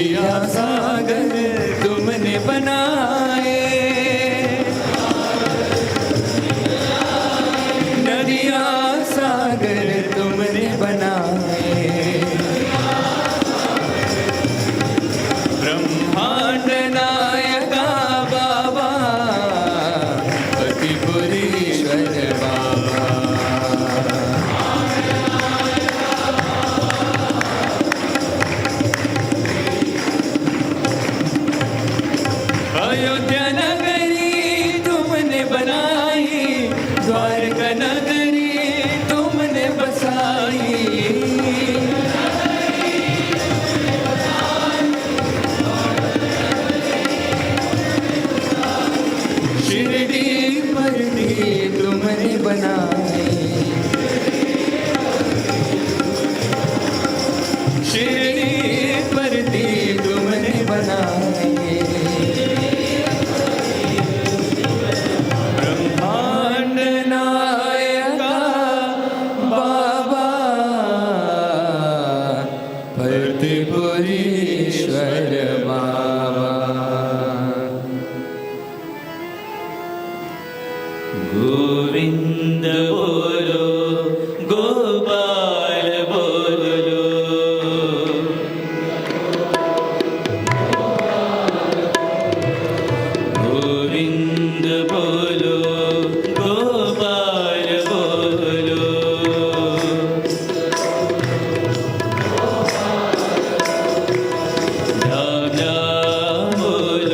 नदिया सागर तुमने बनाए, नदिया सागर तुमने बनाए, ब्रह्मांड नायका बाबा पतिपुरीश्वर बाबा, अयोध्या नगरी तुमने बनाई, द्वारका नगरी तुमने बसाई, शिरडी परडी तुमने बनाई, शिरडी परडी तुमने बनाई, ब्रह्मांड नायका बाबा पतिपुरीश्वर बाबा, गोविंद बोलो गोपाल बोलो, गोविंद बोलो गोपाल बोलो, राम राम बोलो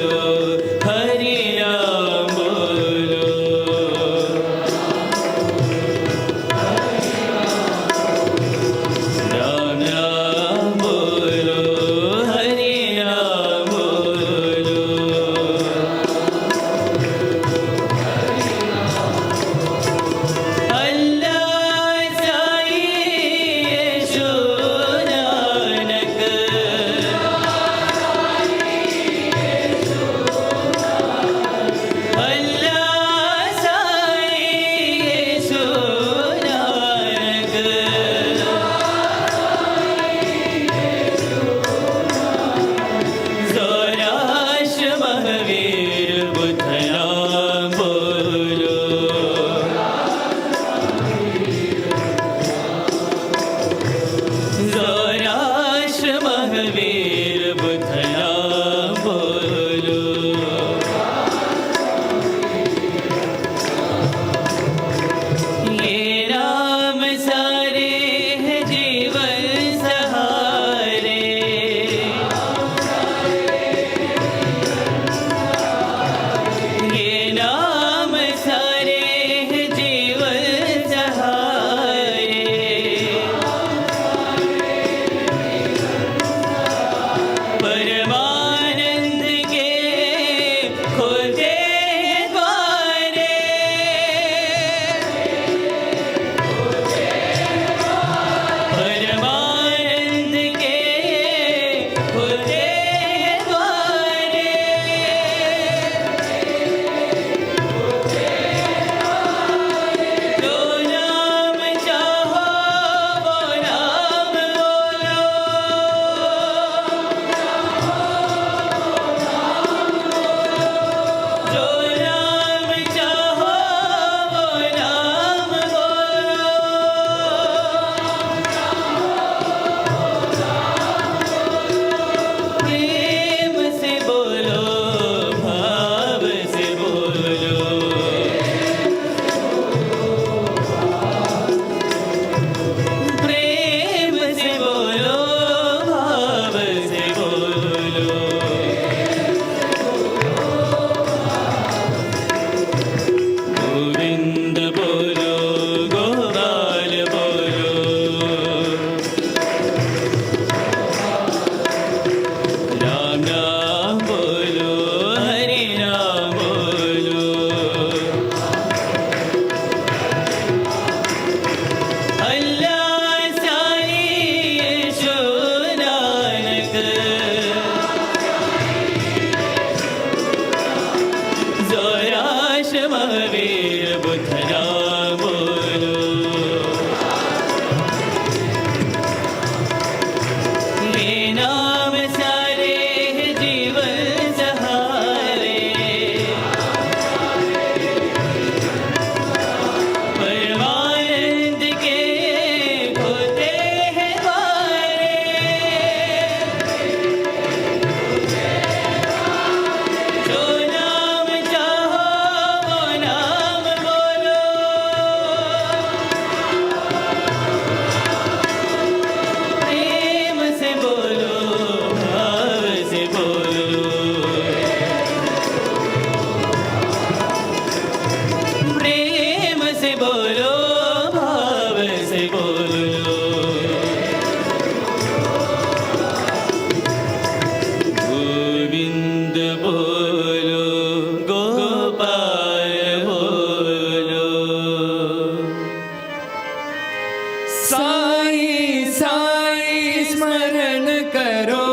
करो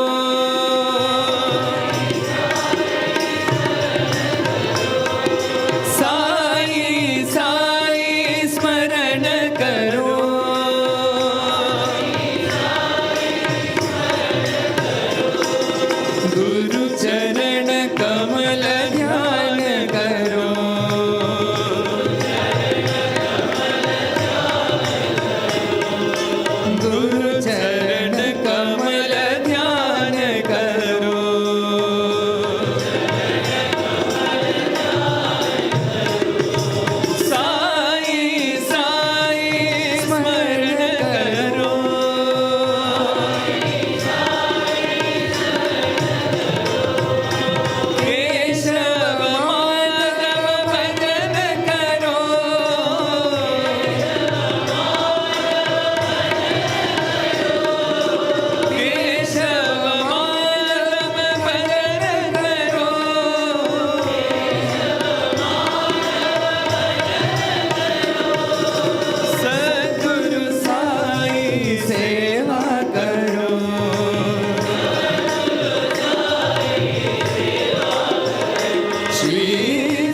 साई साई स्मरण करो गुरु चरण कमल ध्यान करो गुरु चरण कमल ध्यान करो साई साई स्मरण करो केशव माधव भजन करो केशव माधव भजन करो सद्गुरु साई सेवा करो श्री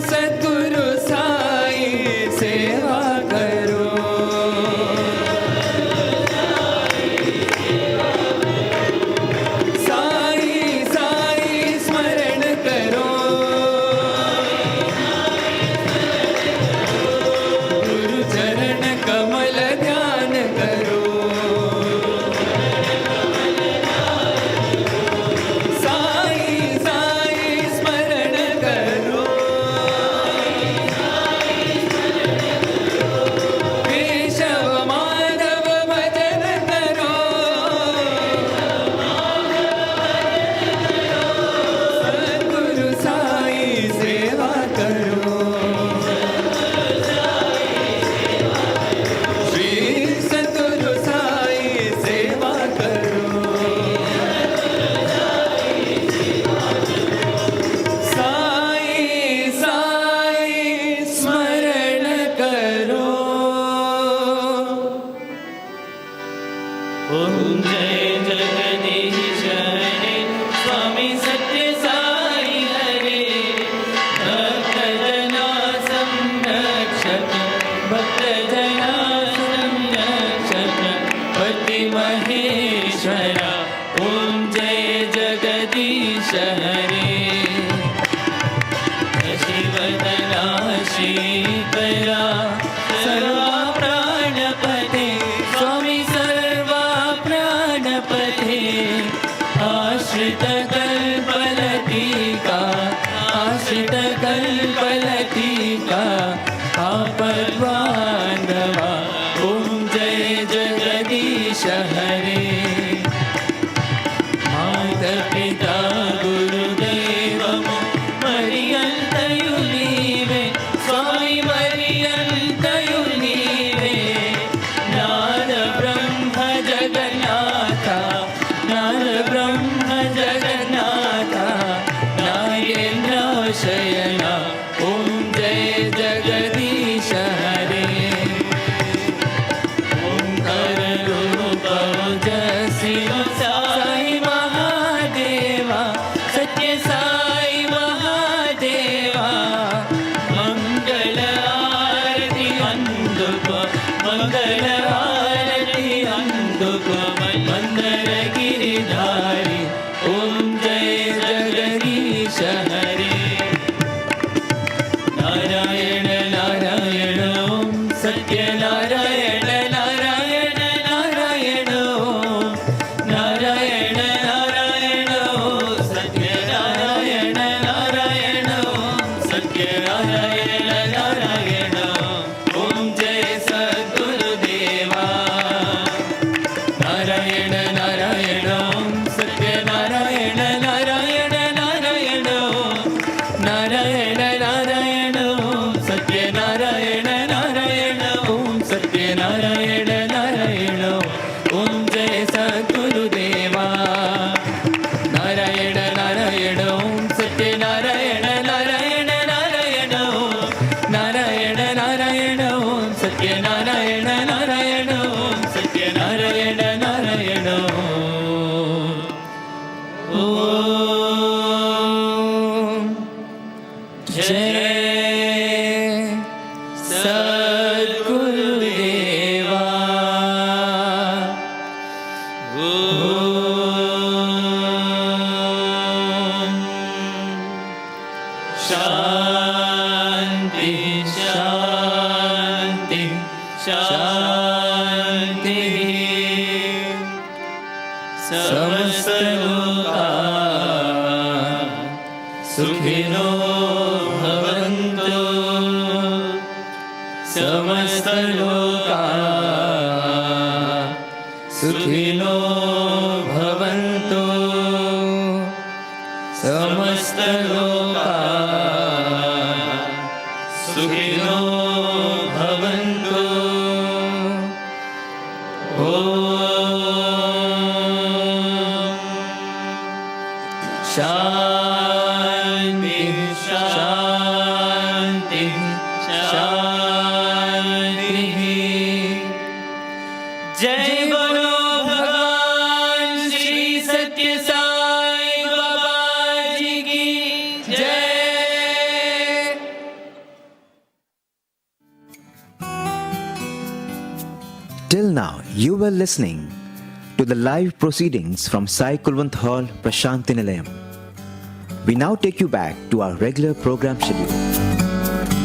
सद्गुरु साई सेवा करो साई साई स्मरण करो गुरु चरण कमल ध्यान करो साई साई स्मरण करो केशव माधव भजन करो सद्गुरु साई सेवा करो श्री सद्गुरु साई सेवा करो साई साई स्मरण करो ओम जय जगदीश हरे स्वामी सत्य साई हरे भक्त जना संरक्षक भक्त जना संरक्षक पति महेश्वरा ओम जय जगदीश हरे शिवदना श्रीकरा सर्वा प्राणपते स्वामी सर्वा प्राणपते आश्रित कल्पलतिका आश्रित कल्पलतिका आपद्बान्धवा ओम जय जगदीश हरे माता पिता गुरुदेवमो मरियन्तयु नीवे स्वामी मरियन्तयु नीवे नाद ब्रह्म जगन्नाथा नाद ब्रह्म जगन्नाथा नागेन्द्र शयना ओम जय जगदीश हरे ओंकार रूप ओजस्वी साई महादेवा सत्य साई महादेवा मंगल आरती अंधुको मंगल आरती अंधुको मंदर गिरिधारी ओम जय जगदीश हरे नारायण नारायण ओम सत्य नारायण नारायण नारायण ओम नारायण नारायण ओम सत्य नारायण जय सद्गुरुदेवा शांति शांति शांति समस्त लोका सुखिनो भवन्तु समस्त लोका सुखिनो भवन्तु समस्त लोका सुखिनो भवन्तु शांति शांति शांति जय बोलो भगवान श्री सत्य साई बाबा जी की जय। Till now, you were listening to the live proceedings from Sai Kulwant Hall, Prashanthi Nilayam. We now take you back to our regular program schedule.